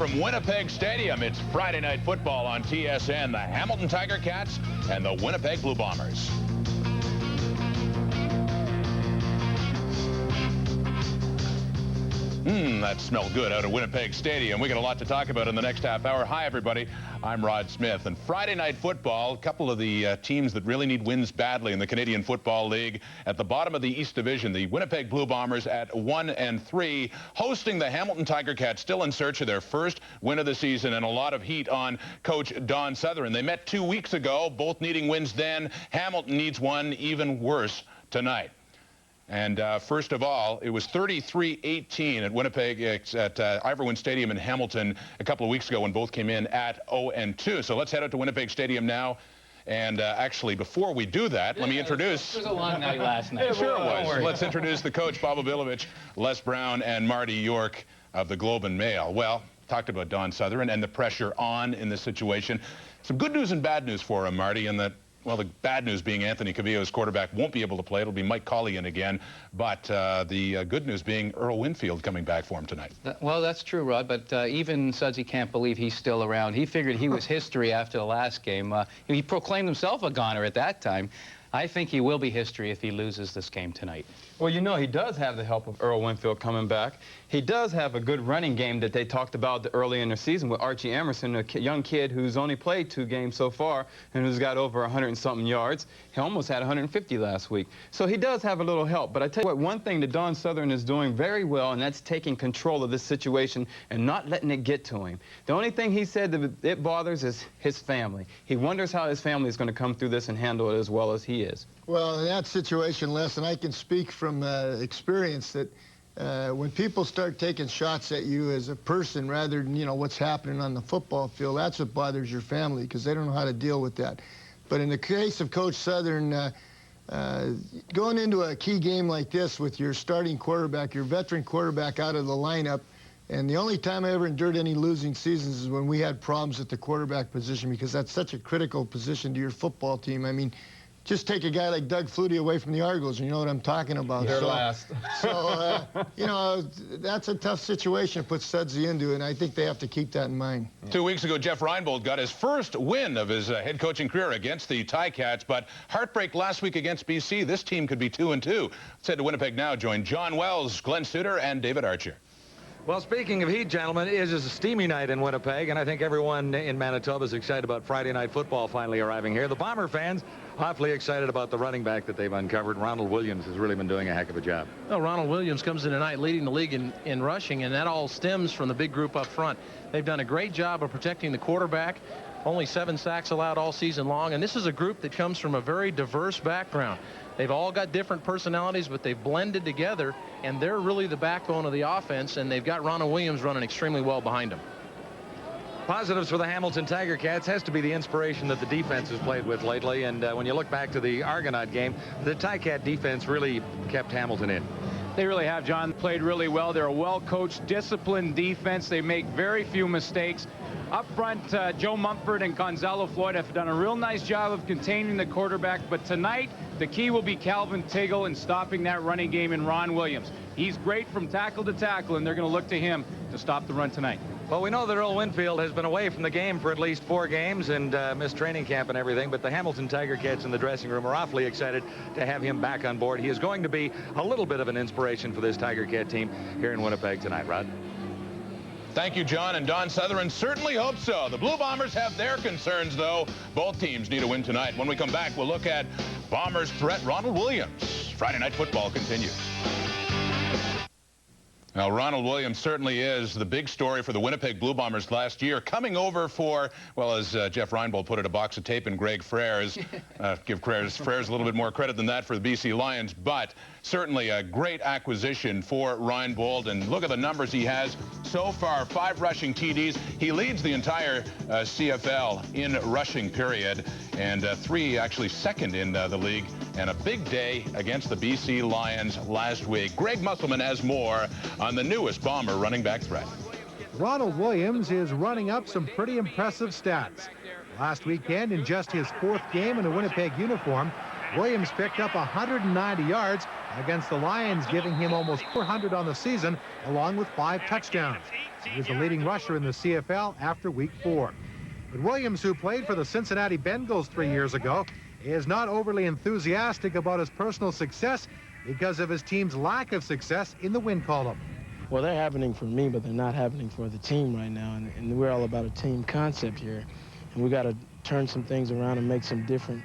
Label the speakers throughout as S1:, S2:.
S1: from Winnipeg Stadium. It's Friday Night Football on TSN. The Hamilton Tiger Cats and the Winnipeg Blue Bombers. That smelled good out of Winnipeg Stadium. We got a lot to talk about in the next half hour. Hi, everybody. I'm Rod Smith. And Friday Night Football, a couple of the teams that really need wins badly in the Canadian Football League. At the bottom of the East Division, the Winnipeg Blue Bombers at 1-3, hosting the Hamilton Tiger Cats, still in search of their first win of the season, and a lot of heat on Coach Don Sutherland. They met 2 weeks ago, both needing wins then. Hamilton needs one even worse tonight. And first of all, it was 33-18 at Winnipeg at Ivor Stadium in Hamilton a couple of weeks ago when both came in at 0-2. So let's head out to Winnipeg Stadium now. And actually, before we do that, let me introduce...
S2: It was a long night last night.
S1: Sure it was. Let's introduce the coach, Bob Obilovich, Les Brown, and Marty York of the Globe and Mail. Well, talked about Don Sutherland and the pressure on in this situation. Some good news and bad news for him, Marty, in that, well, the bad news being Anthony Cavillo's quarterback won't be able to play. It'll be Mike Colley in again. But the good news being Earl Winfield coming back for him tonight.
S2: Well, that's true, Rod, but even Sudsy can't believe he's still around. He figured he was history after the last game. He proclaimed himself a goner at that time. I think he will be history if he loses this game tonight.
S3: Well, you know, he does have the help of Earl Winfield coming back. He does have a good running game that they talked about early in the season with Archie Emerson, a young kid who's only played 2 games so far and who's got over 100-something yards. He almost had 150 last week. So he does have a little help. But I tell you what, one thing that Don Sutherland is doing very well, and that's taking control of this situation and not letting it get to him. The only thing he said that it bothers is his family. He wonders how his family is going to come through this and handle it as well as he is.
S4: Well, in that situation, Les, and I can speak from experience that when people start taking shots at you as a person rather than, you know, what's happening on the football field, that's what bothers your family because they don't know how to deal with that. But in the case of Coach Sutherland, going into a key game like this with your starting quarterback, your veteran quarterback out of the lineup, and the only time I ever endured any losing seasons is when we had problems at the quarterback position because that's such a critical position to your football team. I mean, just take a guy like Doug Flutie away from the Argos, and you know what I'm talking about.
S3: They're last.
S4: So, you know, that's a tough situation to put Sudsy into, and I think they have to keep that in mind.
S1: 2 weeks ago, Jeff Reinbold got his first win of his head coaching career against the Ticats, but heartbreak last week against BC. This team could be 2-2. Let's head to Winnipeg now. Join John Wells, Glenn Suter, and David Archer.
S5: Well, speaking of heat, gentlemen, it is a steamy night in Winnipeg, and I think everyone in Manitoba is excited about Friday Night Football finally arriving here. The Bomber fans awfully excited about the running back that they've uncovered. Ronald Williams has really been doing a heck of a job.
S6: Well, Ronald Williams comes in tonight leading the league in rushing, and that all stems from the big group up front. They've done a great job of protecting the quarterback. Only 7 sacks allowed all season long, and this is a group that comes from a very diverse background. They've all got different personalities, but they've blended together, and they're really the backbone of the offense, and they've got Ronald Williams running extremely well behind them.
S5: Positives for the Hamilton Tiger Cats has to be the inspiration that the defense has played with lately, and when you look back to the Argonaut game, the Ticat defense really kept Hamilton in.
S7: They really have, John. Played really well. They're a well-coached, disciplined defense. They make very few mistakes. Up front, Joe Mumford and Gonzalo Floyd have done a real nice job of containing the quarterback, but tonight the key will be Calvin Tiggle in stopping that running game in Ron Williams. He's great from tackle to tackle, and they're going to look to him to stop the run tonight.
S5: Well, we know that Earl Winfield has been away from the game for at least 4 games and missed training camp and everything, but the Hamilton Tiger Cats in the dressing room are awfully excited to have him back on board. He is going to be a little bit of an inspiration for this Tiger Cat team here in Winnipeg tonight, Rod.
S1: Thank you, John, and Don Sutherland certainly hope so. The Blue Bombers have their concerns, though. Both teams need a win tonight. When we come back, we'll look at Bombers threat Ronald Williams. Friday Night Football continues. Now, Ronald Williams certainly is the big story for the Winnipeg Blue Bombers last year, coming over for, well, as Jeff Reinbold put it, a box of tape and Greg Frères. Give Frères a little bit more credit than that for the BC Lions, but certainly a great acquisition for Reinbold. And look at the numbers he has so far. 5 rushing TDs. He leads the entire CFL in rushing period, and 3 actually second in the league. And a big day against the BC Lions last week. Greg Musselman has more on the newest Bomber running back threat.
S8: Ronald Williams is running up some pretty impressive stats. Last weekend, in just his 4th game in a Winnipeg uniform, Williams picked up 190 yards against the Lions, giving him almost 400 on the season, along with 5 touchdowns. He was the leading rusher in the CFL after week 4. But Williams, who played for the Cincinnati Bengals 3 years ago, is not overly enthusiastic about his personal success because of his team's lack of success in the win column.
S9: Well, they're happening for me, but they're not happening for the team right now. And we're all about a team concept here. And we got to turn some things around and make some different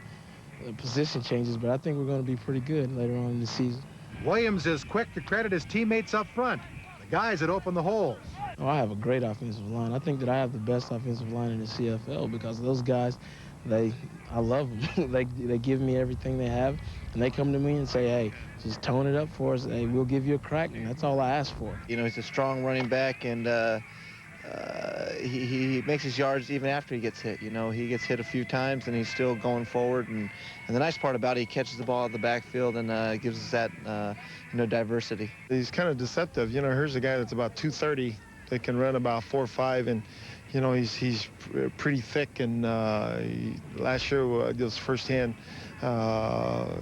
S9: position changes. But I think we're going to be pretty good later on in the season.
S8: Williams is quick to credit his teammates up front, the guys that open the holes.
S9: Oh, I have a great offensive line. I think that I have the best offensive line in the CFL because those guys, I love them. they give me everything they have, and they come to me and say, hey, just tone it up for us. Hey, we'll give you a crack, and that's all I ask for.
S10: You know, he's a strong running back, and he makes his yards even after he gets hit. You know, he gets hit a few times, and he's still going forward. And the nice part about it, he catches the ball out of the backfield and gives us that, you know, diversity.
S4: He's kind of deceptive. You know, here's a guy that's about 230 that can run about 4.5, and you know, he's pretty thick, and last year just firsthand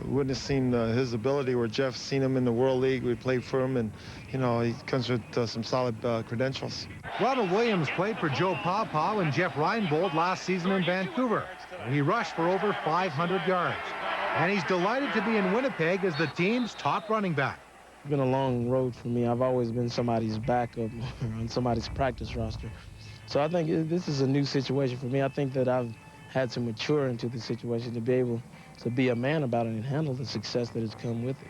S4: witnessing his ability, where Jeff's seen him in the World League. We played for him, and you know, he comes with some solid credentials.
S8: Ronald Williams played for Joe Pawpaw and Jeff Reinbold last season in Vancouver, where he rushed for over 500 yards. And he's delighted to be in Winnipeg as the team's top running back.
S9: It's been a long road for me. I've always been somebody's backup on somebody's practice roster. So I think this is a new situation for me. I think that I've had to mature into the situation to be able to be a man about it and handle the success that has come with it.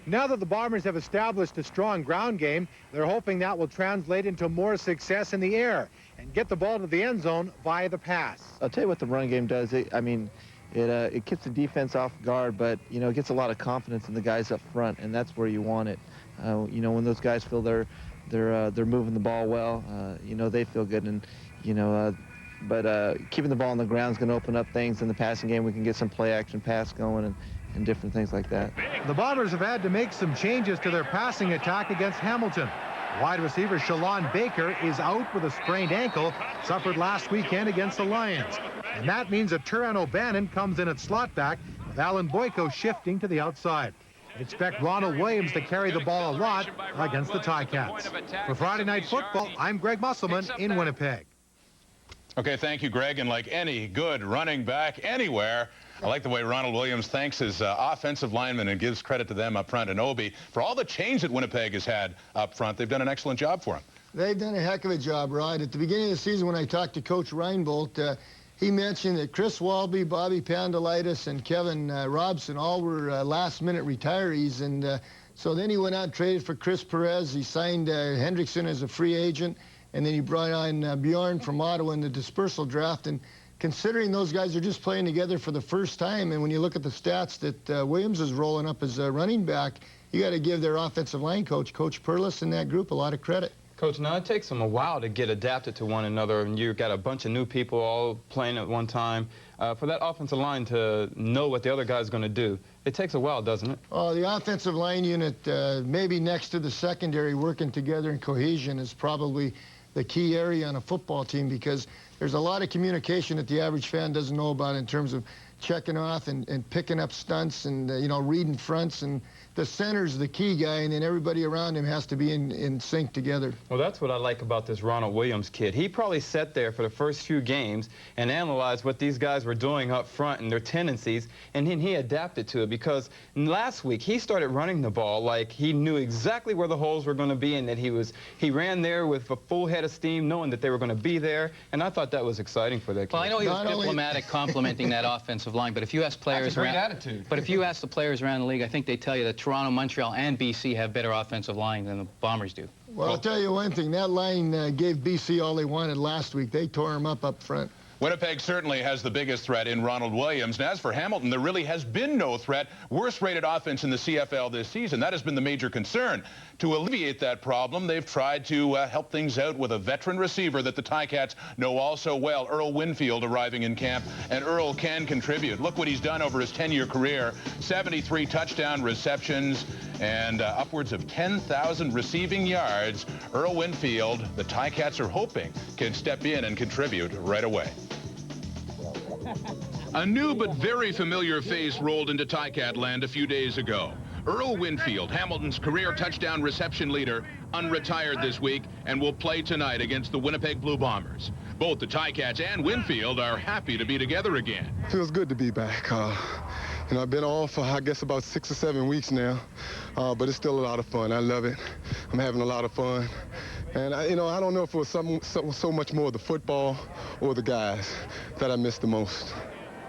S8: Now that the Bombers have established a strong ground game, they're hoping that will translate into more success in the air and get the ball to the end zone via the pass.
S10: I'll tell you what the run game does. It keeps the defense off guard, but you know, it gets a lot of confidence in the guys up front, and that's where you want it. You know, when those guys feel they're moving the ball well, you know, they feel good, and you know, but keeping the ball on the ground is going to open up things in the passing game. We can get some play action pass going and different things like that.
S8: The Bombers have had to make some changes to their passing attack against Hamilton. Wide receiver Shalon Baker is out with a sprained ankle, suffered last weekend against the Lions. And that means that Turan O'Bannon comes in at slot back, with Alan Boyko shifting to the outside. Expect Ronald Williams to carry the ball a lot against the Ticats. For Friday Night Football, I'm Greg Musselman in Winnipeg.
S1: Okay, thank you, Greg. And like any good running back anywhere, I like the way Ronald Williams thanks his offensive linemen and gives credit to them up front. And Obi, for all the change that Winnipeg has had up front, they've done an excellent job for him.
S4: They've done a heck of a job, Rod. At the beginning of the season, when I talked to Coach Reinbold, he mentioned that Chris Walby, Bobby Pandolitis, and Kevin Robson all were last-minute retirees. And so then he went out and traded for Chris Perez. He signed Hendrickson as a free agent. And then he brought on Bjorn from Ottawa in the dispersal draft. And considering those guys are just playing together for the first time, and when you look at the stats that Williams is rolling up as a running back, you got to give their offensive line coach, Coach Perlis, and that group a lot of credit.
S3: Coach, now it takes them a while to get adapted to one another, and you've got a bunch of new people all playing at one time. For that offensive line to know what the other guy's going to do, it takes a while, doesn't it?
S4: Oh, the offensive line unit, maybe next to the secondary, working together in cohesion is probably the key area on a football team, because there's a lot of communication that the average fan doesn't know about in terms of checking off and picking up stunts and, you know, reading fronts. And the center's the key guy, and then everybody around him has to be in sync together.
S3: Well, that's what I like about this Ronald Williams kid. He probably sat there for the first few games and analyzed what these guys were doing up front and their tendencies, and then he adapted to it, because last week he started running the ball like he knew exactly where the holes were going to be, and that he ran there with a full head of steam, knowing that they were going to be there, and I thought that was exciting for that kid.
S2: Well, I know he was diplomatic complimenting that offensive line, but if you ask players
S3: That's a great attitude.
S2: But if you ask the players around the league, I think they tell you that Toronto, Montreal, and BC have better offensive line than the Bombers do.
S4: Well, I'll tell you one thing. That line gave BC all they wanted last week. They tore him up front.
S1: Winnipeg certainly has the biggest threat in Ronald Williams. And as for Hamilton, there really has been no threat. Worst-rated offense in the CFL this season. That has been the major concern. To alleviate that problem, they've tried to help things out with a veteran receiver that the Ticats know all so well, Earl Winfield, arriving in camp. And Earl can contribute. Look what he's done over his 10-year career. 73 touchdown receptions and upwards of 10,000 receiving yards. Earl Winfield, the Ticats are hoping, can step in and contribute right away. A new but very familiar face rolled into Ticat land a few days ago. Earl Winfield, Hamilton's career touchdown reception leader, unretired this week and will play tonight against the Winnipeg Blue Bombers. Both the Ticats and Winfield are happy to be together again.
S11: Feels good to be back. You know, I've been off for, I guess, about 6 or 7 weeks now, but it's still a lot of fun. I love it. I'm having a lot of fun. And, I don't know if it was so much more the football or the guys that I missed the most.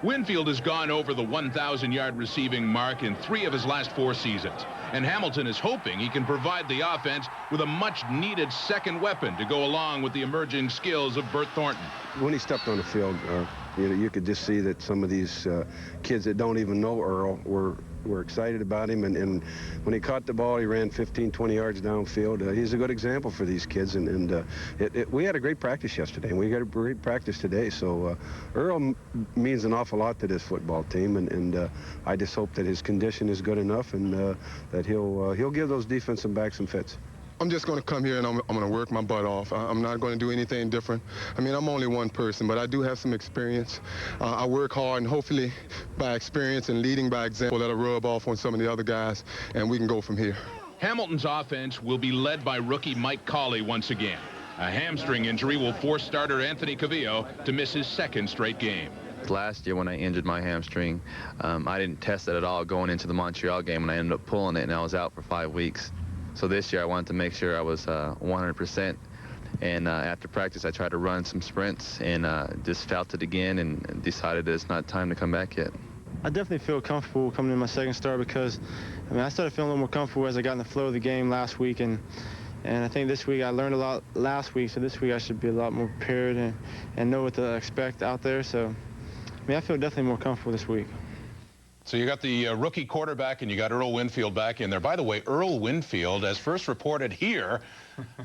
S1: Winfield has gone over the 1,000-yard receiving mark in 3 of his last 4 seasons. And Hamilton is hoping he can provide the offense with a much-needed second weapon to go along with the emerging skills of Bert Thornton.
S12: When he stepped on the field, you could just see that some of these kids that don't even know Earl were excited about him. And when he caught the ball, he ran 15, 20 yards downfield. He's a good example for these kids. And we had a great practice yesterday, and we got a great practice today. So Earl means an awful lot to this football team. And I just hope that his condition is good enough and that he'll give those defensive backs some fits.
S11: I'm just going to come here and I'm going to work my butt off. I'm not going to do anything different. I mean, I'm only one person, but I do have some experience. I work hard, and hopefully by experience and leading by example, that'll rub off on some of the other guys, and we can go from here.
S1: Hamilton's offense will be led by rookie Mike Colley once again. A hamstring injury will force starter Anthony Cavillo to miss his 2nd straight game.
S13: Last year when I injured my hamstring, I didn't test it at all going into the Montreal game, and I ended up pulling it, and I was out for 5 weeks. So this year I wanted to make sure I was 100%. And after practice, I tried to run some sprints and just felt it again and decided that it's not time to come back yet.
S9: I definitely feel comfortable coming in my 2nd start because, I started feeling a little more comfortable as I got in the flow of the game last week. And I think this week I learned a lot last week, so this week I should be a lot more prepared and know what to expect out there. So, I feel definitely more comfortable this week.
S1: So you got the rookie quarterback and you got Earl Winfield back in there. By the way, Earl Winfield, as first reported here,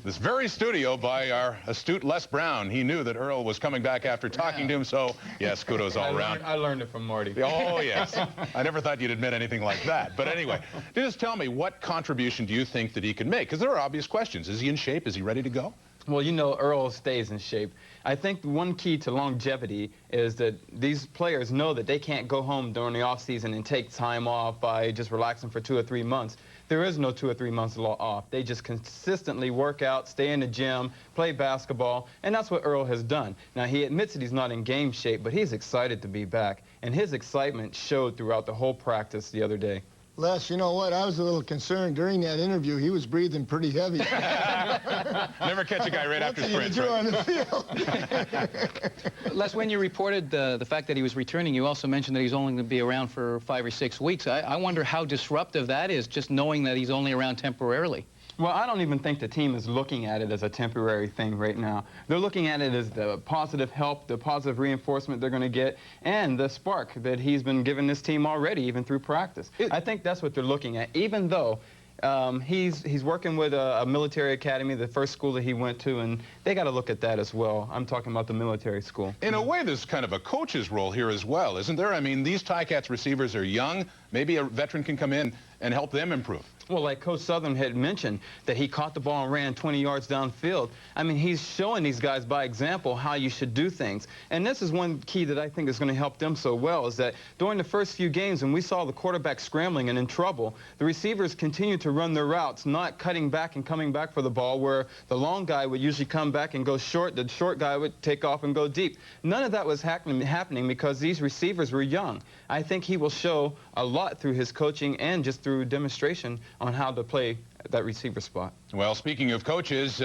S1: this very studio by our astute Les Brown, he knew that Earl was coming back after talking to him. So, yes, kudos all around.
S3: I learned it from Marty.
S1: Oh, yes. I never thought you'd admit anything like that. But anyway, just tell me, what contribution do you think that he can make? Because there are obvious questions. Is he in shape? Is he ready to go?
S3: Well, Earl stays in shape. I think one key to longevity is that these players know that they can't go home during the offseason and take time off by just relaxing for 2 or 3 months. There is no 2 or 3 months off. They just consistently work out, stay in the gym, play basketball, and that's what Earl has done. Now, he admits that he's not in game shape, but he's excited to be back, and his excitement showed throughout the whole practice the other day.
S4: Les, you know what? I was a little concerned during that interview. He was breathing pretty heavy.
S1: Never catch a guy right after sprints.
S4: Right? On the field.
S2: Les, when you reported the fact that he was returning, you also mentioned that he's only going to be around for 5 or 6 weeks. I wonder how disruptive that is, just knowing that he's only around temporarily.
S3: Well, I don't even think the team is looking at it as a temporary thing right now. They're looking at it as the positive help, the positive reinforcement they're going to get, and the spark that he's been giving this team already, even through practice. I think that's what they're looking at, even though he's working with a military academy, the first school that he went to, and they got to look at that as well. I'm talking about the military school.
S1: In a way, there's kind of a coach's role here as well, isn't there? I mean, these Ticats receivers are young. Maybe a veteran can come in and help them improve.
S3: Well, like Coach Southern had mentioned, that he caught the ball and ran 20 yards downfield. I mean, he's showing these guys by example how you should do things. And this is one key that I think is going to help them so well, is that during the first few games when we saw the quarterback scrambling and in trouble, the receivers continued to run their routes, not cutting back and coming back for the ball, where the long guy would usually come back and go short, the short guy would take off and go deep. None of that was happening because these receivers were young. I think he will show a lot through his coaching and just through demonstration on how to play that receiver spot.
S1: Well, speaking of coaches,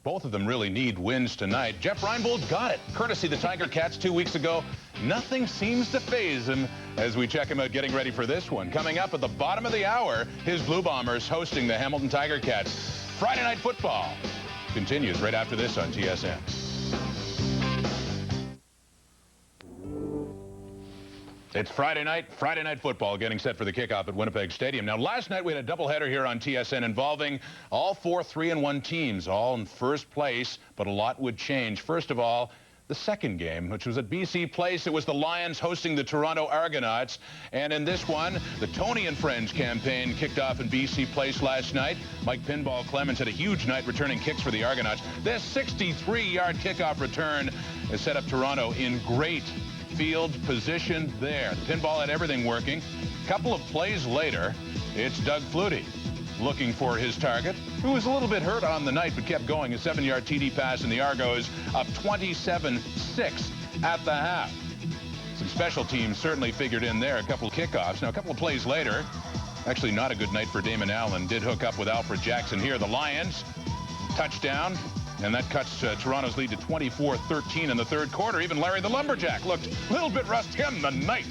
S1: both of them really need wins tonight. Jeff Reinbold got it, courtesy the Tiger Cats 2 weeks ago. Nothing seems to faze him as we check him out getting ready for this one. Coming up at the bottom of the hour, his Blue Bombers hosting the Hamilton Tiger Cats. Friday Night Football continues right after this on TSN. It's Friday night football getting set for the kickoff at Winnipeg Stadium. Now, last night we had a doubleheader here on TSN involving all 4 3-1 teams, all in first place, but a lot would change. First of all, the second game, which was at BC Place. It was the Lions hosting the Toronto Argonauts. And in this one, the Tony and Friends campaign kicked off in BC Place last night. Mike Pinball Clemens had a huge night returning kicks for the Argonauts. This 63-yard kickoff return has set up Toronto in great field position there. The pinball had everything working. A couple of plays later, it's Doug Flutie. looking for his target, who was a little bit hurt on the night but kept going. A 7-yard TD pass, and the Argos up 27-6 at the half. Some special teams certainly figured in there. A couple of kickoffs. Now, a couple of plays later, actually not a good night for Damon Allen. Did hook up with Alfred Jackson here. The Lions, touchdown, and that cuts Toronto's lead to 24-13 in the third quarter. Even Larry the Lumberjack looked a little bit rusty on the night.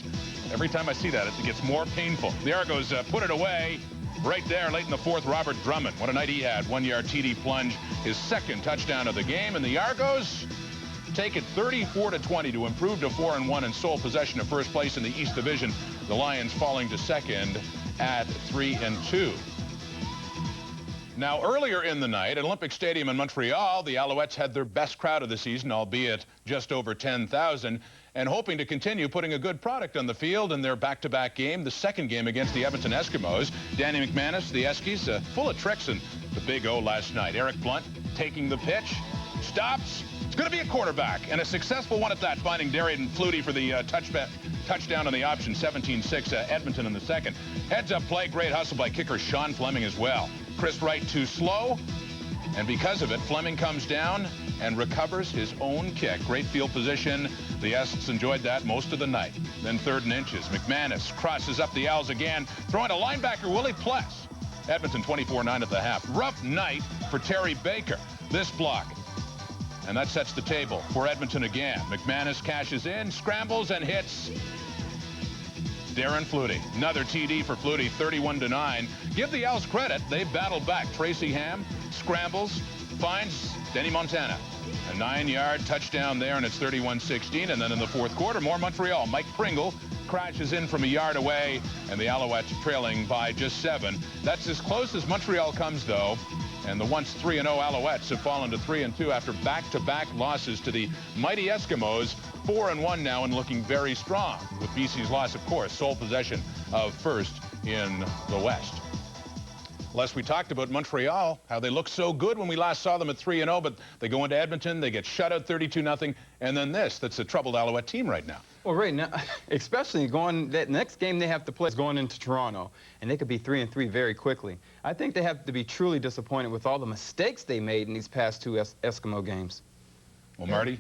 S1: Every time I see that, it gets more painful. The Argos put it away right there late in the fourth. Robert Drummond, what a night he had. 1-yard TD plunge, his second touchdown of the game, and the Argos take it 34-20 to improve to 4-1 and sole possession of first place in the East Division. The Lions falling to second at 3-2. Now, earlier in the night at Olympic Stadium in Montreal, the Alouettes had their best crowd of the season, albeit just over 10,000, and hoping to continue putting a good product on the field in their back-to-back game, the second game against the Edmonton Eskimos. Danny McManus, the Eskies, full of tricks in the Big O last night. Eric Blunt taking the pitch, stops. It's going to be a quarterback, and a successful one at that, finding Darian Flutie for the touchdown on the option. 17-6 Edmonton in the second. Heads-up play, great hustle by kicker Sean Fleming as well. Chris Wright too slow, and because of it, Fleming comes down and recovers his own kick. Great field position. The Esks enjoyed that most of the night. Then 3rd and inches. McManus crosses up the Owls again, throwing to linebacker Willie Pless. Edmonton 24-9 at the half. Rough night for Terry Baker. This block. And that sets the table for Edmonton again. McManus cashes in, scrambles, and hits Darren Flutie. Another TD for Flutie, 31-9. Give the Owls credit. They've battled back. Tracy Ham scrambles, finds Denny Montana. A 9-yard touchdown there, and it's 31-16. And then in the fourth quarter, more Montreal. Mike Pringle crashes in from a yard away, and the Alouettes trailing by just 7. That's as close as Montreal comes, though. And the once 3-0 Alouettes have fallen to 3-2 after back-to-back losses to the mighty Eskimos. 4-1 now and looking very strong, with BC's loss, of course, sole possession of first in the West. Les, we talked about Montreal, how they looked so good when we last saw them at 3-0, but they go into Edmonton, they get shut out 32-0, and then this. That's a troubled Alouette team right now.
S3: Well, right now, especially that next game they have to play is going into Toronto, and they could be 3-3 very quickly. I think they have to be truly disappointed with all the mistakes they made in these past 2 Eskimo games.
S1: Well, Marty,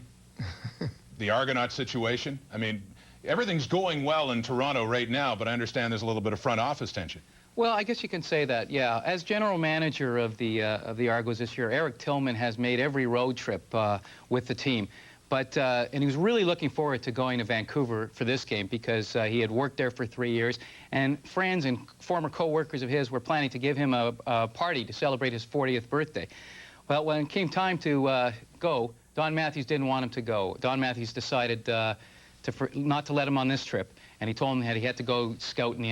S1: the Argonaut situation, I mean, everything's going well in Toronto right now, but I understand there's a little bit of front office tension.
S2: Well, I guess you can say that, yeah. As general manager of the Argos this year, Eric Tillman has made every road trip with the team. But, and he was really looking forward to going to Vancouver for this game because he had worked there for 3 years. And friends and former co-workers of his were planning to give him a party to celebrate his 40th birthday. Well, when it came time to go, Don Matthews didn't want him to go. Don Matthews decided not to let him on this trip. And he told him that he had to go scout in the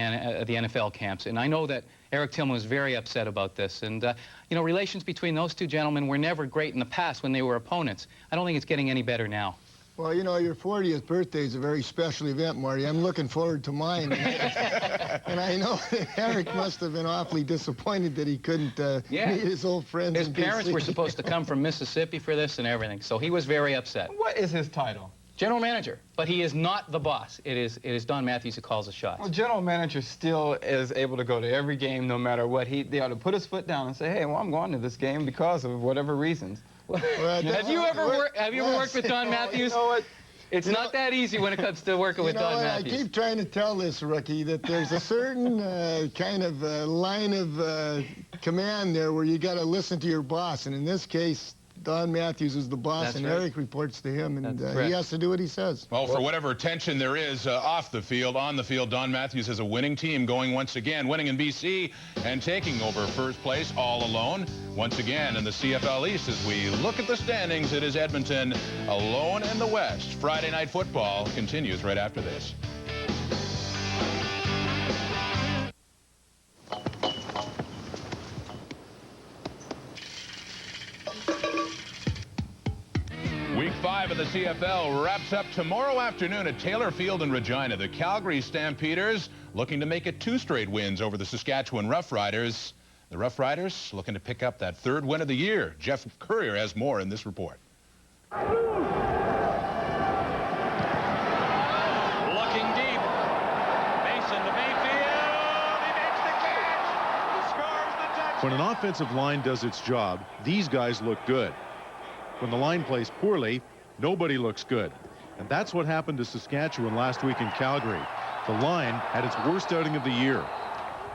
S2: NFL camps. And I know that Eric Tillman was very upset about this. And, you know, relations between those two gentlemen were never great in the past when they were opponents. I don't think it's getting any better now.
S4: Well, you know, your 40th birthday is a very special event, Marty. I'm looking forward to mine. And I know that Eric must have been awfully disappointed that he couldn't meet his old friends.
S2: His parents were supposed to come from Mississippi for this and everything. So he was very upset.
S3: What is his title?
S2: General manager, but he is not the boss. It is Don Matthews who calls the shots.
S3: Well, general manager still is able to go to every game no matter what. They ought to put his foot down and say, hey, well, I'm going to this game because of whatever reasons.
S2: Well, have you ever worked with Don Matthews?
S3: You know what?
S2: It's not that easy when it comes to working with Don Matthews.
S4: I keep trying to tell this rookie that there's a certain kind of line of command there where you got to listen to your boss, and in this case, Don Matthews is the boss,
S2: That's
S4: and
S2: right.
S4: Eric reports to him, and
S2: That's
S4: he has to do what he says.
S1: Well, for whatever tension there is off the field, on the field, Don Matthews has a winning team going once again, winning in BC and taking over first place all alone. Once again in the CFL East, as we look at the standings, it is Edmonton alone in the West. Friday Night Football continues right after this. Week 5 of the CFL wraps up tomorrow afternoon at Taylor Field in Regina. The Calgary Stampeders looking to make it 2 straight wins over the Saskatchewan Roughriders. The Roughriders looking to pick up that 3rd win of the year. Jeff Courier has more in this report.
S5: Looking deep. Mason to Mayfield. He makes the catch. Scores the touchdown.
S8: When an offensive line does its job, these guys look good. When the line plays poorly, nobody looks good. And that's what happened to Saskatchewan last week in Calgary. The line had its worst outing of the year.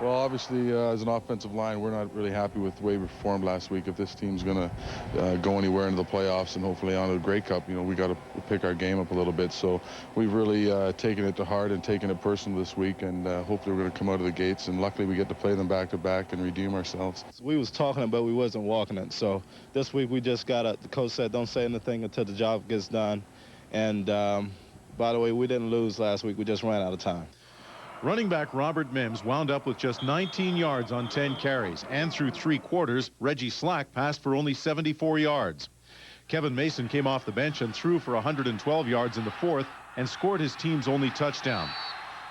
S14: Well, obviously, as an offensive line, we're not really happy with the way we performed last week. If this team's going to go anywhere into the playoffs and hopefully on to the Grey Cup, you know, we got to pick our game up a little bit. So we've really taken it to heart and taken it personal this week, and hopefully we're going to come out of the gates. And luckily, we get to play them back-to-back and redeem ourselves.
S15: We was talking about we wasn't walking it. So this week we just got the coach said don't say anything until the job gets done. And by the way, we didn't lose last week. We just ran out of time.
S8: Running back Robert Mims wound up with just 19 yards on 10 carries, and through 3 quarters, Reggie Slack passed for only 74 yards. Kevin Mason came off the bench and threw for 112 yards in the 4th and scored his team's only touchdown.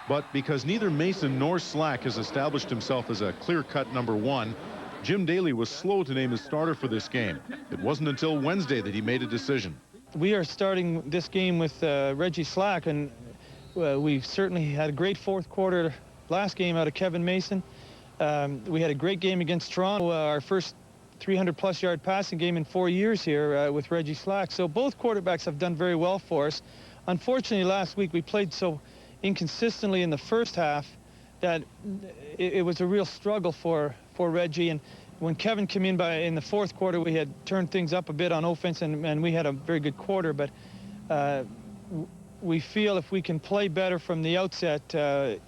S8: But because neither Mason nor Slack has established himself as a clear-cut number 1, Jim Daly was slow to name his starter for this game. It wasn't until Wednesday that he made a decision.
S16: We are starting this game with Reggie Slack, and we certainly had a great 4th quarter last game out of Kevin Mason. We had a great game against Toronto, our first 300-plus yard passing game in 4 years here with Reggie Slack. So both quarterbacks have done very well for us. Unfortunately, last week we played so inconsistently in the first half that it was a real struggle for Reggie. And when Kevin came in in the 4th quarter, we had turned things up a bit on offense, and we had a very good quarter. But we feel if we can play better from the outset,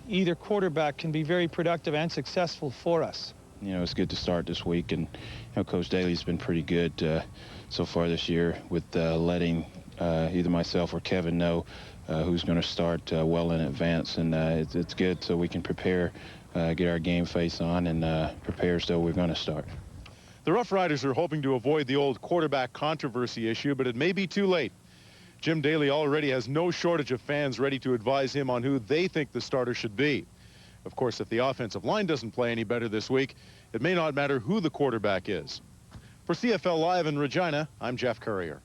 S16: either quarterback can be very productive and successful for us.
S17: You know, it's good to start this week, and you know, Coach Daly's been pretty good so far this year with letting either myself or Kevin know who's going to start well in advance, and it's good so we can prepare, get our game face on, and prepare as though we're going to start.
S8: The Rough Riders are hoping to avoid the old quarterback controversy issue, but it may be too late. Jim Daly already has no shortage of fans ready to advise him on who they think the starter should be. Of course, if the offensive line doesn't play any better this week, it may not matter who the quarterback is. For CFL Live in Regina, I'm Jeff Currier.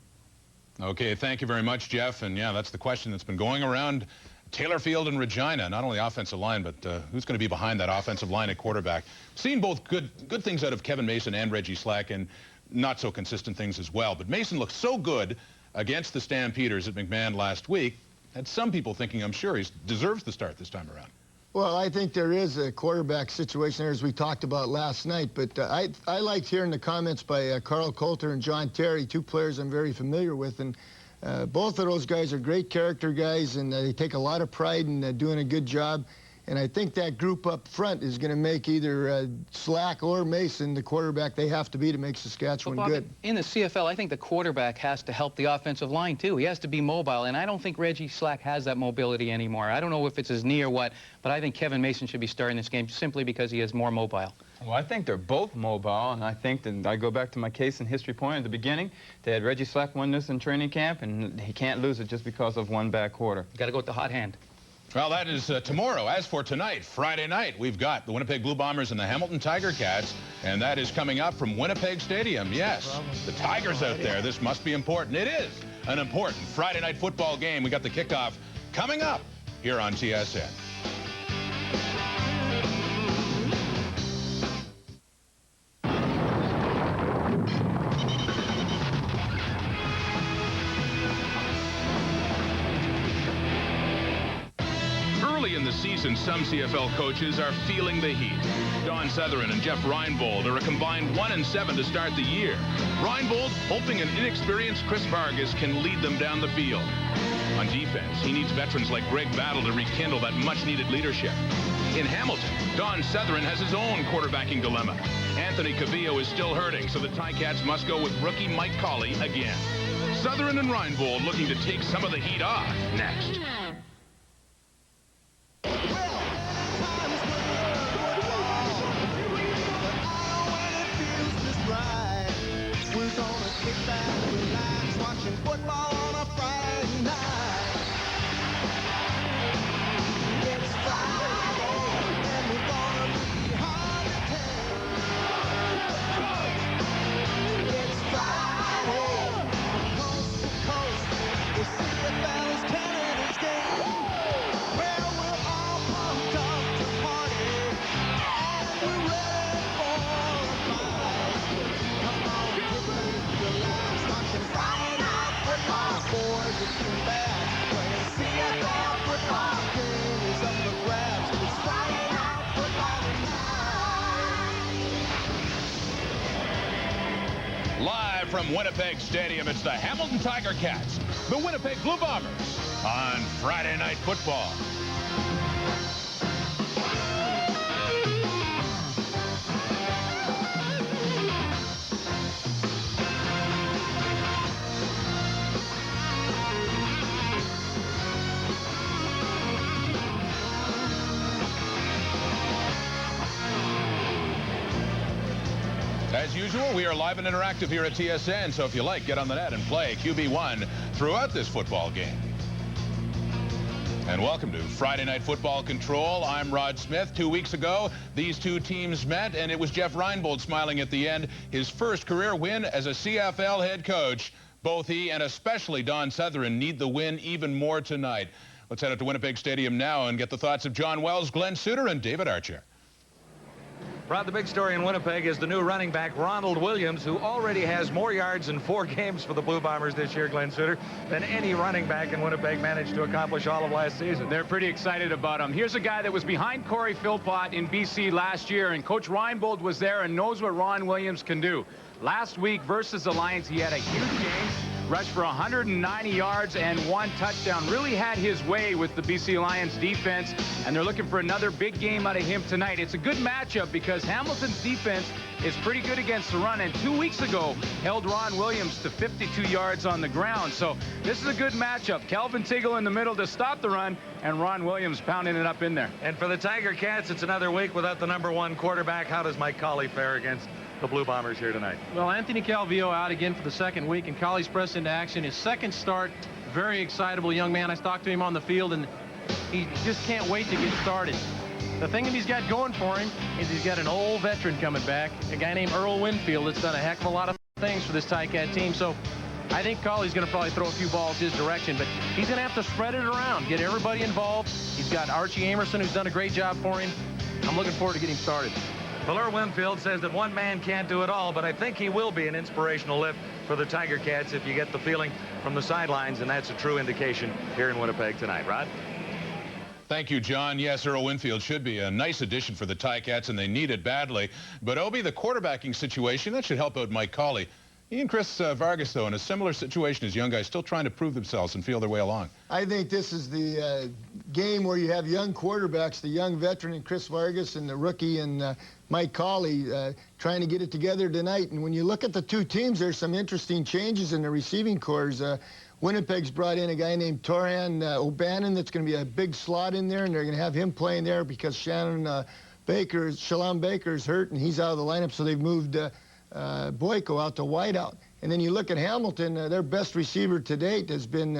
S1: Okay, thank you very much, Jeff. And yeah, that's the question that's been going around Taylor Field and Regina. Not only offensive line, but who's going to be behind that offensive line at quarterback. Seen both good things out of Kevin Mason and Reggie Slack, and not so consistent things as well. But Mason looked so good against the Stampeders at McMahon last week, had some people thinking, I'm sure, he deserves the start this time around.
S4: Well, I think there is a quarterback situation there, as we talked about last night. But I liked hearing the comments by Carl Coulter and John Terry, 2 players I'm very familiar with. And both of those guys are great character guys, and they take a lot of pride in doing a good job. And I think that group up front is going to make either Slack or Mason the quarterback they have to be to make Saskatchewan
S2: Bob,
S4: good.
S2: In the CFL, I think the quarterback has to help the offensive line, too. He has to be mobile, and I don't think Reggie Slack has that mobility anymore. I don't know if it's his knee or what, but I think Kevin Mason should be starting this game simply because he is more mobile.
S3: Well, I think they're both mobile, and I think that I go back to my case and history point at the beginning. They had Reggie Slack win this in training camp, and he can't lose it just because of one bad quarter.
S2: You got to go with the hot hand.
S1: Well, that is tomorrow. As for tonight, Friday night, we've got the Winnipeg Blue Bombers and the Hamilton Tiger Cats, and that is coming up from Winnipeg Stadium. Yes, the Tigers out there. This must be important. It is an important Friday night football game. We got the kickoff coming up here on TSN. In the season, some CFL coaches are feeling the heat. Don Sutherland and Jeff Reinbold are a combined 1-7 to start the year. Reinbold hoping an inexperienced Chris Vargas can lead them down the field. On defense, he needs veterans like Greg Battle to rekindle that much-needed leadership. In Hamilton, Don Sutherland has his own quarterbacking dilemma. Anthony Cavillo is still hurting, so the Ticats must go with rookie Mike Colley again. Sutherland and Reinbold looking to take some of the heat off next. Live from Winnipeg Stadium, it's the Hamilton Tiger Cats, the Winnipeg Blue Bombers, on Friday Night Football. As usual, we are live and interactive here at TSN, so if you like, get on the net and play QB1 throughout this football game. And welcome to Friday Night Football Control. I'm Rod Smith. 2 weeks ago, these two teams met, and it was Jeff Reinbold smiling at the end. His first career win as a CFL head coach. Both he and especially Don Southern need the win even more tonight. Let's head out to Winnipeg Stadium now and get the thoughts of John Wells, Glenn Suter, and David Archer.
S5: Rod, the big story in Winnipeg is the new running back, Ronald Williams, who already has more yards in 4 games for the Blue Bombers this year, Glenn Suter, than any running back in Winnipeg managed to accomplish all of last season.
S7: They're pretty excited about him. Here's a guy that was behind Corey Philpott in BC last year, and Coach Reinbold was there and knows what Ron Williams can do. Last week versus the Lions, he had a huge game. Rushed for 190 yards and 1 touchdown. Really had his way with the BC Lions defense, and they're looking for another big game out of him tonight. It's a good matchup because Hamilton's defense is pretty good against the run, and 2 weeks ago held Ron Williams to 52 yards on the ground. So this is a good matchup. Kelvin Tiggle in the middle to stop the run, and Ron Williams pounding it up in there.
S5: And for the Tiger Cats, it's another week without the #1 quarterback. How does Mike Colley fare against the Blue Bombers here tonight?
S6: Well, Anthony Calvillo out again for the 2nd week, and Colley's pressed into action. His second start, very excitable young man. I talked to him on the field, and he just can't wait to get started. The thing that he's got going for him is he's got an old veteran coming back, a guy named Earl Winfield that's done a heck of a lot of things for this Ticat team. So I think Colley's going to probably throw a few balls his direction, but he's going to have to spread it around, get everybody involved. He's got Archie Amerson, who's done a great job for him. I'm looking forward to getting started.
S5: Earl Winfield says that one man can't do it all, but I think he will be an inspirational lift for the Tiger Cats if you get the feeling from the sidelines, and that's a true indication here in Winnipeg tonight. Rod?
S1: Thank you, John. Yes, Earl Winfield should be a nice addition for the Ticats, and they need it badly. But, Obi, the quarterbacking situation, that should help out Mike Colley. He and Chris Vargas, though, in a similar situation as young guys, still trying to prove themselves and feel their way along.
S4: I think this is the game where you have young quarterbacks, the young veteran and Chris Vargas and the rookie and Mike Colley trying to get it together tonight. And when you look at the two teams, there's some interesting changes in the receiving cores. Winnipeg's brought in a guy named Torhan O'Bannon that's going to be a big slot in there, and they're going to have him playing there because Shalon Baker's hurt, and he's out of the lineup, so they've moved Boyko out to wideout. And then you look at Hamilton, their best receiver to date has been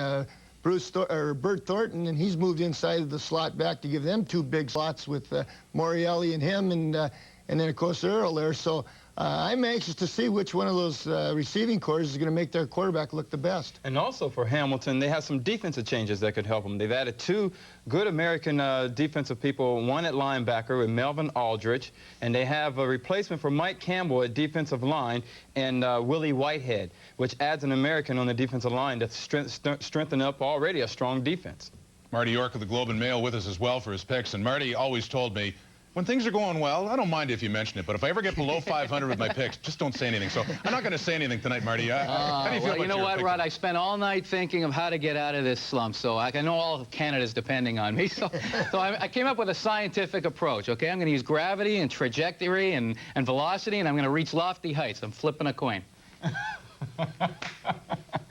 S4: Bert Thornton, and he's moved inside of the slot back to give them 2 big slots with Morielli and him, and then, of course, Earl there. So I'm anxious to see which one of those receiving cores is going to make their quarterback look the best.
S3: And also for Hamilton, they have some defensive changes that could help them. They've added 2 good American defensive people, one at linebacker with Melvin Aldrich, and they have a replacement for Mike Campbell at defensive line and Willie Whitehead, which adds an American on the defensive line that's strengthened up already a strong defense.
S1: Marty York of the Globe and Mail with us as well for his picks, and Marty always told me, when things are going well, I don't mind if you mention it, but if I ever get below 500 with my picks, just don't say anything. So I'm not going to say anything tonight, Marty. How do you feel about
S2: you know
S1: your
S2: what,
S1: picks?
S2: Rod? I spent all night thinking of how to get out of this slump, so I know all of Canada's depending on me. So I came up with a scientific approach, okay? I'm going to use gravity and trajectory and velocity, and I'm going to reach lofty heights. I'm flipping a coin.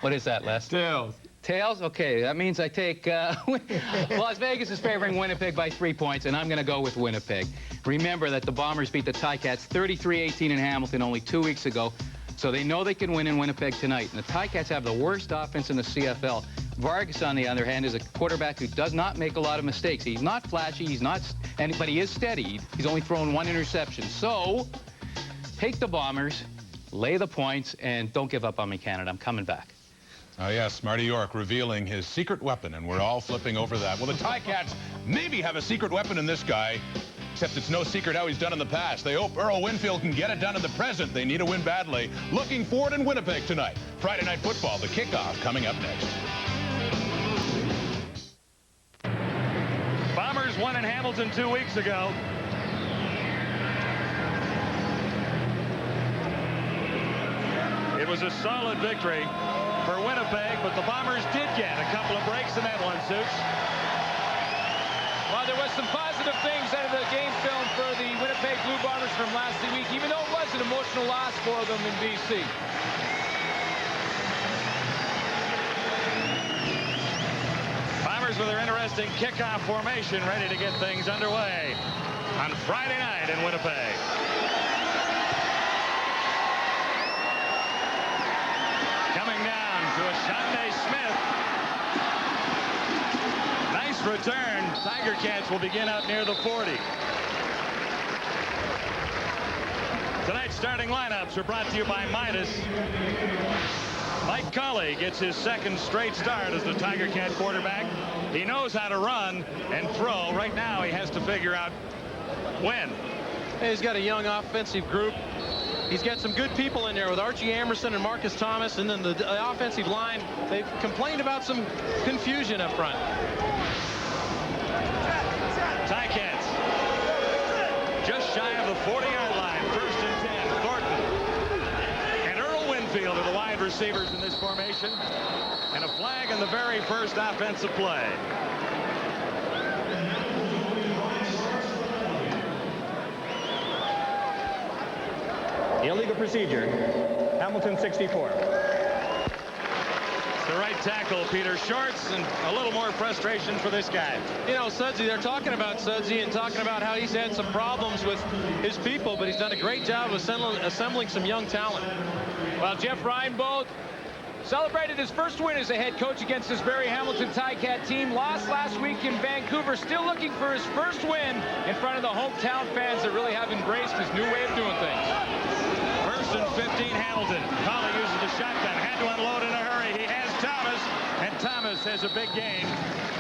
S2: What is that, Les?
S3: Tails.
S2: Tails? Okay, that means I take... Las Vegas is favoring Winnipeg by 3 points, and I'm going to go with Winnipeg. Remember that the Bombers beat the Ticats 33-18 in Hamilton only 2 weeks ago, so they know they can win in Winnipeg tonight. And the Ticats have the worst offense in the CFL. Vargas, on the other hand, is a quarterback who does not make a lot of mistakes. He's not flashy, but he is steady. He's only thrown 1 interception. So, take the Bombers, lay the points, and don't give up on me, Canada. I'm coming back.
S1: Oh, yes, Marty York revealing his secret weapon, and we're all flipping over that. Well, the Ticats maybe have a secret weapon in this guy, except it's no secret how he's done in the past. They hope Earl Winfield can get it done in the present. They need a win badly. Looking forward in Winnipeg tonight. Friday Night Football, the kickoff, coming up next.
S5: Bombers won in Hamilton 2 weeks ago. It was a solid victory for Winnipeg, but the Bombers did get a couple of breaks in that one, Suits.
S18: Well, there was some positive things out of the game film for the Winnipeg Blue Bombers from last week, even though it was an emotional loss for them in BC.
S5: Bombers with their interesting kickoff formation ready to get things underway on Friday night in Winnipeg. Coming down to Ashante Smith. Nice return. Tiger Cats will begin out near the 40. Tonight's starting lineups are brought to you by Midas. Mike Colley gets his second straight start as the Tiger Cat quarterback. He knows how to run and throw. Right now he has to figure out when.
S6: He's got a young offensive group. He's got some good people in there with Archie Emerson and Marcus Thomas, and then the offensive line. They've complained about some confusion up front.
S5: Ticats just shy of the 40-yard line. First and 10. Thornton and Earl Winfield are the wide receivers in this formation. And a flag in the very first offensive play.
S19: Illegal procedure. Hamilton 64.
S5: The right tackle, Peter Shorts, and a little more frustration for this guy.
S6: You know, Sudsy, they're talking about Sudsy and talking about how he's had some problems with his people, but he's done a great job of assembling some young talent.
S18: Well, Jeff Reinbold celebrated his first win as a head coach against this very Hamilton Ticat team. Lost last week in Vancouver. Still looking for his first win in front of the hometown fans that really have embraced his new way of doing things.
S5: First and 15, Hamilton. Colley uses the shotgun. Had to unload in a hurry. He has Thomas, and Thomas has a big gain.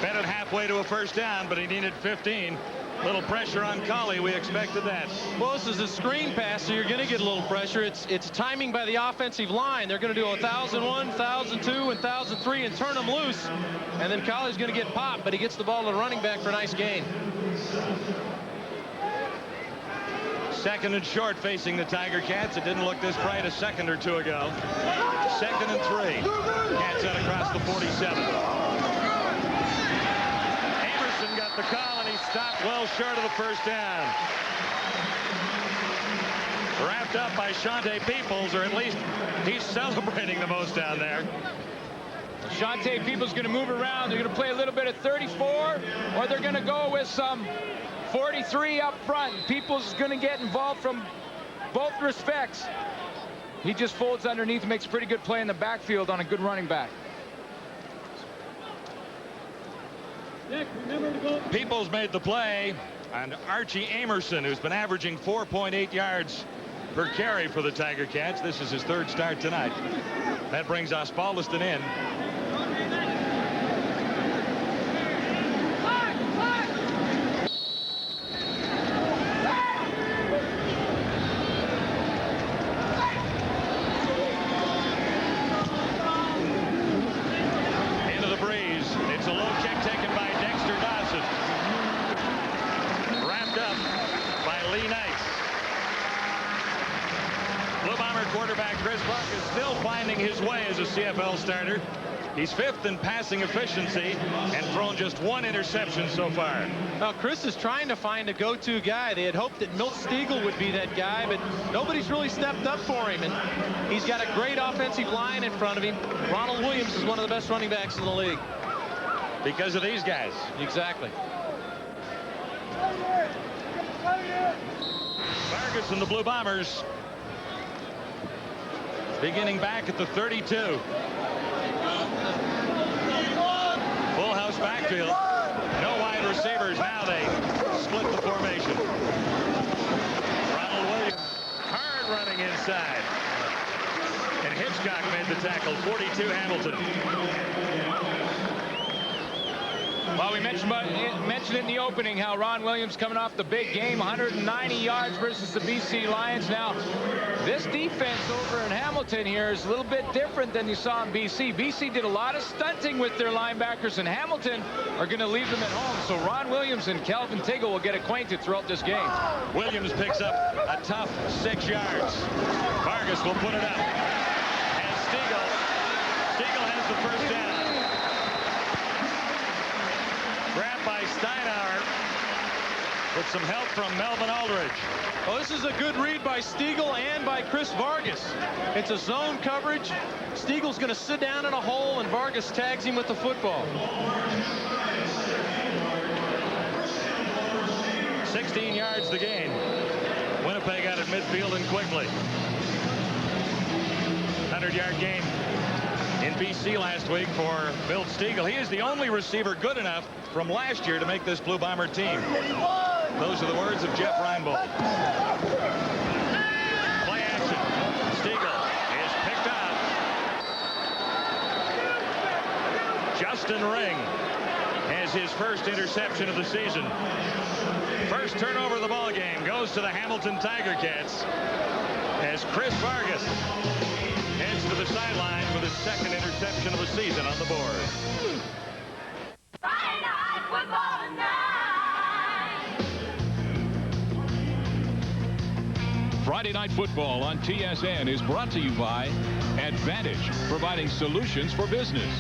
S5: Bet it halfway to a first down, but he needed 15. Little pressure on Colley. We expected that.
S6: Well, this is a screen pass, so you're going to get a little pressure. It's timing by the offensive line. They're going to do 1,001, 1,002, and 1,003 and turn them loose. And then Colley's going to get popped, but he gets the ball to the running back for a nice gain.
S5: Second and short facing the Tiger Cats. It didn't look this bright a second or two ago. Second and 3. Cats out across the 47. Amerson got the call, and he stopped well short of the first down. Wrapped up by Shante Peoples, or at least he's celebrating the most down there.
S18: Shante Peoples going to move around. They're going to play a little bit of 34, or they're going to go with some 43 up front. Peoples is going to get involved from both respects. He just folds underneath and makes a pretty good play in the backfield on a good running back.
S5: Peoples made the play, and Archie Amerson, who's been averaging 4.8 yards per carry for the Tiger Cats. This is his third start tonight. That brings Osbaldiston in. His way as a CFL starter. He's 5th in passing efficiency and thrown just 1 interception so far.
S6: Now, Chris is trying to find a go-to guy. They had hoped that Milt Stiegel would be that guy, but nobody's really stepped up for him. And he's got a great offensive line in front of him. Ronald Williams is one of the best running backs in the league.
S5: Because of these guys.
S6: Exactly.
S5: Vargas and the Blue Bombers beginning back at the 32. Full house backfield. No wide receivers. Now they split the formation. Ronald Williams hard running inside. And Hitchcock made the tackle. 42 Hamilton.
S18: Well, we mentioned it in the opening how Ron Williams coming off the big game, 190 yards versus the BC Lions. Now, this defense over in Hamilton here is a little bit different than you saw in BC. BC did a lot of stunting with their linebackers, and Hamilton are going to leave them at home. So Ron Williams and Calvin Tiggle will get acquainted throughout this game.
S5: Williams picks up a tough 6 yards. Vargas will put it up. Stiegel. Stiegel has the first down. Grabbed by Steinauer with some help from Melvin Aldridge.
S6: Well, this is a good read by Stiegel and by Chris Vargas. It's a zone coverage. Stiegel's going to sit down in a hole, and Vargas tags him with the football.
S5: 16 yards the gain. Winnipeg out at midfield and quickly. 100-yard gain in BC last week for Milt Stiegel. He is the only receiver good enough from last year to make this Blue Bomber team. Those are the words of Jeff Reinbold. Play action. Stiegel is picked up. Justin Ring has his first interception of the season. First turnover of the ball game goes to the Hamilton Tiger Cats as Chris Vargas heads to the sidelines with his second interception of the season on the board.
S20: Friday night football tonight.
S21: Friday Night Football on TSN is brought to you by Advantage, providing solutions for business.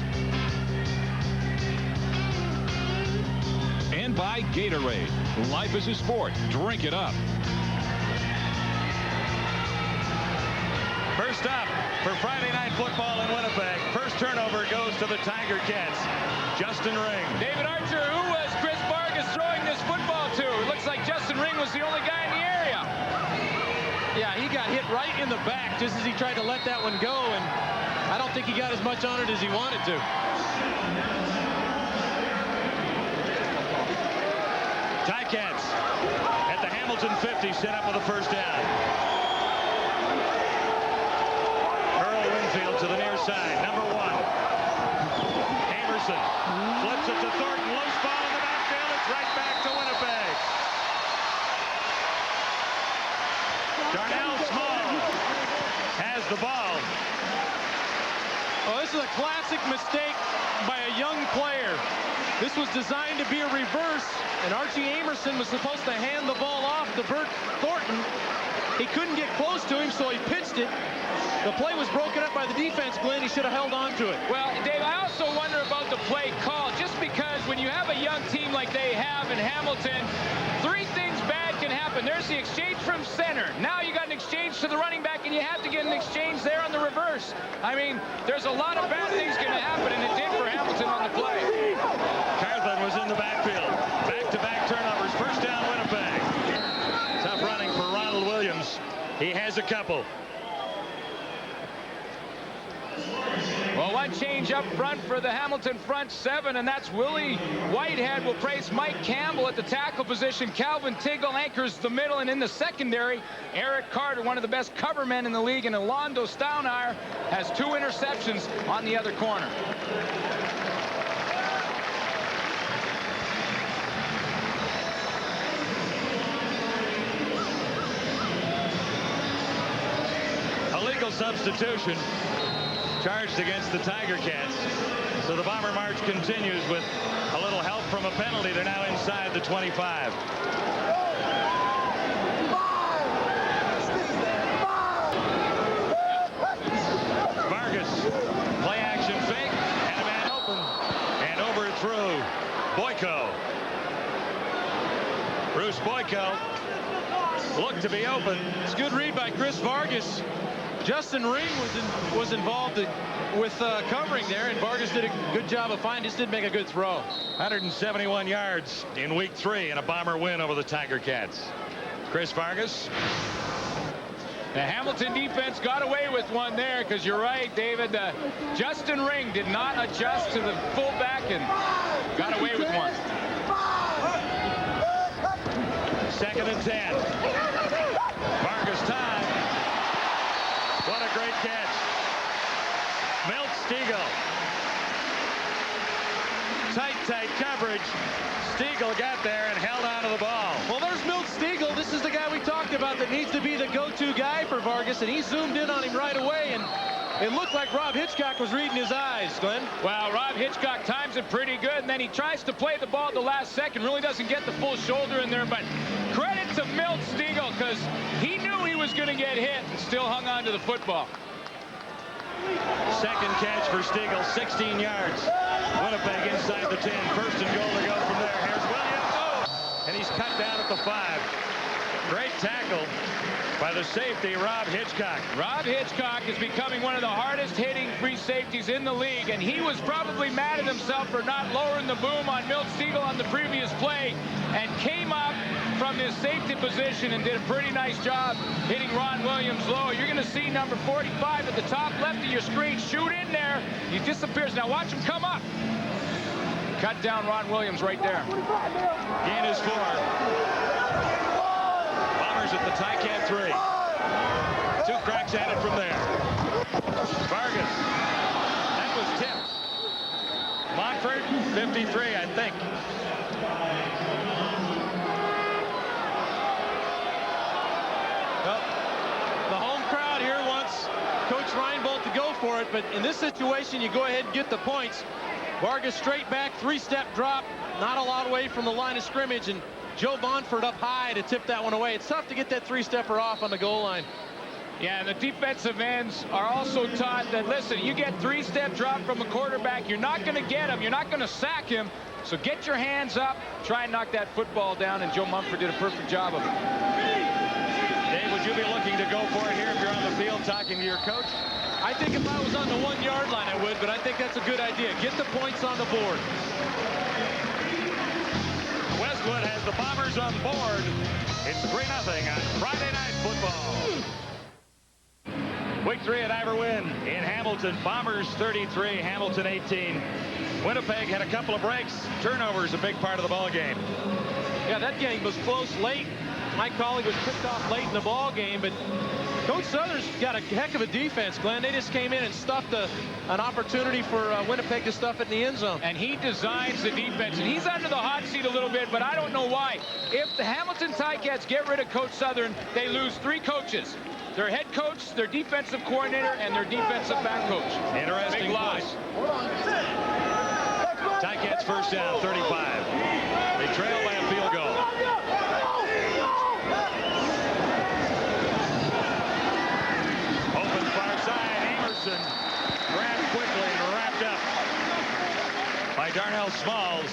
S21: And by Gatorade. Life is a sport. Drink it up.
S5: First up for Friday Night Football in Winnipeg. First turnover goes to the Tiger Cats. Justin Ring.
S18: David Archer, who was Chris Vargas throwing this football to? It looks like Justin Ring was the only guy in the area.
S6: Yeah, he got hit right in the back just as he tried to let that one go, and I don't think he got as much on it as he wanted to.
S5: Ticats at the Hamilton 50 set up with a first down. Earl Winfield to the near side. Number 1. Amerson flips it to Thornton. Loose ball in the backfield. It's right back to Winnipeg. Darnell Small has the ball.
S6: Oh, this is a classic mistake by a young player. This was designed to be a reverse, and Archie Amerson was supposed to hand the ball off to Bert Thornton. He couldn't get close to him, so he pitched it. The play was broken up by the defense, Glenn. He should have held on to it.
S18: Well, Dave, I also wonder about the play call, just because when you have a young team like they have in Hamilton, 3 things bad can happen. There's the exchange from center. Now you got an exchange to the running back, and you have to get an exchange there on the reverse. I mean, there's a lot of bad things going to happen, and it did for Hamilton on the play.
S5: Carlin was in the backfield. Back-to-back turnovers. First down, Winnipeg. Tough running for Ronald Williams. He has a couple.
S18: Well, one change up front for the Hamilton front 7, and that's Willie Whitehead will place Mike Campbell at the tackle position. Calvin Tiggle anchors the middle, and in the secondary, Eric Carter, one of the best cover men in the league, and Alondo Staunaar has 2 interceptions on the other corner.
S5: A legal substitution charged against the Tiger Cats. So the Bomber march continues with a little help from a penalty. They're now inside the 25. Vargas, play action fake, and a man open, and overthrew Boyko. Bruce Boyko looked to be open.
S6: It's a good read by Chris Vargas. Justin Ring was involved with covering there, and Vargas did a good job of finding. Just didn't make a good throw.
S5: 171 yards in week 3 and a Bomber win over the Tiger Cats. Chris Vargas.
S18: The Hamilton defense got away with one there, because you're right, David. Justin Ring did not adjust to the fullback and got away with one.
S5: 2nd and 10. Vargas time. What a great catch. Milt Stiegel. Tight coverage. Stiegel got there and held on to the ball.
S6: Well, there's Milt Stiegel. This is the guy we talked about that needs to be the go-to guy for Vargas, and he zoomed in on him right away, and it looked like Rob Hitchcock was reading his eyes, Glenn.
S18: Well, Rob Hitchcock times it pretty good, and then he tries to play the ball at the last second. Really doesn't get the full shoulder in there, but credit to Milt Stiegel, because he knew he was going to get hit and still hung on to the football.
S5: Second catch for Stiegel, 16 yards. Winnipeg inside the 10. First and goal to go from there. Here's Williams. Oh! And he's cut down at the 5. Great tackle by the safety, Rob Hitchcock.
S18: Rob Hitchcock is becoming one of the hardest hitting free safeties in the league, and he was probably mad at himself for not lowering the boom on Milt Stiegel on the previous play, and came up from his safety position and did a pretty nice job hitting Ron Williams low. You're going to see number 45 at the top left of your screen shoot in there. He disappears. Now watch him come up. Cut down Ron Williams right there.
S5: Gain is 4. Bombers at the Ticat 3. 2 cracks at it from there. Vargas. That was tipped. Montford, 53, I think.
S6: Well, the home crowd here wants Coach Reinbold to go for it, but in this situation, you go ahead and get the points. Vargas straight back, 3-step drop, not a lot away from the line of scrimmage, and Joe Bonford up high to tip that one away. It's tough to get that 3-stepper off on the goal line.
S18: Yeah, and the defensive ends are also taught that, listen, you get 3-step drop from a quarterback, you're not going to get him, you're not going to sack him, so get your hands up, try and knock that football down, and Joe Mumford did a perfect job of it.
S5: Dave, would you be looking to go for it here if you're on the field talking to your coach?
S6: I think if I was on the 1-yard line, I would, but I think that's a good idea. Get the points on the board.
S5: Westwood has the Bombers on board. It's 3-0 on Friday Night Football. Week 3 at Iverwin in Hamilton. Bombers 33, Hamilton 18. Winnipeg had a couple of breaks. Turnovers a big part of the ball game.
S6: Yeah, that game was close late. Mike Colley was picked off late in the ball game, but Coach Southern's got a heck of a defense, Glenn. They just came in and stuffed an opportunity for Winnipeg to stuff it in the end zone.
S18: And he designs the defense, and he's under the hot seat a little bit, but I don't know why. If the Hamilton Ticats get rid of Coach Southern, they lose 3 coaches. Their head coach, their defensive coordinator, and their defensive back coach.
S5: Interesting.
S18: Big loss.
S5: Ticats first down, 35. They trail by a field goal. Open far side, Amerson grabbed quickly and wrapped up by Darnell Smalls.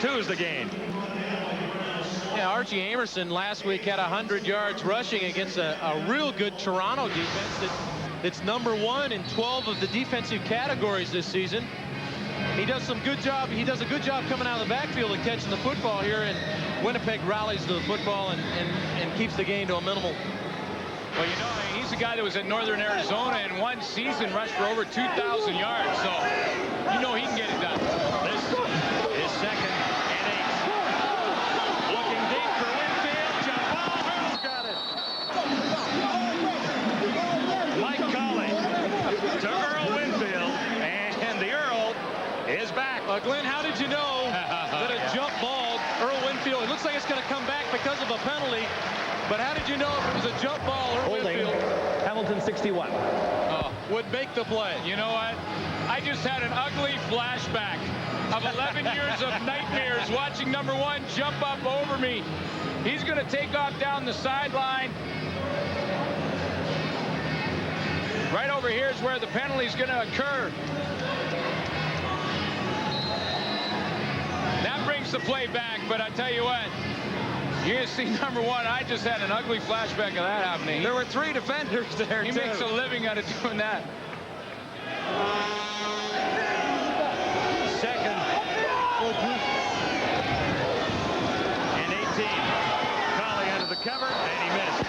S5: 2 is the gain.
S6: Yeah, Archie Amerson last week had 100 yards rushing against a real good Toronto defense that's number 1 in 12 of the defensive categories this season. He does a good job coming out of the backfield and catching the football here, and Winnipeg rallies to the football and keeps the gain to a minimal.
S18: Well, you know, he's a guy that was at Northern Arizona and one season rushed for over 2,000 yards, so you know he can get it done.
S5: This is 2nd and 8. Looking deep for Winfield. Jump ball. Earl's got it. Mike Colley to Earl Winfield, and the Earl is back.
S6: Glenn, how did you know that a jump ball, Earl Winfield, it looks like it's going to come back because of a penalty, but how did you know if it was a jump ball or Winfield?
S19: Hamilton 61.
S6: Would make the play.
S18: You know what? I just had an ugly flashback of 11 years of nightmares watching number 1 jump up over me. He's going to take off down the sideline. Right over here is where the penalty is going to occur. That brings the play back, but I tell you what, you're going to see number 1. I just had an ugly flashback of that happening.
S5: There were 3 defenders there,
S18: He makes a living out of doing that.
S5: 2nd and 18. Colley under the cover, and he missed.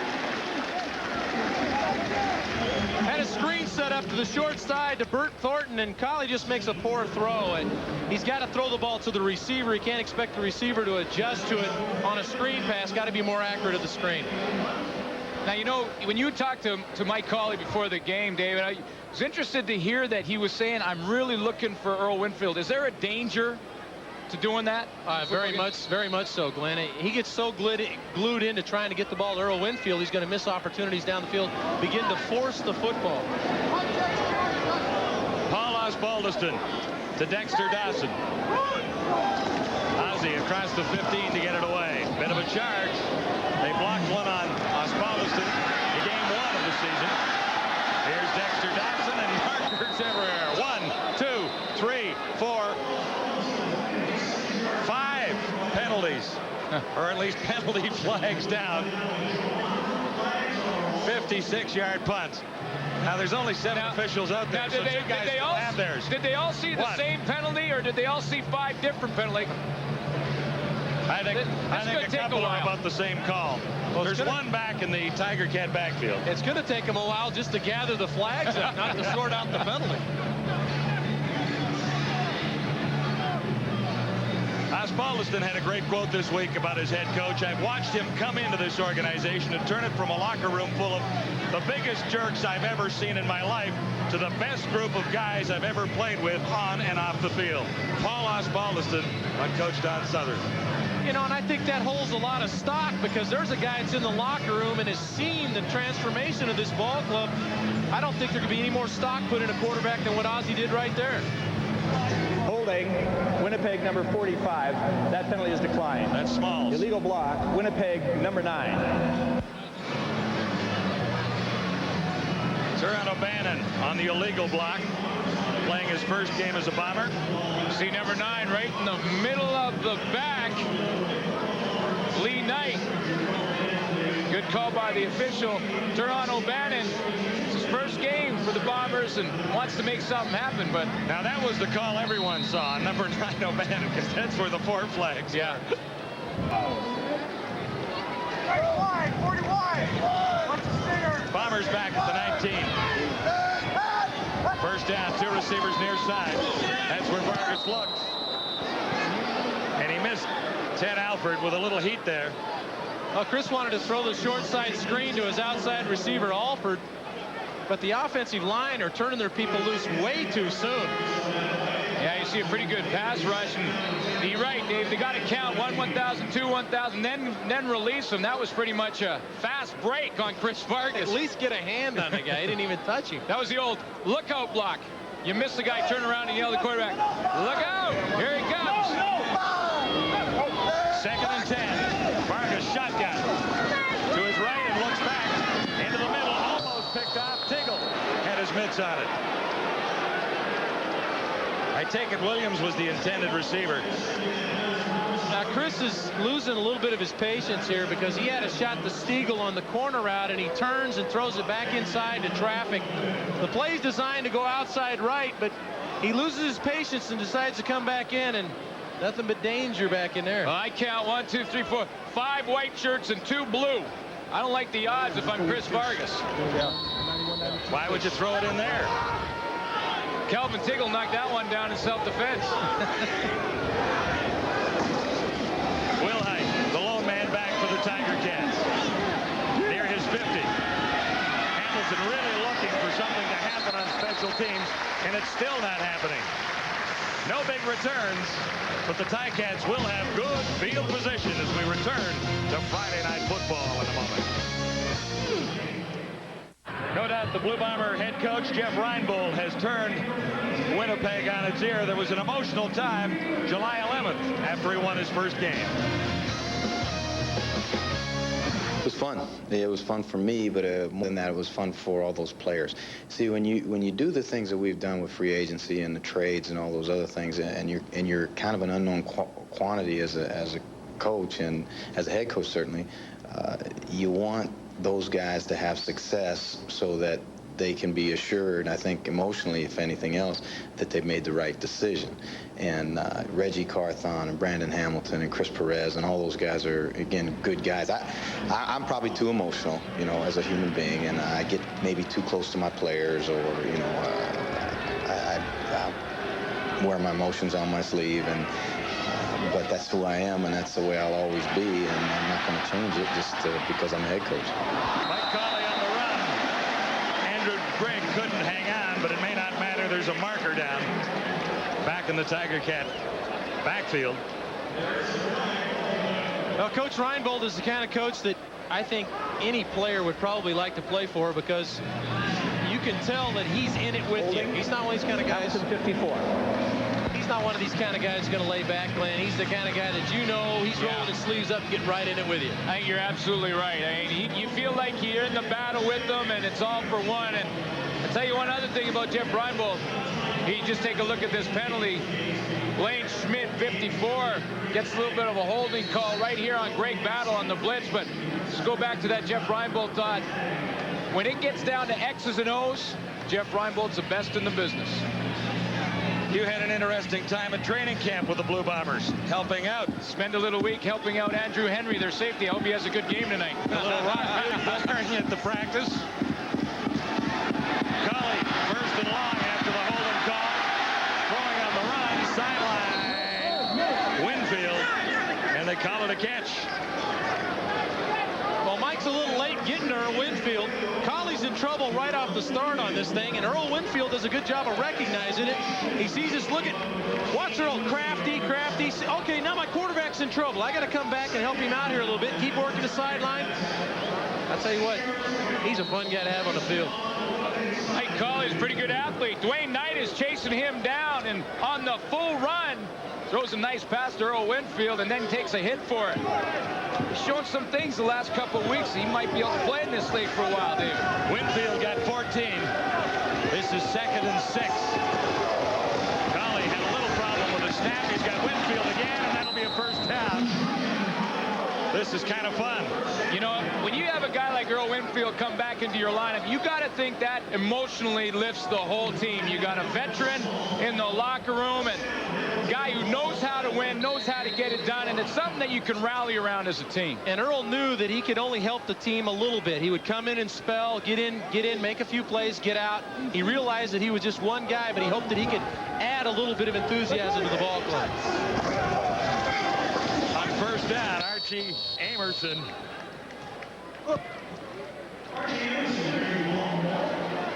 S6: Had a screen set up to the short side to Bert Thornton, and Colley just makes a poor throw, and he's got to throw the ball to the receiver. He can't expect the receiver to adjust to it on a screen pass. Got to be more accurate at the screen.
S18: Now, you know, when you talked to Mike Colley before the game, David, I was interested to hear that he was saying, I'm really looking for Earl Winfield. Is there a danger to doing that?
S6: Very much so, Glenn. He gets so glued into trying to get the ball to Earl Winfield, he's going to miss opportunities down the field, begin to force the football.
S5: Paul Osbaldiston to Dexter Dawson. Ozzie across the 15 to get it away. Bit of a charge. They blocked one on Osbaldiston in game 1 of the season. Here's Dexter Dodson and markers everywhere. 1, 2, 3, 4, 5 penalties, or at least penalty flags down. 56-yard punt. Now there's only 7 officials out there.
S18: Now,
S5: So two guys still have theirs.
S18: did they all see the same penalty, or did they all see 5 different penalties?
S5: I think a couple are about the same call.
S6: Well,
S5: There's one back in the Tiger Cat backfield.
S6: It's going to take them a while just to gather the flags up, not to sort out the penalty.
S5: Osbaldiston had a great quote this week about his head coach. I've watched him come into this organization and turn it from a locker room full of the biggest jerks I've ever seen in my life to the best group of guys I've ever played with on and off the field. Paul Osbaldiston on Coach Don Southern.
S6: You know, and I think that holds a lot of stock, because there's a guy that's in the locker room and has seen the transformation of this ball club. I don't think there could be any more stock put in a quarterback than what Ozzie did right there.
S19: Holding, Winnipeg number 45. That penalty is declined.
S5: That's Smalls.
S19: Illegal block, Winnipeg number 9.
S5: Turan O'Bannon on the illegal block, playing his first game as a Bomber.
S18: See number 9 right in the middle of the back. Lee Knight. Good call by the official. Turan O'Bannon. It's his first game for the Bombers and wants to make something happen. But
S5: now that was the call everyone saw, number 9 O'Bannon, because that's where the 4 flags.
S18: Yeah.
S10: 40 wide.
S5: Bombers back at the 19. First down, 2 receivers near side. That's where Vargas looked. And he missed Ted Alford with a little heat there.
S6: Well, Chris wanted to throw the short side screen to his outside receiver, Alford. But the offensive line are turning their people loose way too soon.
S18: Yeah, you see a pretty good pass rush. And you're right, Dave. They got to count 1, 1,000, 2, 1,000, then release them. That was pretty much a fast break on Chris Vargas.
S6: At least get a hand on the guy. He didn't even touch him.
S18: That was the old lookout block. You miss the guy, turn around and yell at the quarterback, look out, here he comes.
S5: 2nd and 10. Vargas shotgun to his right and looks back into the middle, almost picked off. Tiggle had his mitts on it. I take it Williams was the intended receiver.
S6: Now Chris is losing a little bit of his patience here, because he had a shot to Stiegel on the corner route and he turns and throws it back inside to traffic. The play's designed to go outside right, but he loses his patience and decides to come back in, and nothing but danger back in there.
S18: Well, I count 1, 2, 3, 4, 5 white shirts and 2 blue. I don't like the odds if I'm Chris Vargas.
S5: Why would you throw it in there?
S18: Kelvin Tiggle knocked that one down in self-defense.
S5: Will Height, the lone man back for the Tiger Cats. Near his 50. Hamilton really looking for something to happen on special teams, and it's still not happening. No big returns, but the Ticats will have good field position as we return to Friday Night Football in a moment. No doubt the Blue Bomber head coach, Jeff Reinbold, has turned Winnipeg on its ear. There was an emotional time July 11th after he won his first game.
S22: It was fun. It was fun for me, but more than that, it was fun for all those players. See, when you do the things that we've done with free agency and the trades and all those other things, and you're kind of an unknown quantity as a coach and as a head coach, certainly, you want those guys to have success so that they can be assured, I think emotionally, if anything else, that they've made the right decision. And Reggie Carthon and Brandon Hamilton and Chris Perez and all those guys are, again, good guys. I'm probably too emotional, you know, as a human being, and I get maybe too close to my players, or, you know, I wear my emotions on my sleeve, and but that's who I am, and that's the way I'll always be, and I'm not going to change it just because I'm the head coach.
S5: Mike Colley on the run. Andrew Grigg couldn't hang on, but it may not matter. There's a marker down back in the Tiger Cat backfield.
S6: Well, Coach Reinbold is the kind of coach that I think any player would probably like to play for, because you can tell that he's in it with you. He's not one of these kind of guys.
S19: 54.
S6: He's not one of these kind of guys going to lay back, Glenn. He's the kind of guy that, you know, he's rolling his sleeves up and getting right in it with you.
S18: I think you're absolutely right. I mean, you feel like you're in the battle with them, and it's all for one. And I'll tell you one other thing about Jeff Reinbold. He just take a look at this penalty. Blaine Schmidt, 54, gets a little bit of a holding call right here on Greg Battle on the blitz. But let's go back to that Jeff Reinbold thought. When it gets down to X's and O's, Jeff Reinbold's the best in the business.
S5: You had an interesting time at training camp with the Blue Bombers, helping out.
S18: Spend a little week helping out Andrew Henry, their safety. I hope he has a good game tonight.
S5: A little rock blaring at the practice. Colley, first and long after the holding call. Throwing on the run, sideline. Winfield, and they call it a catch.
S6: Well, Mike's a little late getting to Earl Winfield. Colley's in trouble right off the start on this thing, and Earl Winfield does a good job of recognizing it. He sees us looking. Watch Earl, crafty. Okay, now my quarterback's in trouble. I got to come back and help him out here a little bit. Keep working the sideline. I'll tell you what, he's a fun guy to have on the field.
S18: Mike Colley's a pretty good athlete. Dwayne Knight is chasing him down, and on the full run, throws a nice pass to Earl Winfield and then takes a hit for it. He's shown some things the last couple of weeks. He might be able to play in this league for a while, David.
S5: Winfield got 14. This is 2nd and 6. Colley had a little problem with the snap. He's got Winfield again, and that'll be a first down. This is kind of fun.
S18: You know, when you have a guy like Earl Winfield come back into your lineup, you got to think that emotionally lifts the whole team. You got a veteran in the locker room and a guy who knows how to win, knows how to get it done, and it's something that you can rally around as a team.
S6: And Earl knew that he could only help the team a little bit. He would come in and spell, get in, make a few plays, get out. He realized that he was just one guy, but he hoped that he could add a little bit of enthusiasm to the ball club.
S5: On first down, Archie Amerson.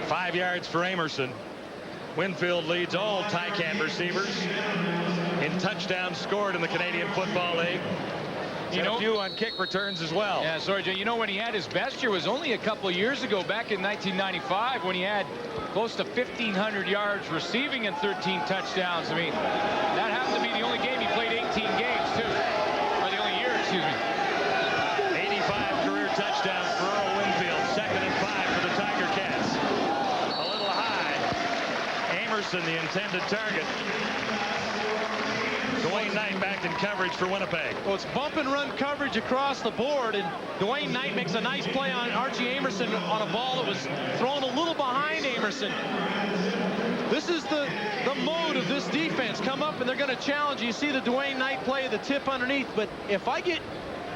S5: 5 yards for Amerson. Winfield leads all Tycan receivers in touchdowns scored in the Canadian Football League. You know, a few on kick returns as well.
S18: Yeah, sorry, Jay. You know, when he had his best year was only a couple of years ago, back in 1995, when he had close to 1,500 yards receiving and 13 touchdowns. I mean, that happened to be the only game he played 18 games, too. Or the only year, excuse me.
S5: 85 career touchdowns for Earl Winfield. 2nd and 5 for the Tiger Cats. A little high. Amerson, the intended target. Dwayne Knight back in coverage for Winnipeg.
S6: Well, it's bump and run coverage across the board, and Dwayne Knight makes a nice play on Archie Amerson on a ball that was thrown a little behind Amerson. This is the mode of this defense. Come up and they're going to challenge you. You see the Dwayne Knight play, the tip underneath, but if I get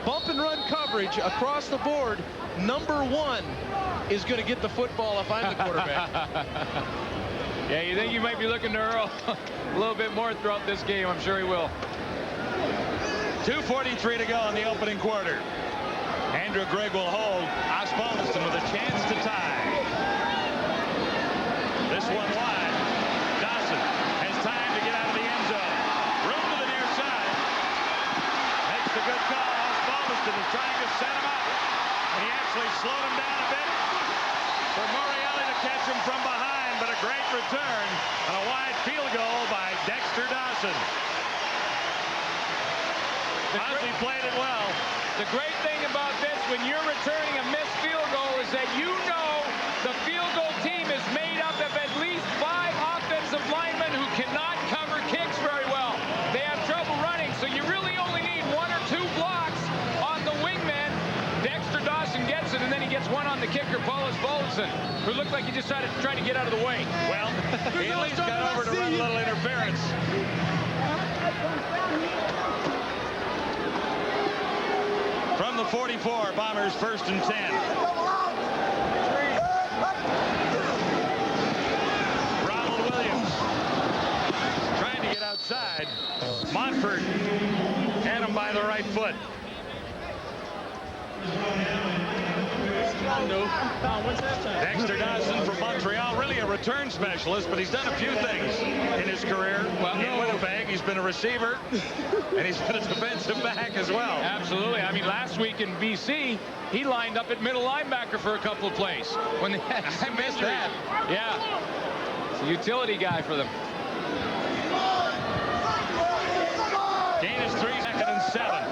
S6: bump and run coverage across the board, number one is going to get the football if I'm the quarterback.
S18: Yeah, you think you might be looking to Earl a little bit more throughout this game. I'm sure he will.
S5: 2:43 to go in the opening quarter. Andrew Gregg will hold. Osbaldiston with a chance to tie. This one wide. Dawson has time to get out of the end zone. Room to the near side. Makes the good call. Osbaldiston is trying to set him up. And he actually slowed him down a bit for Morreale to catch him from behind. But a great return and a wide field goal by Dexter Dawson. Ozzie played it well.
S18: The great thing about this, when you're returning a missed field goal, is that you know the field goal team is made up of at least 5 offensive linemen who cannot cover kicks very well. They have trouble running, so you really only need 1 or 2 blocks on the wingman. Dexter Dawson gets it, and then he gets one on the kicker, Paul Osbaldiston, who looked like he just tried to get out of the way.
S5: Well, he at least got over to run a little interference. From the 44, Bombers 1st and 10. Ronald Williams trying to get outside. Montford had him by the right foot. Dexter Dawson from Montreal, really a return specialist, but he's done a few things in his career. In Winnipeg, he's been a receiver, and he's been a defensive back as well.
S18: Absolutely. I mean, last week in BC, he lined up at middle linebacker for a couple of plays. When they had
S5: I missed that.
S18: Yeah. It's a utility guy for them.
S5: Gain is 3, 2nd and 7.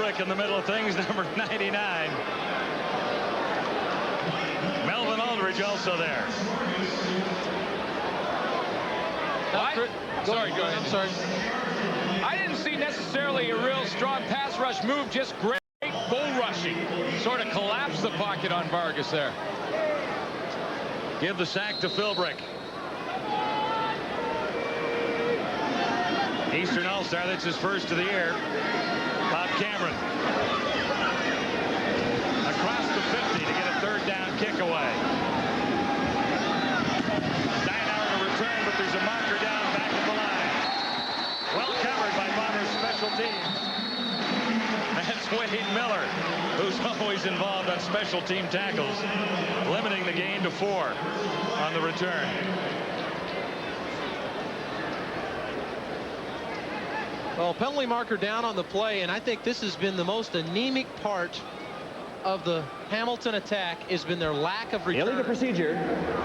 S5: quick in the middle of things, number 99. Melvin Aldridge also there.
S18: Sorry, go ahead.
S6: I'm sorry.
S18: I didn't see necessarily a real strong pass rush move, just great bull rushing. Sort of collapsed the pocket on Vargas there.
S5: Give the sack to Philbrick. Eastern All-Star, that's his first of the year. Bob Cameron. Across the 50 to get a third down kick away. Steinauer to return, but there's a marker down back at the line. Well covered by Bombers special teams. That's Wade Miller, who's always involved on special team tackles, limiting the gain to 4 on the return.
S6: Well, penalty marker down on the play, and I think this has been the most anemic part of the Hamilton attack, has been their lack of return.
S19: Illegal procedure,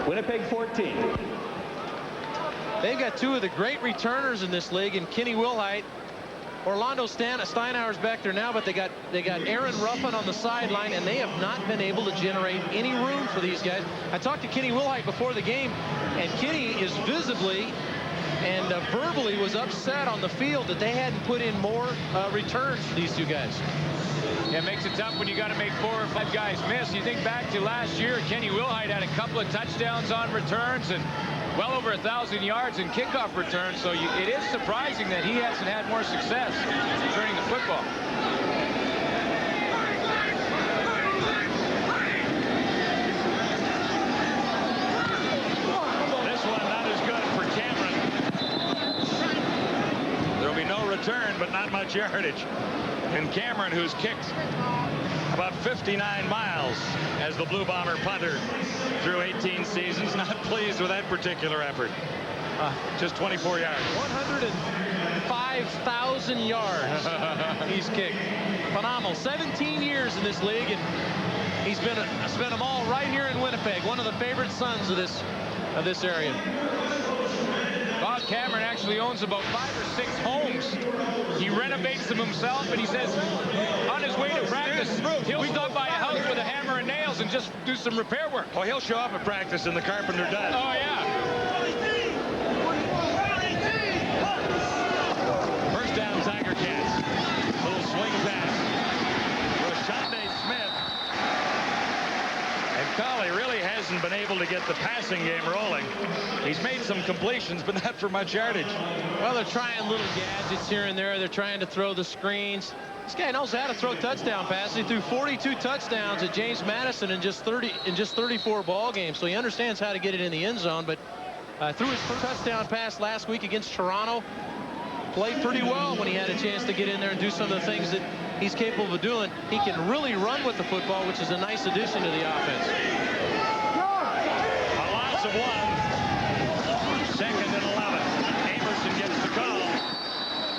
S19: Winnipeg 14.
S6: They've got 2 of the great returners in this league, and Kenny Wilhite. Orlando Steinauer's back there now, but they got Aaron Ruffin on the sideline, and they have not been able to generate any room for these guys. I talked to Kenny Wilhite before the game, and Kenny is visibly and verbally was upset on the field that they hadn't put in more returns for these 2 guys.
S18: Yeah, it makes it tough when you got to make 4 or 5 guys miss. You think back to last year, Kenny Wilhite had a couple of touchdowns on returns and well over 1,000 yards in kickoff returns, so it is surprising that he hasn't had more success returning the football.
S5: This one not as good for Cameron. There'll be no return, but not much yardage. And Cameron, who's kicked about 59 miles as the Blue Bomber punter through 18 seasons, not pleased with that particular effort. Just 24 yards.
S6: 105,000 yards he's kicked. Phenomenal. 17 years in this league, and he's spent them all right here in Winnipeg. One of the favorite sons of this area.
S18: Bob Cameron actually owns about 5 or 6 homes. He renovates them himself, and he says on his way to practice, he'll stop by a house with a hammer and nails and just do some repair work.
S5: Oh, he'll show up at practice and the carpenter does.
S18: Oh, yeah.
S5: First down, Tiger Cats. Little swing pass. Rashonde Smith. And Collie really hasn't been able to get the passing game rolling. He's made some completions, but not for much yardage.
S6: Well, they're trying little gadgets here and there. They're trying to throw the screens. This guy knows how to throw touchdown passes. He threw 42 touchdowns at James Madison in just 34 ball games, so he understands how to get it in the end zone. But threw his first touchdown pass last week against Toronto. Played pretty well when he had a chance to get in there and do some of the things that he's capable of doing. He can really run with the football, which is a nice addition to the offense.
S5: A loss of 1. 2nd and 11. Amerson gets the call.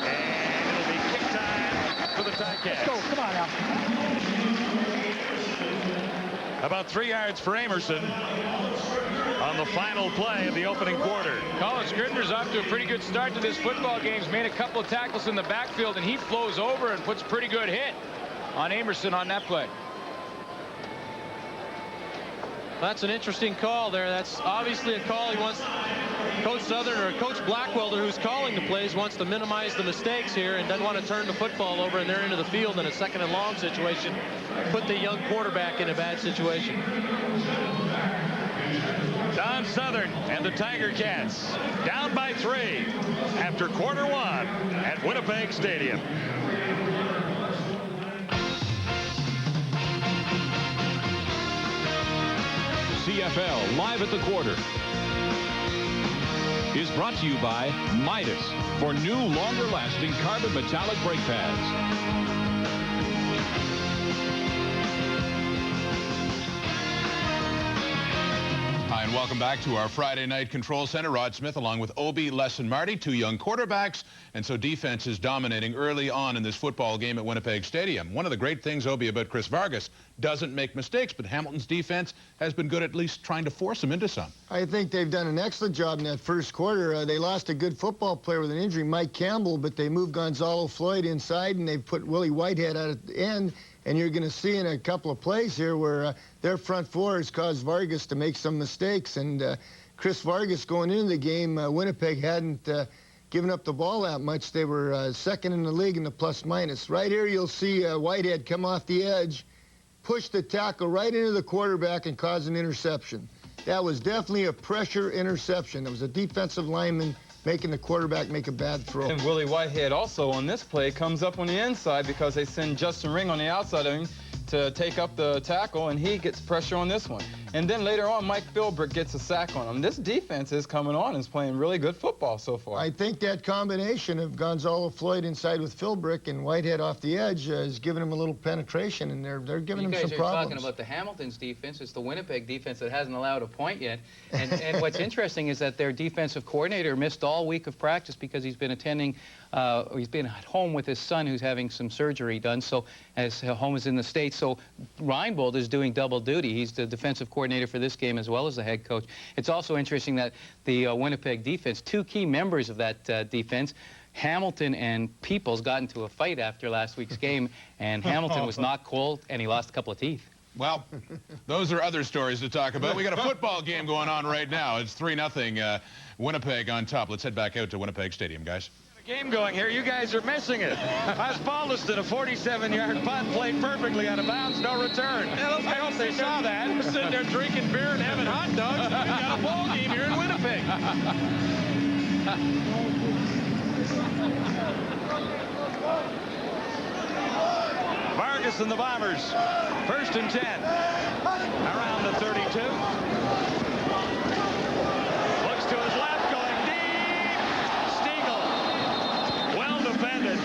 S5: And it'll be kick time for the Ticats.
S10: Let's go. Come on now.
S5: About 3 yards for Amerson on the final play of the opening quarter.
S18: Colin Scribner's off to a pretty good start to this football game. He's made a couple of tackles in the backfield, and he flows over and puts a pretty good hit on Amerson on that play.
S6: That's an interesting call there. That's obviously a call he wants. Coach Southern or Coach Blackwelder, who's calling the plays, wants to minimize the mistakes here and doesn't want to turn the football over and they're into the field in a 2nd and long situation. Put the young quarterback in a bad situation.
S5: Don Southern and the Tiger Cats down by 3 after quarter 1 at Winnipeg Stadium.
S21: CFL Live at the Quarter is brought to you by Midas for new, longer-lasting carbon metallic brake pads.
S1: Hi, and welcome back to our Friday Night Control Center. Rod Smith along with Obi, Les, and Marty, 2 young quarterbacks. And so defense is dominating early on in this football game at Winnipeg Stadium. One of the great things, Obi, about Chris Vargas, doesn't make mistakes, but Hamilton's defense has been good at least trying to force them into some.
S4: I think they've done an excellent job in that first quarter. They lost a good football player with an injury, Mike Campbell, but they moved Gonzalo Floyd inside, and they put Willie Whitehead out at the end. And you're going to see in a couple of plays here where their front four has caused Vargas to make some mistakes. And Chris Vargas going into the game, Winnipeg hadn't given up the ball that much. They were second in the league in the plus-minus. Right here you'll see Whitehead come off the edge, push the tackle right into the quarterback and cause an interception. That was definitely a pressure interception. It was a defensive lineman making the quarterback make a bad throw.
S3: And Willie Whitehead also on this play comes up on the inside because they send Justin Ring on the outside of him to take up the tackle, and he gets pressure on this one. And then later on, Mike Philbrick gets a sack on him. This defense is coming on and is playing really good football so far.
S4: I think that combination of Gonzalo Floyd inside with Philbrick and Whitehead off the edge is giving him a little penetration, and they're giving him some problems.
S2: You guys are talking about the Hamilton's defense. It's the Winnipeg defense that hasn't allowed a point yet. And what's interesting is that their defensive coordinator missed all week of practice because he's been attending, he's been at home with his son who's having some surgery done. So as home is in the States, so Reinbold is doing double duty. He's the defensive coordinator for this game as well as the head coach. It's also interesting that the Winnipeg defense, two key members of that defense, Hamilton and Peoples, got into a fight after last week's game, and Hamilton was knocked cold and he lost a couple of teeth.
S1: Well, those are other stories to talk about. We got a football game going on right now. It's 3-0 Winnipeg on top. Let's head back out to Winnipeg Stadium, guys.
S5: Game going here. You guys are missing it. Osbaldiston, a 47-yard punt, played perfectly out of bounds, no return. I hope they saw that.
S6: Sitting there drinking beer and having hot dogs. We've got a ball game here in Winnipeg.
S5: Vargas and the Bombers. 1st and 10. Around the 32. Looks to his left, going deep. Stiegel. Well defended.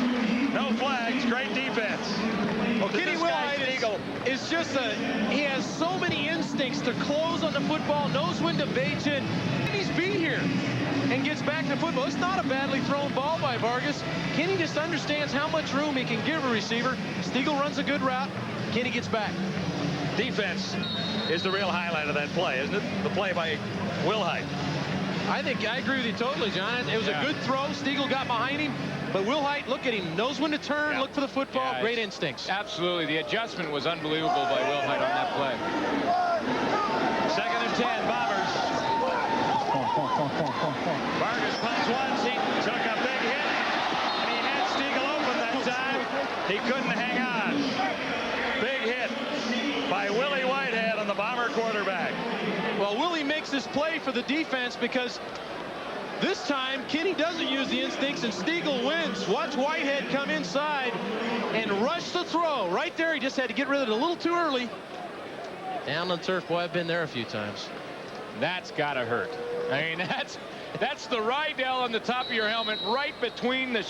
S5: No flags. Great defense.
S6: Well, Kenny Wilhite is just he has so many instincts to close on the football, knows when to bait in, and he's beat here and gets back to football. It's not a badly thrown ball by Vargas. Kenny just understands how much room he can give a receiver. Stiegel runs a good route. Kenny gets back.
S5: Defense is the real highlight of that play, isn't it? The play by Wilhite.
S6: I agree with you totally, John. It was a good throw. Stiegel got behind him. But Wilhite, look at him, knows when to turn, look for the football, great instincts.
S7: Absolutely. The adjustment was unbelievable by Wilhite on that play.
S5: 2nd and 10, Bombers. Vargas punts once. He took a big hit, and he had Stiegel open that time. He couldn't hang on. Big hit by Willie Whitehead on the Bomber quarterback.
S6: Well, Willie makes this play for the defense because this time, Kenny doesn't use the instincts, and Stiegel wins. Watch Whitehead come inside and rush the throw. Right there, he just had to get rid of it a little too early. Down on the turf, boy, I've been there a few times.
S7: That's got to hurt. I mean, that's the Rydell on the top of your helmet, right between the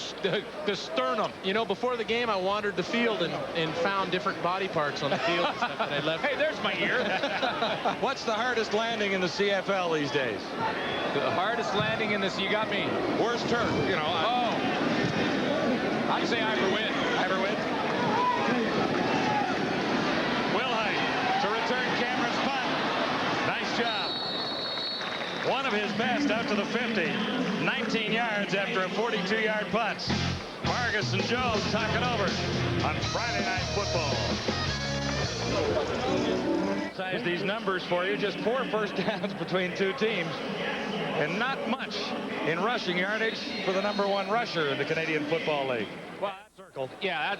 S7: sternum.
S6: You know, before the game, I wandered the field and found different body parts on the field and stuff that I left.
S7: Hey, there's my ear.
S5: What's the hardest landing in the CFL these days?
S7: The hardest landing in this, you got me.
S5: Worst turf, you know.
S7: I'd say Iverwin.
S5: Iverwin. Wilhite to return Cameron's punt. Nice job. One of his best out to the 50. 19 yards after a 42-yard punt. Vargas and Jones talking over on Friday Night Football. Size these numbers for you. Just 4 first downs between two teams. And not much in rushing yardage for the #1 rusher in the Canadian Football League.
S7: Well, circled. Yeah,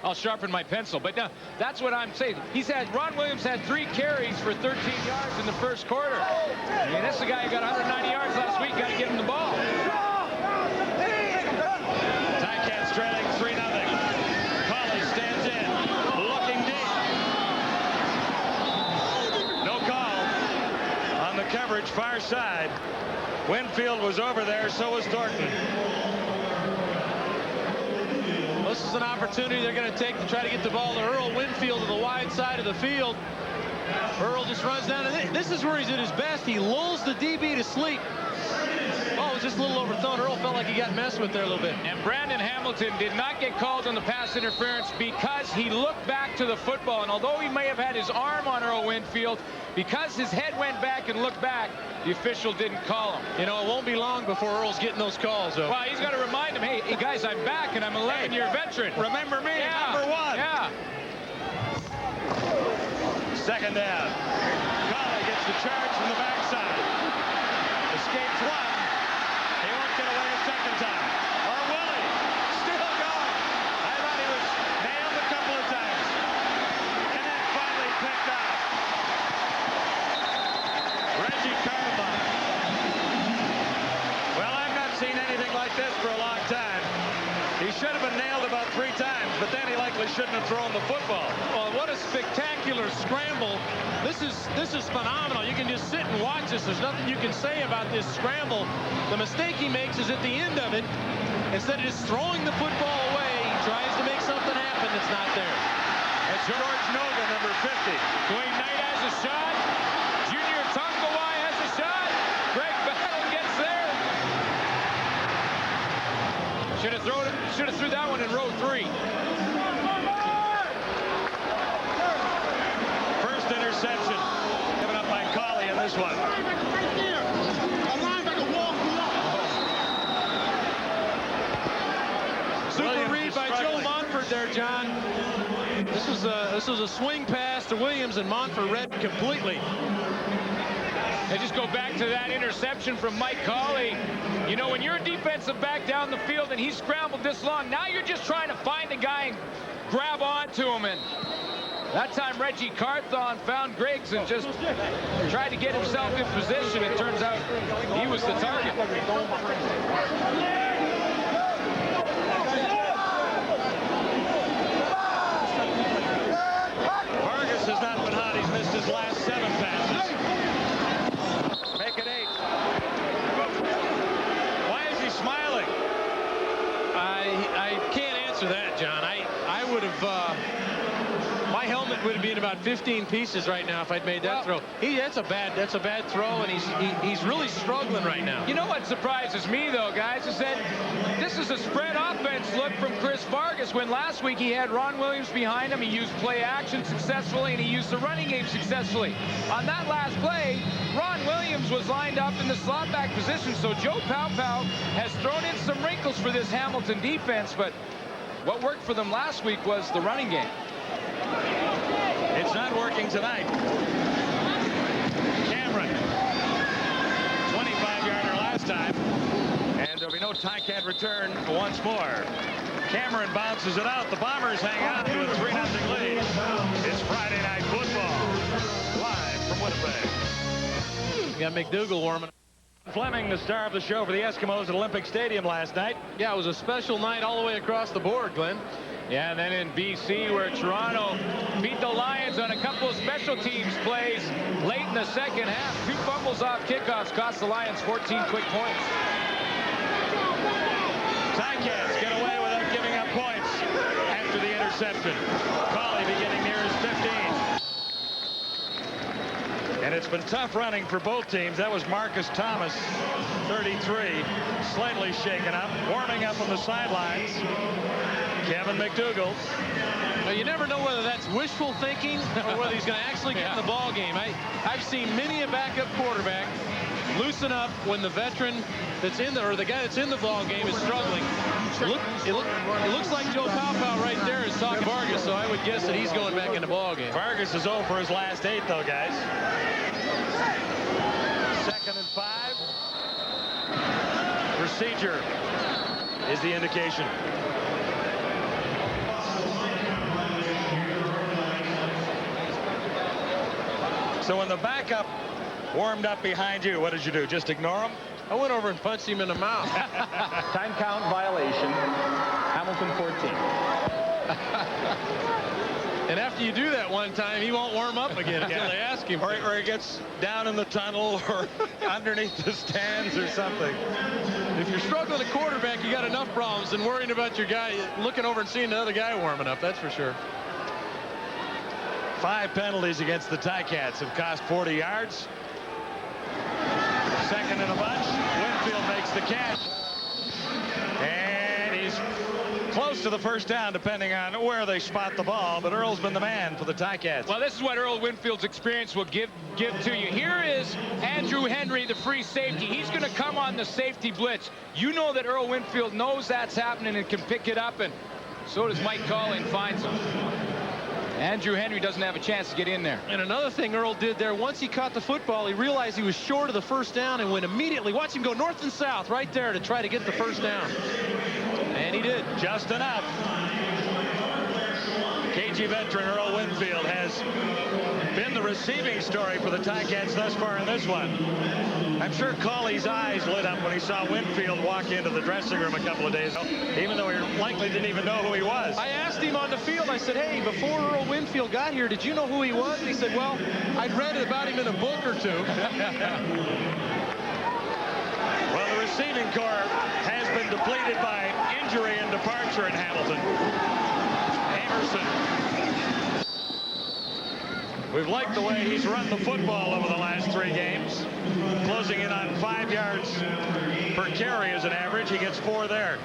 S7: I'll sharpen my pencil. But no, that's what I'm saying. Ron Williams had 3 carries for 13 yards in the first quarter. I mean, this is a guy who got 190 yards last week. Got to get him the ball.
S5: Ticats trailing 3-0. Colley stands in, looking deep. No call on the coverage far side. Winfield was over there, so was Thornton.
S6: This is an opportunity they're going to take to try to get the ball to Earl Winfield to the wide side of the field. Earl just runs down, and this is where he's at his best. He lulls the DB to sleep. Oh, just a little overthrown. Earl felt like he got messed with there a little bit.
S18: And Brandon Hamilton did not get called on the pass interference because he looked back to the football. And although he may have had his arm on Earl Winfield, because his head went back and looked back, the official didn't call him.
S6: You know, it won't be long before Earl's getting those calls, though.
S18: Well, he's got to remind him, hey, guys, I'm back, and I'm 11-year veteran.
S5: Remember me, number 1.
S18: Yeah.
S5: Second down. Colley gets the charge from the backside. Escapes one. He won't get away a second time. Or will he? Still going. I thought he was nailed a couple of times. And then finally picked off. Reggie Carlebach. Well, I've not seen anything like this for a long time. He should have been nailed about 3 times, but then he likely shouldn't have thrown the football.
S6: Well, what a spectacular scramble. This is phenomenal. You can just sit and watch this. There's nothing you can say about this scramble. The mistake he makes is at the end of it. Instead of just throwing the football away, he tries to make something happen that's not there.
S5: That's George Noga, number 50.
S18: Dwayne Knight has a shot. Junior Tongawai has a shot. Greg Battle gets there. Should have threw that one in row 3.
S5: First interception given up by Colley in this one.
S6: Super read by Joe Montford there, John. This was a swing pass to Williams, and Montford read completely.
S18: I just go back to that interception from Mike Colley. You know, when you're a defensive back down the field and he's scrambled this long, now you're just trying to find a guy and grab onto him. And that time Reggie Carthon found Griggs and just tried to get himself in position. It turns out he was the target.
S5: Vargas has not been hot. He's missed his last 7 passes. Make it 8. Why is he smiling?
S6: I can't answer that, John. I would have my helmet would have been about 15 pieces right now if I'd made that throw. That's a bad throw, and he's really struggling right now.
S18: You know what surprises me, though, guys, is that this is a spread offense look from Chris Vargas, when last week he had Ron Williams behind him. He used play action successfully, and he used the running game successfully. On that last play, Ron Williams was lined up in the slot back position, so Joe Paopao has thrown in some wrinkles for this Hamilton defense, but what worked for them last week was the running game.
S5: It's not working tonight. Cameron, 25-yarder last time, and there'll be no Ticat return once more. Cameron bounces it out. The Bombers hang on to a 3-0 lead. It's Friday Night Football, live from Winnipeg.
S6: You got McDougal warming up.
S5: Fleming, the star of the show for the Eskimos at Olympic Stadium last night.
S6: Yeah, it was a special night all the way across the board, Glenn.
S18: Yeah, and then in BC, where Toronto beat the Lions on a couple of special teams plays late in the second half. 2 fumbles off kickoffs cost the Lions 14 quick points.
S5: Ticats get away without giving up points after the interception. Colley beginning near his 15. And it's been tough running for both teams. That was Marcus Thomas, 33, slightly shaken up, warming up on the sidelines. Kevin McDougal.
S6: Well, you never know whether that's wishful thinking or whether he's going to actually get in the ball game. I've seen many a backup quarterback loosen up when the veteran that's in the, or the guy that's in the ball game is struggling. It looks like Joe Paopao right there is talking Vargas, so I would guess that he's going back in the ball game.
S5: Vargas is 0 for his last 8, though, guys. 2nd and 5. Procedure is the indication. So when the backup warmed up behind you, what did you do? Just ignore him?
S6: I went over and punched him in the mouth.
S19: Time count violation. Hamilton 14.
S6: And after you do that one time, he won't warm up again until they ask him.
S5: Or he gets down in the tunnel or underneath the stands or something.
S6: If you're struggling at quarterback, you got enough problems than worrying about your guy looking over and seeing another guy warming up. That's for sure.
S5: 5 penalties against the Ticats have cost 40 yards. 2nd and a bunch. Winfield makes the catch. And he's close to the first down, depending on where they spot the ball. But Earl's been the man for the Ticats.
S18: Well, this is what Earl Winfield's experience will give to you. Here is Andrew Henry, the free safety. He's going to come on the safety blitz. You know that Earl Winfield knows that's happening and can pick it up, and so does Mike Colling, finds him. Andrew Henry doesn't have a chance to get in there.
S6: And another thing Earl did there, once he caught the football, he realized he was short of the first down and went immediately. Watch him go north and south right there to try to get the first down. And he did.
S5: Just enough. KG veteran Earl Winfield has been the receiving story for the Ticats thus far in this one. I'm sure Cawley's eyes lit up when he saw Winfield walk into the dressing room a couple of days ago, even though he likely didn't even know who he was.
S6: I asked him on the field, I said, hey, before Earl Winfield got here, did you know who he was? And he said, well, I'd read about him in a book or two.
S5: Well, the receiving corps has been depleted by injury and departure in Hamilton. Amerson. We've liked the way he's run the football over the last 3 games, closing in on 5 yards per carry as an average. He gets 4 there.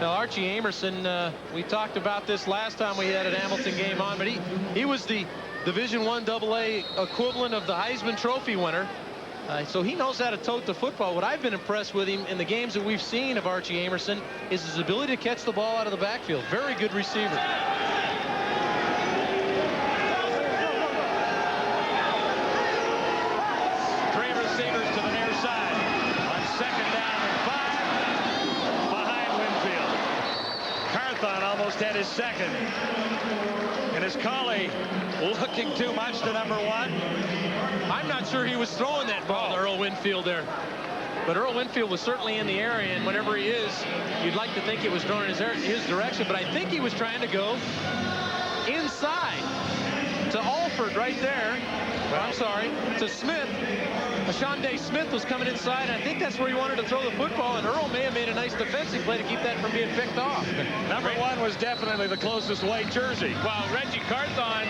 S6: Now, Archie Amerson, we talked about this last time we had an Hamilton game on, but he was the Division I AA equivalent of the Heisman Trophy winner. So he knows how to tote the football. What I've been impressed with him in the games that we've seen of Archie Amerson is his ability to catch the ball out of the backfield. Very good receiver.
S5: 3 receivers to the near side on 2nd down and 5 behind Winfield. Carthon almost had his 2nd. And is Cawley looking too much to number 1?
S6: I'm not sure he was throwing that ball to Earl Winfield there. But Earl Winfield was certainly in the area, and whenever he is, you'd like to think it was thrown in his direction. But I think he was trying to go inside to Alford right there. I'm sorry, to Smith. Ashonde Smith was coming inside, and I think that's where he wanted to throw the football, and Earl may have made a nice defensive play to keep that from being picked off.
S5: Number 1 was definitely the closest white jersey.
S18: Well, Reggie Carthon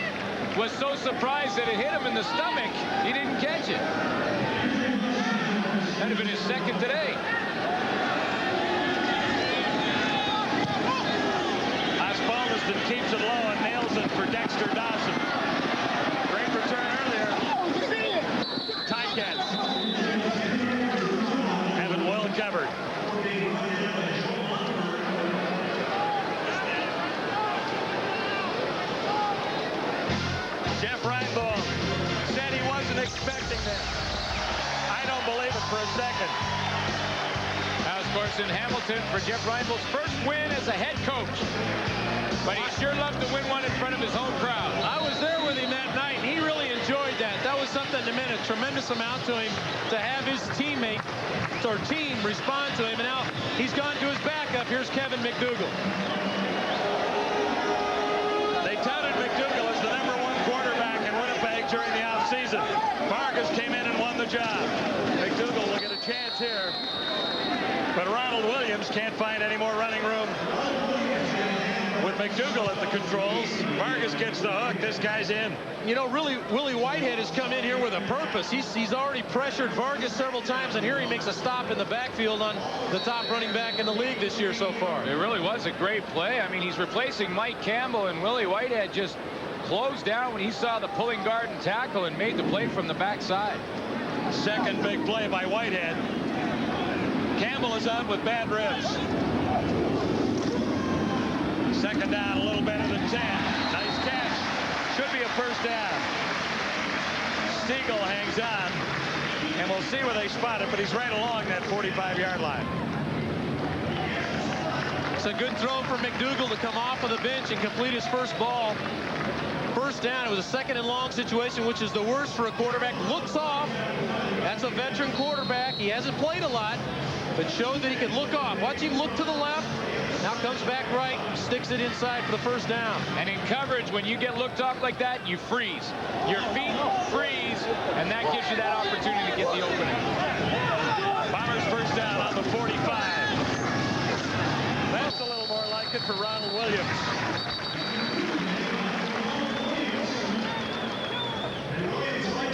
S18: was so surprised that it hit him in the stomach, he didn't catch it. That'd have been his 2nd today.
S5: Osbaldiston keeps it low and nails it for Dexter Dawson. Great return earlier. Ticats have it well covered. Jeff Reinbold said he wasn't expecting that. I don't believe it for a second.
S18: Now, of course, in Hamilton for Jeff Reinbold's first win as a head coach. But he sure loved to win one in front of his home crowd.
S6: I was there with him that night, and he really enjoyed that. That was something that meant a tremendous amount to him to have his teammate or team respond to him. And now he's gone to his backup. Here's Kevin McDougal.
S5: They touted McDougal as the number 1 quarterback in Winnipeg during the offseason. Vargas came in and won the job. McDougal will get a chance here. But Ronald Williams can't find any more running room with McDougal at the controls. Vargas gets the hook. This guy's in.
S6: You know, really, Willie Whitehead has come in here with a purpose. He's already pressured Vargas several times, and here he makes a stop in the backfield on the top running back in the league this year so far.
S18: It really was a great play. I mean, he's replacing Mike Campbell, and Willie Whitehead just closed down when he saw the pulling guard and tackle and made the play from the backside.
S5: 2nd big play by Whitehead. Campbell is out with bad ribs. 2nd down, a little better than 10. Nice catch. Should be a first down. Stiegel hangs on, and we'll see where they spot it, but he's right along that 45-yard line.
S6: It's a good throw for McDougal to come off of the bench and complete his first ball. First down. It was a 2nd and long situation, which is the worst for a quarterback. Looks off. That's a veteran quarterback. He hasn't played a lot, but showed that he could look off. Watch him look to the left. Now comes back right, sticks it inside for the first down.
S18: And in coverage, when you get looked off like that, you freeze. Your feet freeze, and that gives you that opportunity to get the opening.
S5: Bombers first down on the 45. That's a little more like it for Ronald Williams.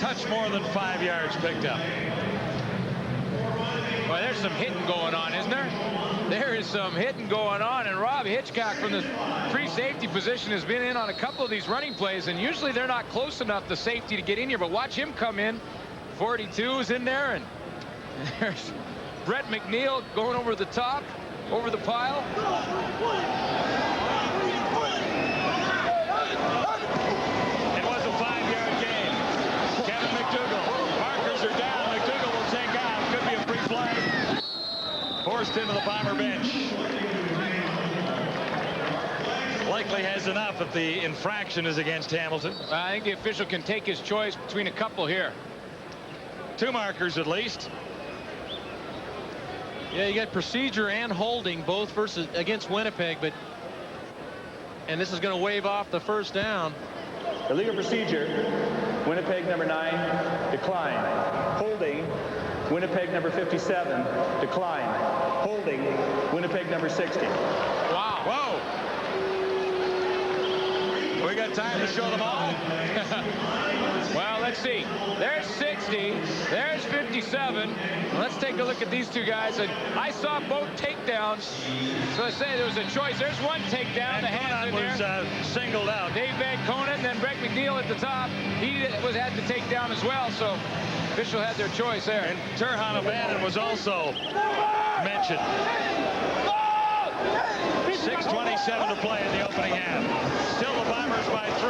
S5: Touch more than 5 yards picked up.
S18: Well, there's some hitting going on, isn't there? There is some hitting going on, and Rob Hitchcock from the free safety position has been in on a couple of these running plays, and usually they're not close enough, the safety, to get in here, but watch him come in. 42 is in there, and there's Brett McNeil going over the top, over the pile.
S5: It was a 5-yard game. Kevin McDougal. Markers are down. McDougal will take out. Could be a free flag. Forced into the Bomber bench. Likely has enough if the infraction is against Hamilton.
S18: I think the official can take his choice between a couple here.
S5: 2 markers at least.
S6: Yeah, you got procedure and holding both against Winnipeg, and this is going to wave off the first down.
S19: Illegal procedure. Winnipeg number 9, decline. Holding. Winnipeg number 57, decline. Holding. Winnipeg number 60.
S18: Wow.
S5: Whoa. We got time to show them all.
S18: Well, let's see. There's 60. There's 57. Let's take a look at these two guys. And I saw both takedowns. So I say there was a choice. There's one takedown. The hands in there.
S5: Was singled out.
S18: Dave Van Conen, and then Brett McNeil at the top. He had to take down as well. So official had their choice there.
S5: And Turhan O'Bannon was also mentioned. 6:27 to play in the opening half. Still the Bombers by 3.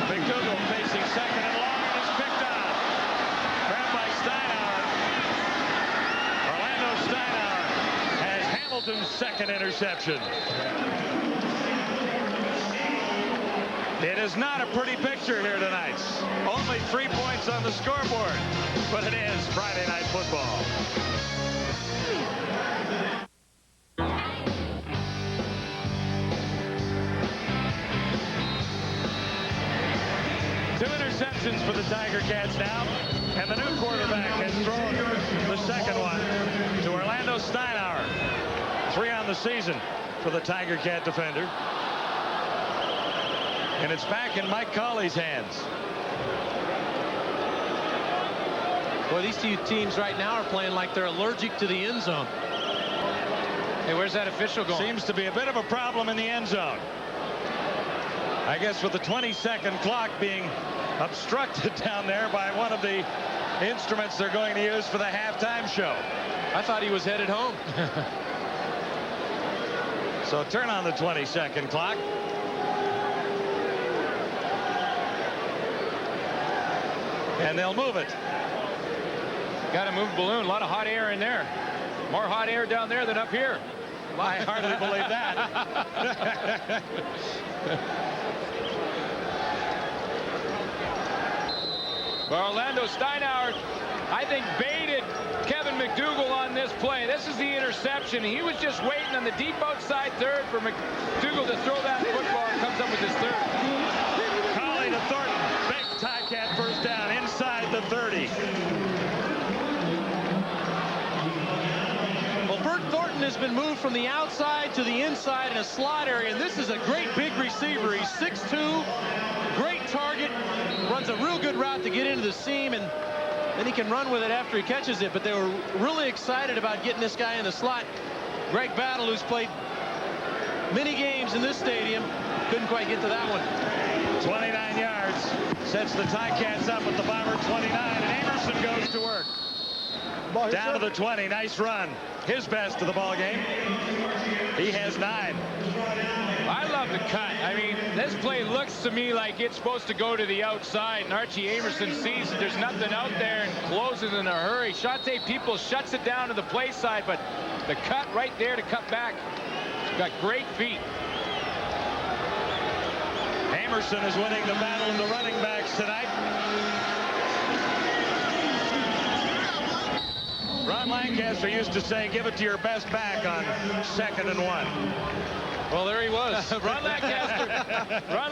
S5: McDougal facing second and long, and is picked on. Grabbed by Steinauer. Orlando Steinauer has Hamilton's second interception. It is not a pretty picture here tonight. Only 3 points on the scoreboard, but it is Friday Night Football. For the Tiger Cats now, and the new quarterback has thrown the second one to Orlando Steinauer. 3 on the season for the Tiger Cat defender, and it's back in Mike Cawley's hands.
S6: Well, these two teams right now are playing like they're allergic to the end zone.
S18: Hey, where's that official going?
S5: Seems to be a bit of a problem in the end zone. I guess with the 20-second clock being obstructed down there by one of the instruments they're going to use for the halftime show.
S6: I thought he was headed home.
S5: So turn on the 20-second clock. And they'll move it.
S18: Got to move the balloon. A lot of hot air in there. More hot air down there than up here.
S5: I hardly believe that.
S18: Orlando Steinauer, I think, baited Kevin McDougal on this play. This is the interception. He was just waiting on the deep outside third for McDougal to throw that football, and comes up with his third.
S5: Cawley to Thornton. Big Ticat first down inside the 30.
S6: Well, Bert Thornton has been moved from the outside to the inside in a slot area, and this is a great big receiver. He's 6'2", great target, runs a real good route to get into the seam, and then he can run with it after he catches it. But they were really excited about getting this guy in the slot. Greg Battle, who's played many games in this stadium, couldn't quite get to that one.
S5: 29 yards sets the Ticats up at the Bomber 29, and Amerson goes to work. Down to the 20. Nice run. His best of the ball game. He has 9.
S18: I love the cut. I mean, this play looks to me like it's supposed to go to the outside, and Archie Amerson sees that there's nothing out there and closes in a hurry. Shante People shuts it down to the play side, but the cut right there to cut back. Got great feet.
S5: Amerson is winning the battle of the running backs tonight. Ron Lancaster used to say, give it to your best back on 2nd and 1.
S18: Well, there he was. Ron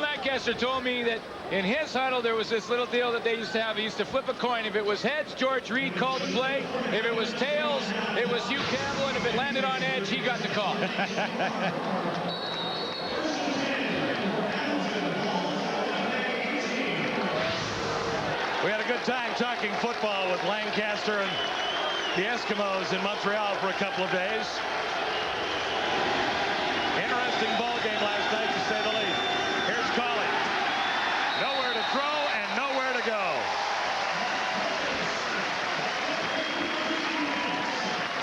S18: Lancaster told me that in his huddle there was this little deal that they used to have. He used to flip a coin. If it was heads, George Reed called the play. If it was tails, it was Hugh Campbell. And if it landed on edge, he got the call. We had a good time talking football with Lancaster, and
S5: the Eskimos in Montreal for a couple of days. Interesting ball game last night, to say the least. Here's Colley. Nowhere to throw and nowhere to go.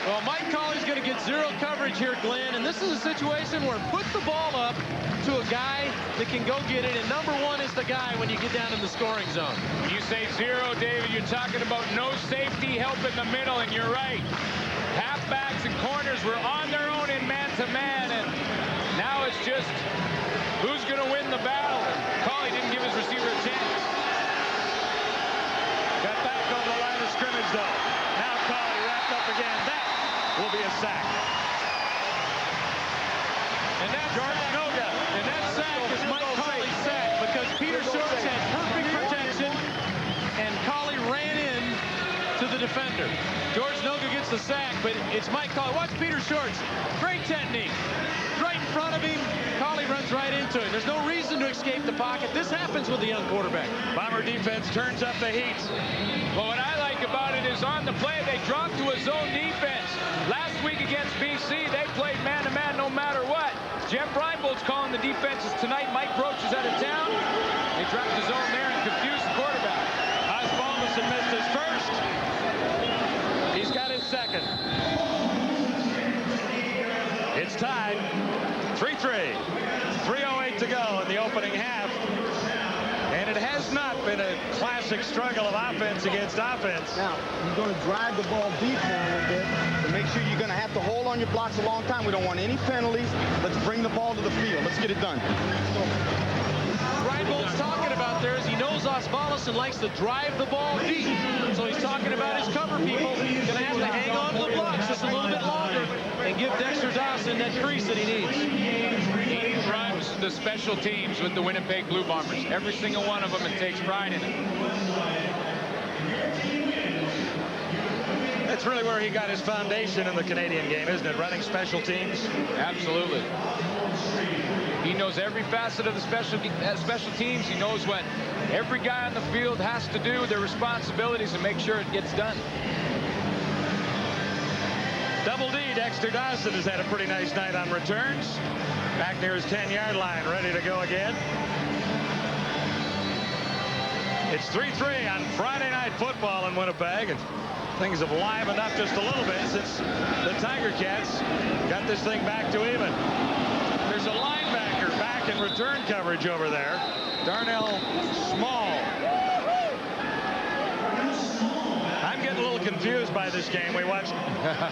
S6: Well, Mike Colley's going to get zero coverage here, Glenn, and this is a situation where put the ball up to a guy that can go get it, and number one is the guy when you get down in the scoring zone.
S18: When you say zero, David, you're talking about no safety help in the middle, and you're right. Halfbacks and corners were on their own in man-to-man, and now it's just who's going to win the battle. Colley didn't give his receiver a chance.
S5: Got back on the line of scrimmage, though. Now Colley wrapped up again. That will be a sack.
S6: And that sack is Mike Colley's sack, because Peter Shorts had perfect protection, and Colley ran in to the defender. George Noga gets the sack, but it's Mike Colley. Watch Peter Shorts. Great technique. Right in front of him. Colley runs right into it. There's no reason to escape the pocket. This happens with a young quarterback.
S5: Bomber defense turns up the heat.
S18: Well, what I like about it is on the play, they dropped to a zone defense. Last week against BC, they played man-to-man no matter what. Jeff Reinbold's calling the defenses tonight. Mike Broach is out of town. They dropped the zone there and confused the quarterback.
S5: Osbaldiston missed his first. He's got his second. It's tied. 3-3. 3:08 to go in the opening half. And it has not been a classic struggle of offense against offense.
S11: Now, you're going to drive the ball deep now a little bit to make sure you're going to have to hold on your blocks a long time. We don't want any penalties. Let's bring the ball to the field. Let's get it done.
S6: Reinbold's talking about there is he knows Osbaldiston likes to drive the ball deep. So he's talking about his cover people. Going to have to hang on to the blocks just a little bit longer and give Dexter Dawson that crease that he needs.
S18: He runs the special teams with the Winnipeg Blue Bombers. Every single one of them, and takes pride in it.
S5: That's really where he got his foundation in the Canadian game, isn't it? Running special teams.
S18: Absolutely. He knows every facet of the special teams. He knows what every guy on the field has to do, their responsibilities, and make sure it gets done.
S5: Double D, Dexter Dawson has had a pretty nice night on returns. Back near his 10-yard line, ready to go again. It's 3-3 on Friday Night Football in Winnipeg, and things have livened up just a little bit since the Tiger Cats got this thing back to even. There's a linebacker back in return coverage over there. Darnell Small. I'm getting a little confused by this game. We watched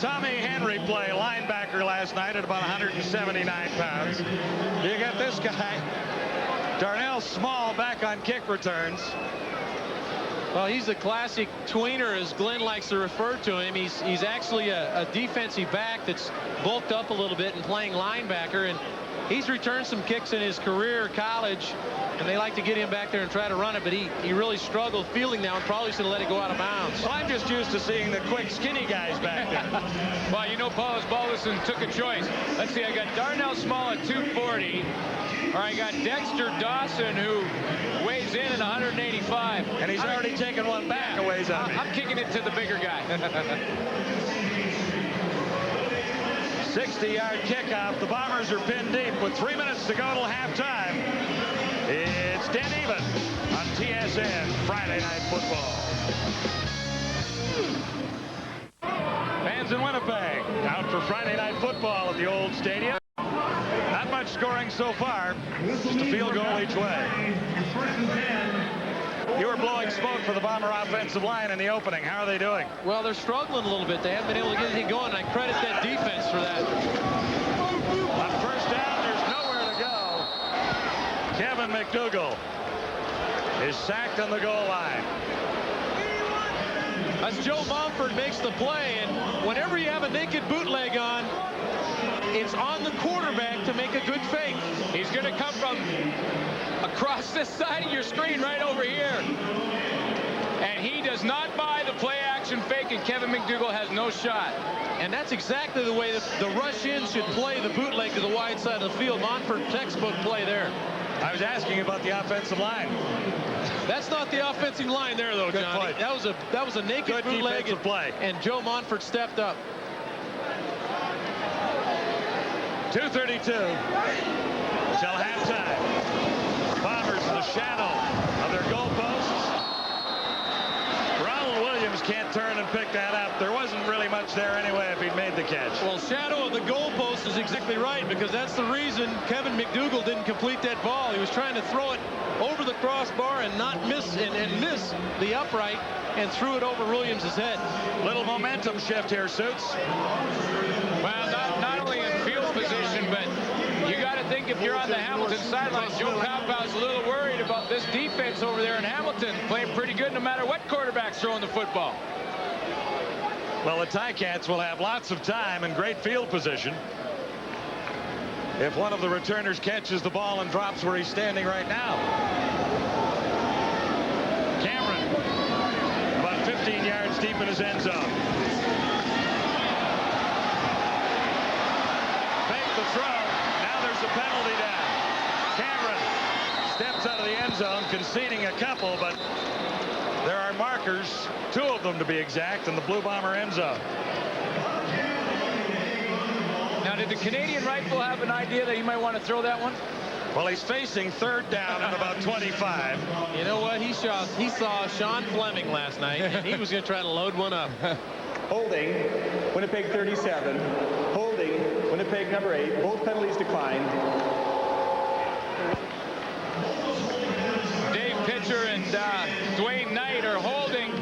S5: Tommy Henry play linebacker last night at about 179 pounds. You got this guy, Darnell Small, back on kick returns.
S6: Well, he's the classic tweener, as Glenn likes to refer to him. He's actually a defensive back that's bulked up a little bit and playing linebacker, and he's returned some kicks in his career, college, and they like to get him back there and try to run it, but he really struggled fielding now and probably should have let it go out of bounds.
S5: Well, I'm just used to seeing the quick, skinny guys back there.
S18: Well, you know, Paul Osbaldiston took a choice. Let's see, I got Darnell Small at 240, or I got Dexter Dawson, who weighs in at 185.
S5: And he's already taken one back a ways on me.
S18: I'm kicking it to the bigger guy.
S5: 60-yard kickoff. The Bombers are pinned deep with 3 minutes to go till halftime. It's dead even on TSN Friday Night Football. Fans in Winnipeg out for Friday Night Football at the old stadium. Not much scoring so far. Just a field goal each way. You were blowing smoke for the Bomber offensive line in the opening. How are they doing?
S6: Well, they're struggling a little bit. They haven't been able to get anything going, and I credit that defense for that.
S5: On first down, there's nowhere to go. Kevin McDougall is sacked on the goal line.
S6: As Joe Mumford makes the play, and whenever you have a naked bootleg on, it's on the quarterback to make a good fake.
S18: He's going to come from across this side of your screen right over here. And he does not buy the play-action fake, and Kevin McDougall has no shot.
S6: And that's exactly the way the rush-in should play the bootleg to the wide side of the field. Montford textbook play there.
S5: I was asking about the offensive line.
S6: That's not the offensive line there, though, Johnny. That was a naked bootleg, and Joe Montfort stepped up.
S5: 2:32 till halftime. Bombers in the shadow of their goalposts. Ronald Williams can't turn and pick that up. There wasn't really much there anyway if he'd made the catch.
S6: Well, shadow of the goalpost is exactly right, because that's the reason Kevin McDougall didn't complete that ball. He was trying to throw it over the crossbar and not miss and miss the upright, and threw it over Williams' head.
S5: Little momentum shift here, Suits.
S18: Well, not only in field position, but you got to think if you're on the Hamilton sideline, Joe Papau's a little worried about this defense over there in Hamilton, playing pretty good no matter what quarterback's throwing the football.
S5: Well, the Ticats will have lots of time and great field position if one of the returners catches the ball and drops where he's standing right now. Cameron, about 15 yards deep in his end zone. Fake the throw. Now there's a penalty down. Cameron steps out of the end zone, conceding a couple, but there are markers, 2 of them to be exact, in the Blue Bomber end zone.
S18: Now, did the Canadian rifle have an idea that he might want to throw that one?
S5: Well, he's facing 3rd down and about 25.
S6: You know what? He saw Sean Fleming last night, and he was going to try to load one up.
S19: Holding, Winnipeg 37. Holding, Winnipeg number 8. Both penalties declined.
S18: Dave Pitcher and Dwayne Knight are holding.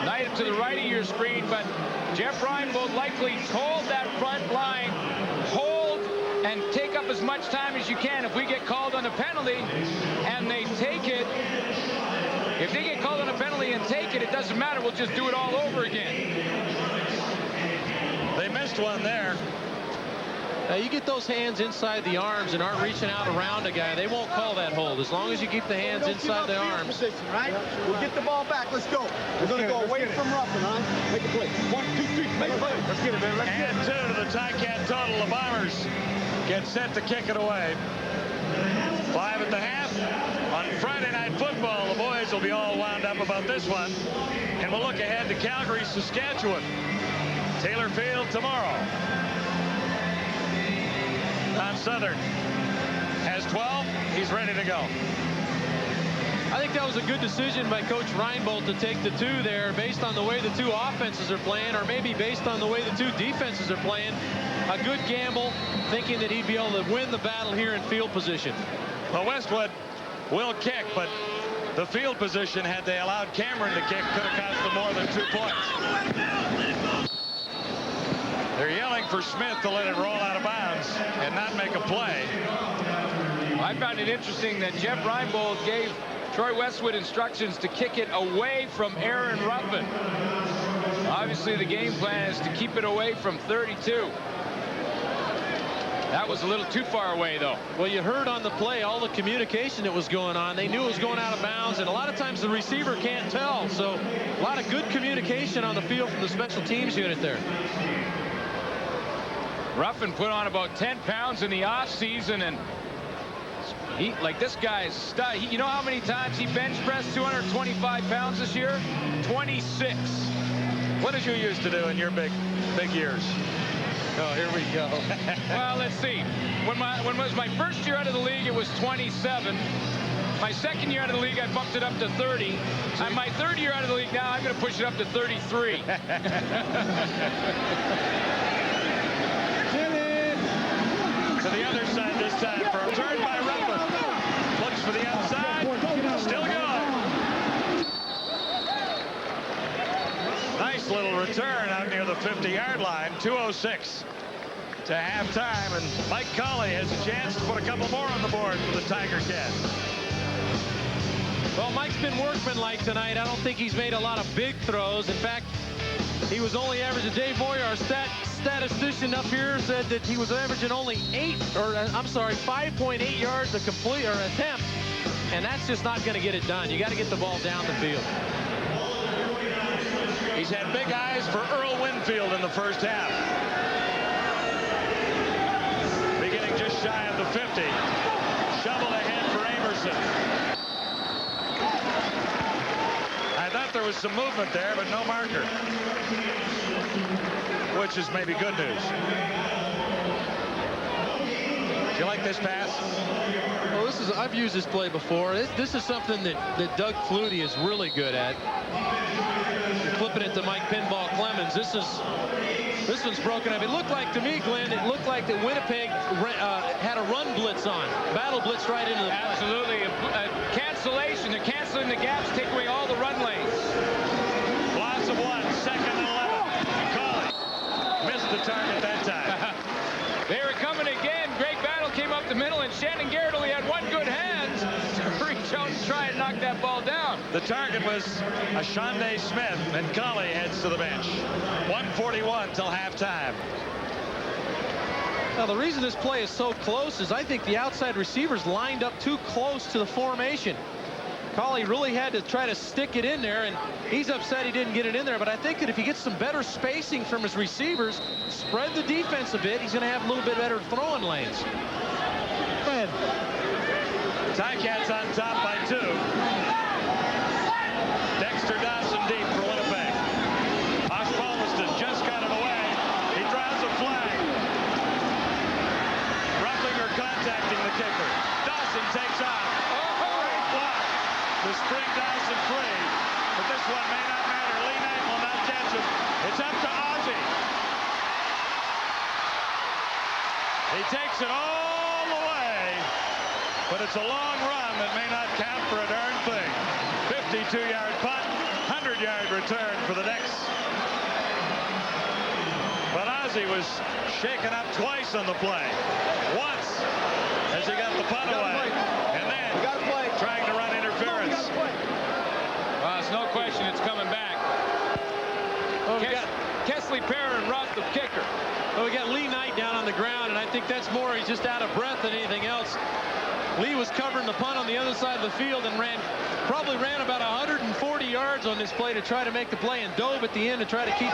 S18: Knight up to the right of your screen, but Jeff Reinbold likely told that front line, hold and take up as much time as you can. If we get called on a penalty and they take it, if they get called on a penalty and take it, it doesn't matter. We'll just do it all over again.
S5: They missed one there.
S6: You get those hands inside the arms and aren't reaching out around a guy, they won't call that hold. As long as you keep the hands inside the arms.
S11: Position, right? We'll get the ball back. Let's go. We're going to go away from Ruffin, huh? Make a play. 1, 2, 3. Make a play. Let's get it, man. Let's get it.
S5: And 2 to the Ticat total. The Bombers get set to kick it away. 5 at the half. On Friday Night Football, the boys will be all wound up about this one. And we'll look ahead to Calgary, Saskatchewan. Taylor Field tomorrow. Don Southern has 12. He's ready to go.
S6: I think that was a good decision by Coach Reinbold to take the 2 there based on the way the 2 offenses are playing, or maybe based on the way the 2 defenses are playing. A good gamble, thinking that he'd be able to win the battle here in field position.
S5: Well, Westwood will kick, but the field position, had they allowed Cameron to kick, could have cost them more than 2 points. They're yelling for Smith to let it roll out of bounds and not make a play.
S18: I found it interesting that Jeff Reinbold gave Troy Westwood instructions to kick it away from Aaron Ruffin. Obviously, the game plan is to keep it away from 32. That was a little too far away, though.
S6: Well, you heard on the play all the communication that was going on. They knew it was going out of bounds, and a lot of times the receiver can't tell. So a lot of good communication on the field from the special teams unit there.
S18: Ruffin put on about 10 pounds in the offseason, and he, like, this guy's stud. You know how many times he bench pressed 225 pounds this year? 26.
S5: What did you used to do in your big years?
S6: Oh, here we go.
S18: Well, let's see. When it was my first year out of the league, it was 27. My second year out of the league, I bumped it up to 30. On my 3rd year out of the league now, I'm going to push it up to 33.
S5: To the other side this time for a turn by Ruffin. Looks for the outside. Still going. Nice little return out near the 50-yard line. 2:06 to halftime, and Mike Colley has a chance to put a couple more on the board for the Tiger Cats.
S6: Well, Mike's been workmanlike tonight. I don't think he's made a lot of big throws. In fact, he was only averaging. Dave Moyer, our statistician up here, said that he was averaging only 5.8 yards a complete or attempt, and that's just not going to get it done. You got to get the ball down the field.
S5: He's had big eyes for Earl Winfield in the first half. Beginning just shy of the 50. Shovel ahead for Amerson. I thought there was some movement there, but no marker, which is maybe good news. Do you like this pass?
S6: Well, I've used this play before. This is something that Doug Flutie is really good at. You're flipping it to Mike Pinball Clemens. This one's broken up. It looked like, to me, Glenn, it looked like that Winnipeg had a run blitz on. Battle blitz right into the play.
S18: Absolutely. A cancellation. They're canceling the gaps, take away all the run lanes.
S5: Loss of 1, 2nd and 11. McCauley missed the target that time.
S18: They were coming again. Great battle came up the middle, and Shannon Garrett only had one good hand to reach out and try and knock that ball down.
S5: The target was Ashande Smith, and Colley heads to the bench. 1:41 till halftime.
S6: Now, the reason this play is so close is I think the outside receivers lined up too close to the formation. Colley really had to try to stick it in there, and he's upset he didn't get it in there. But I think that if he gets some better spacing from his receivers, spread the defense a bit, he's going to have a little bit better throwing lanes. Go ahead.
S5: Ticats on top by 2. Dexter Dawson deep for Winnipeg. Osbaldiston just got it away. He draws a flag. Roughing or contacting the kicker. Dawson takes off. Great block to spring Dawson free. But this one may not matter. Lee Knight will not catch him. It's up to Ozzie. He takes it all the way. But it's a long run that may not count for a darn thing. 52-yard punt, 100-yard return for the Knicks. But Ozzie was shaken up twice on the play. Once as he got the punt away, and then trying to run interference.
S18: Well, it's no question it's coming back.
S6: Oh,
S18: Kesley Perrin robbed the kicker.
S6: Well, we got Lee Knight down on the ground, and I think that's more he's just out of breath than anything else. Lee was covering the punt on the other side of the field and probably ran about 140 yards on this play to try to make the play, and dove at the end to try to keep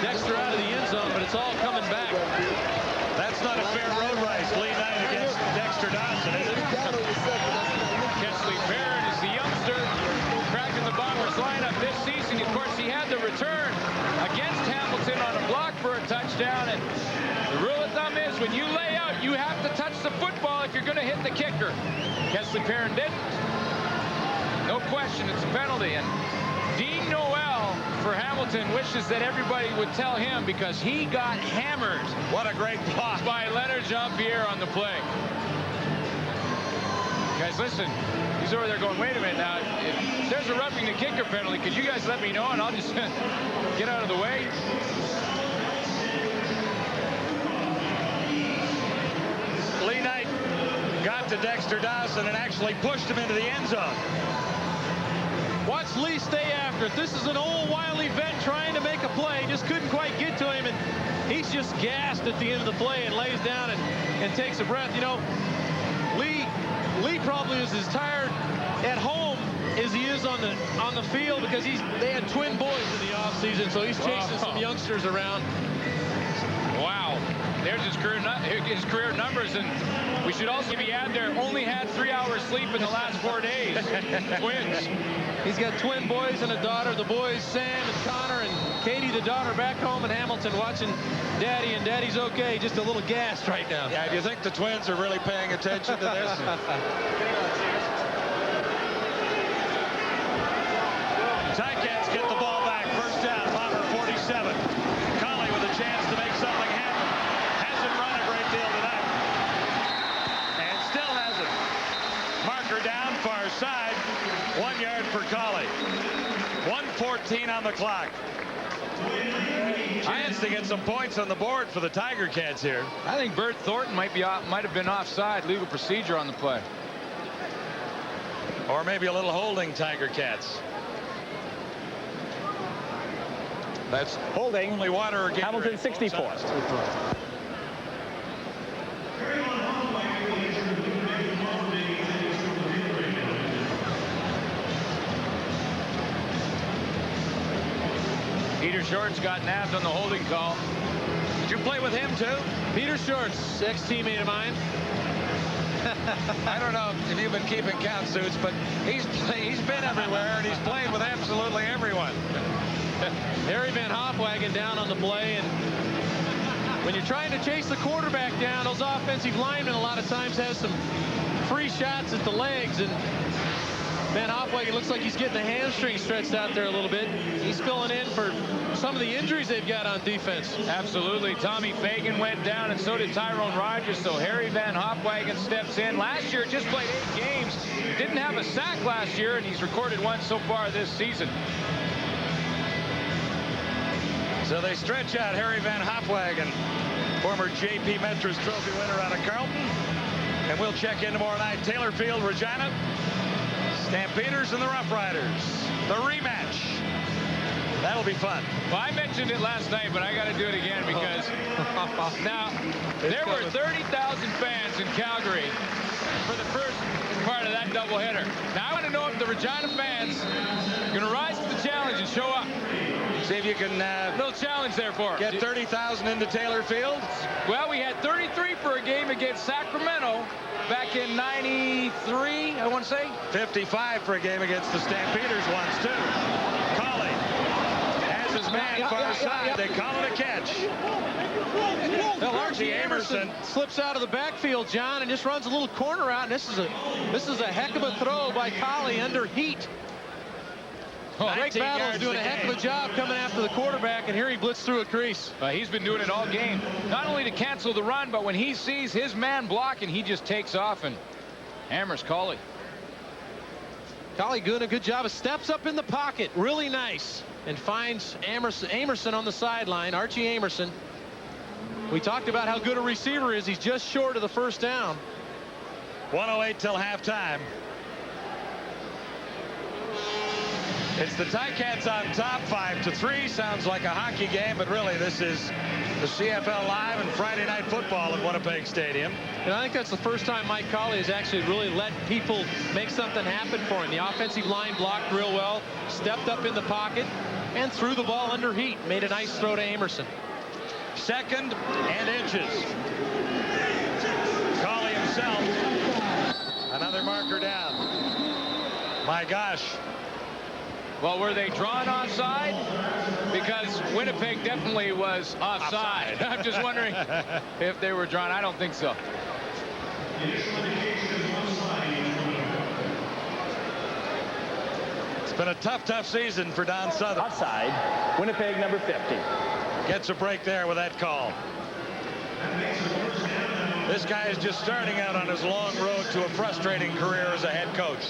S6: Dexter out of the end zone, but it's all coming back.
S5: That's not a fair road race. Lee Knight against Dexter Dawson, is it?
S18: Kesley Perrin is the youngster cracking the Bombers lineup this season. Of course, he had the return against Hamilton on a block for a touchdown, and the rule of thumb is when you lay out, you have to touch the football if you're going to hit the kicker. Kesley Perrin didn't. No question, it's a penalty. And Dean Noel for Hamilton wishes that everybody would tell him, because he got hammered.
S5: What a great block
S18: by Leonard Jean-Pierre on the play. Guys, listen. He's over there going, wait a minute now. If there's a roughing the kicker penalty, could you guys let me know, and I'll just get out of the way?
S5: Lee Knight got to Dexter Dawson and actually pushed him into the end zone.
S6: Watch Lee stay after it. This is an old wily vet trying to make a play. Just couldn't quite get to him, and he's just gassed at the end of the play and lays down and takes a breath. You know, Lee probably is as tired at home as he is on the field, because they had twin boys in the offseason, so he's chasing some youngsters around.
S18: Wow. There's his career numbers, and we should also be add there, only had 3 hours sleep in the last 4 days. Twins.
S6: He's got twin boys and a daughter. The boys, Sam and Connor, and Katie, the daughter, back home in Hamilton watching Daddy, and Daddy's okay, just a little gassed right now.
S5: Yeah, do you think the Twins are really paying attention to this? Ticats get the ball back. First down, Bomber 47. Colley with a chance to make something happen. Hasn't run a great deal tonight. And still hasn't. Marker down, far side. 1 yard for Colley. 1:14 on the clock. Chance to get some points on the board for the Tiger Cats here.
S18: I think Bert Thornton might have been offside, legal procedure on the play.
S5: Or maybe a little holding, Tiger Cats. That's
S19: holding.
S5: Only water or
S19: Hamilton 64.
S18: Peter Shorts got nabbed on the holding call.
S5: Did you play with him too?
S6: Peter Shorts, ex-teammate of mine.
S5: I don't know if you've been keeping count, Suits, but he's been everywhere, and he's played with absolutely everyone.
S6: Harry Van Hopwagen down on the play, and when you're trying to chase the quarterback down, those offensive linemen a lot of times have some free shots at the legs, and Van Hopwagen looks like he's getting the hamstring stretched out there a little bit. He's filling in for some of the injuries they've got on defense.
S18: Absolutely. Tommy Fagan went down, and so did Tyrone Rogers, so Harry Van Hopwagen steps in. Last year, just played 8 games. Didn't have a sack last year, and he's recorded 1 so far this season.
S5: So they stretch out Harry Van Hopwagen, former J.P. Metzger's Trophy winner out of Carlton. And we'll check in tomorrow night. Taylor Field, Regina, Stampeders and the Rough Riders. The rematch. That'll be fun.
S18: Well, I mentioned it last night, but I got to do it again because now there were 30,000 fans in Calgary for the first part of that doubleheader. Now I want to know if the Regina fans are going to rise to the challenge and show up.
S5: See if you can
S18: little challenge there for us.
S5: Get 30,000 into Taylor Field.
S18: Well, we had 33 for a game against Sacramento back in '93, I want to say.
S5: 55 for a game against the Stampeders once, too. Colley has his man far side. They call it a catch.
S6: Well, Archie Emerson slips out of the backfield, John, and just runs a little corner out. And this is a heck of a throw by Colley under heat. Greg Battle's doing a heck of a job coming after the quarterback, and here he blitzed through a crease.
S18: He's been doing it all game. Not only to cancel the run, but when he sees his man blocking, he just takes off and hammers Colley.
S6: Colley doing a good job of steps up in the pocket, really nice, and finds Amerson on the sideline. Archie Emerson. We talked about how good a receiver is. He's just short of the first down.
S5: 1:08 till halftime. It's the Ticats on top, 5-3. Sounds like a hockey game, but really this is the CFL Live and Friday Night Football at Winnipeg Stadium.
S6: And I think that's the first time Mike Colley has actually really let people make something happen for him. The offensive line blocked real well, stepped up in the pocket, and threw the ball under heat. Made a nice throw to Emerson.
S5: 2nd and inches. Colley himself. Another marker down. My gosh.
S18: Well, were they drawn offside? Because Winnipeg definitely was offside. I'm just wondering if they were drawn. I don't think so.
S5: It's been a tough season for Don Southern.
S19: Offside, Winnipeg number 50.
S5: Gets a break there with that call. This guy is just starting out on his long road to a frustrating career as a head coach.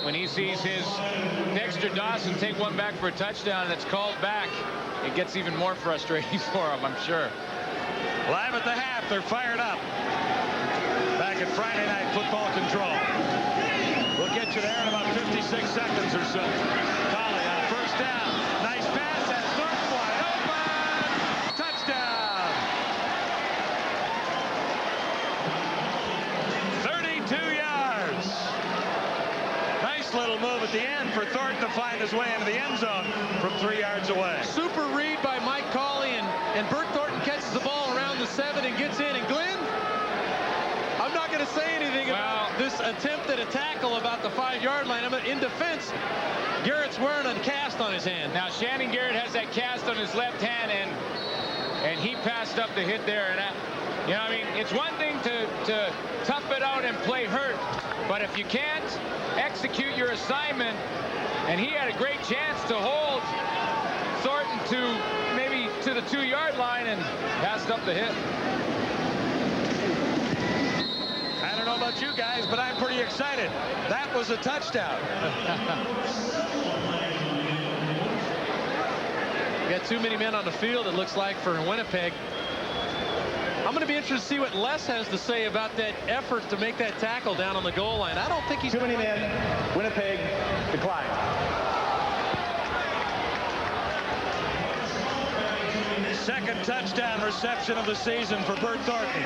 S18: When he sees his Dexter Dawson take one back for a touchdown and it's called back, it gets even more frustrating for him, I'm sure.
S5: Live at the half, they're fired up. Back at Friday Night Football Control. We'll get you there in about 56 seconds or so. Colley on first down. Nice pass. That's Thornton wide open. Touchdown. 32 yards. Nice little move at the end for Thornton to find his way into the end zone from 3 yards away.
S6: Super read by Mike Colley, and Bert Thornton catches the ball around the 7 and gets in. And Glenn, I'm not going to say anything about this attempt at a tackle about the 5-yard line. In defense, Garrett's wearing a cast on his hand.
S18: Now Shannon Garrett has that cast on his left hand, and he passed up the hit there. And you know, I mean, it's one thing to tough it out and play hurt, but if you can't execute your assignment, and he had a great chance to hold Thornton to maybe to the 2-yard line and passed up the hit.
S5: I don't know about you guys, but I'm pretty excited. That was a touchdown.
S6: We got too many men on the field, it looks like, for Winnipeg. I'm going to be interested to see what Les has to say about that effort to make that tackle down on the goal line. I don't think he's...
S19: Too many men. Winnipeg declined.
S5: Second touchdown reception of the season for Bert Thornton.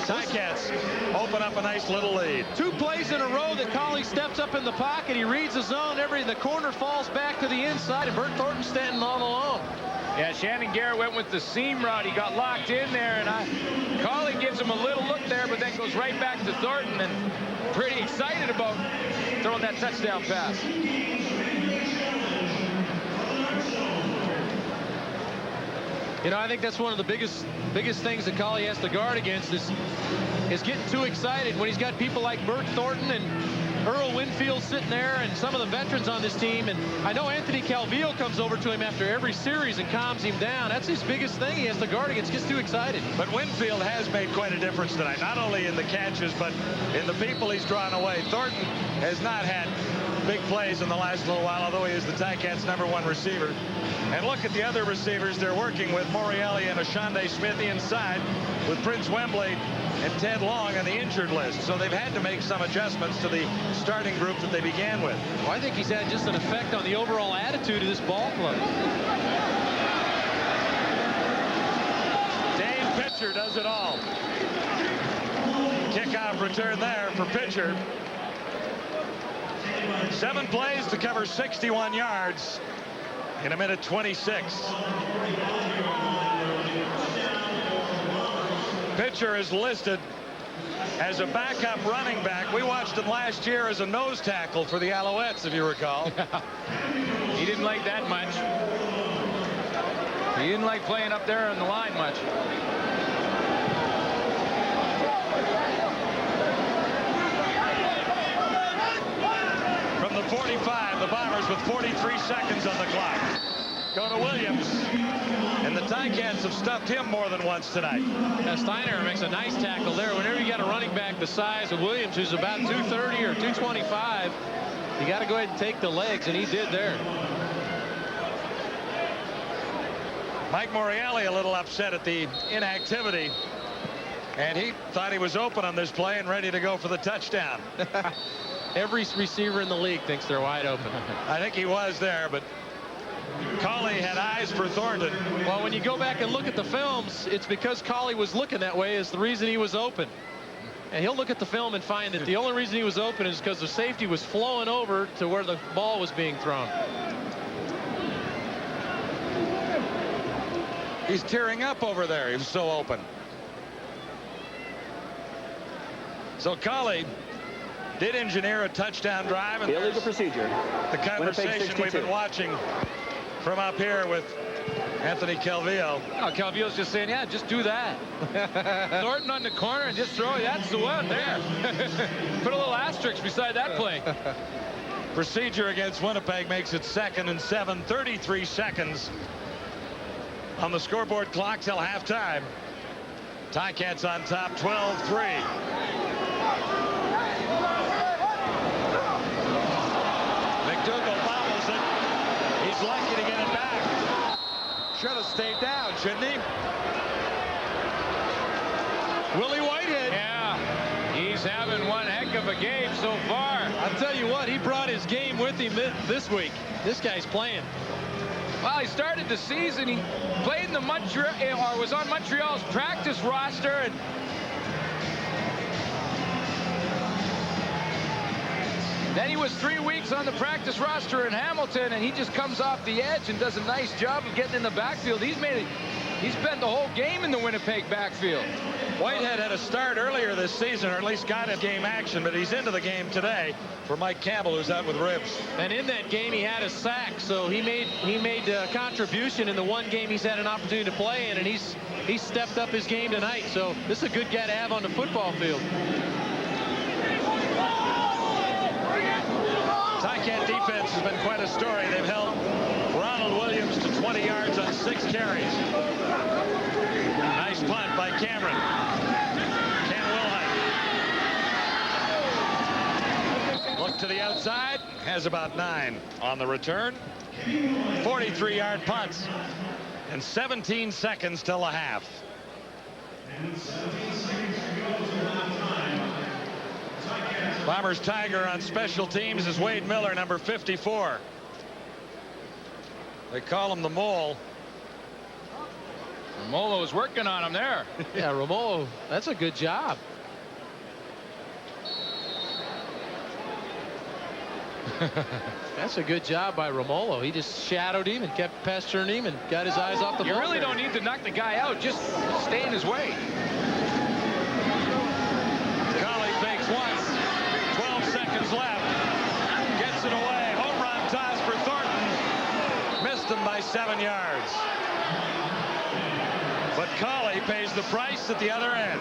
S5: Ticats open up a nice little lead.
S6: 2 plays in a row that Colley steps up in the pocket. He reads the zone. The corner falls back to the inside, and Bert Thornton standing all alone.
S18: Yeah, Shannon Garrett went with the seam route. He got locked in there, and Colley gives him a little look there, but then goes right back to Thornton, and pretty excited about throwing that touchdown pass.
S6: You know, I think that's one of the biggest things that Colley has to guard against is getting too excited when he's got people like Bert Thornton and Earl Winfield sitting there and some of the veterans on this team. And I know Anthony Calvillo comes over to him after every series and calms him down. That's his biggest thing he has to guard against. Gets too excited.
S5: But Winfield has made quite a difference tonight, not only in the catches, but in the people he's drawn away. Thornton has not had big plays in the last little while, although he is the Ticats' #1 receiver. And look at the other receivers they're working with. Morreale and Ashande Smith inside, with Prince Wembley and Ted Long on the injured list. So they've had to make some adjustments to the starting group that they began with.
S6: Well, I think he's had just an effect on the overall attitude of this ball club.
S5: Dane Pitcher does it all. Kickoff return there for Pitcher. 7 plays to cover 61 yards in a minute 26. Pitcher is listed as a backup running back. We watched him last year as a nose tackle for the Alouettes, if you recall.
S18: He didn't like that much. He didn't like playing up there on the line much.
S5: From the 45, the Bombers with 43 seconds on the clock. Go to Williams. And the Ticats have stuffed him more than once tonight.
S6: Now Steiner makes a nice tackle there. Whenever you got a running back the size of Williams, who's about 230 or 225, you got to go ahead and take the legs, and he did there.
S5: Mike Morreale a little upset at the inactivity, and he thought he was open on this play and ready to go for the touchdown.
S6: Every receiver in the league thinks they're wide open.
S5: I think he was there, but Colley had eyes for Thornton.
S6: Well, when you go back and look at the films, it's because Colley was looking that way is the reason he was open. And he'll look at the film and find that the only reason he was open is because the safety was flowing over to where the ball was being thrown.
S5: He's tearing up over there. He was so open. So Colley did engineer a touchdown drive. And
S19: illegal procedure.
S5: The conversation we've been watching from up here with Anthony Calvillo.
S18: Oh, Calvillo's just saying, yeah, just do that. Thornton on the corner and just throw it. That's the one there. Put a little asterisk beside that play.
S5: Procedure against Winnipeg makes it 2nd and 7. 33 seconds on the scoreboard clock till halftime. Ticats on top, 12-3. McDougall bobbles it. He's lucky to get it back. Should have stayed down, shouldn't he? Willie Whitehead.
S18: Yeah, he's having one heck of a game so far.
S6: I'll tell you what, he brought his game with him this week. This guy's playing.
S18: Well, he started the season. He played in the was on Montreal's practice roster, and then he was 3 weeks on the practice roster in Hamilton, and he just comes off the edge and does a nice job of getting in the backfield. He's spent the whole game in the Winnipeg backfield.
S5: Whitehead had a start earlier this season, or at least got in game action, but he's into the game today for Mike Campbell, who's out with ribs.
S6: And in that game, he had a sack, so he made a contribution in the one game he's had an opportunity to play in, and he's stepped up his game tonight. So this is a good guy to have on the football field.
S5: Ticat defense has been quite a story. They've held Ronald Williams to 20 yards on 6 carries. Nice punt by Cameron. Ken Wilhite. Look to the outside. Has about 9 on the return. 43-yard punt. And 17 seconds till the half. Bombers Tiger on special teams is Wade Miller, number 54. They call him the Mole.
S18: Romolo's working on him there.
S6: Yeah, Romolo, that's a good job. That's a good job by Romolo. He just shadowed him and kept pestering him and got his eyes off the ball.
S18: You really don't need to knock the guy out. Just stay in his way.
S5: Colley fakes once. 12 seconds left. Gets it away. Home run toss for Thornton. Missed him by 7 yards. But Colley pays the price at the other end.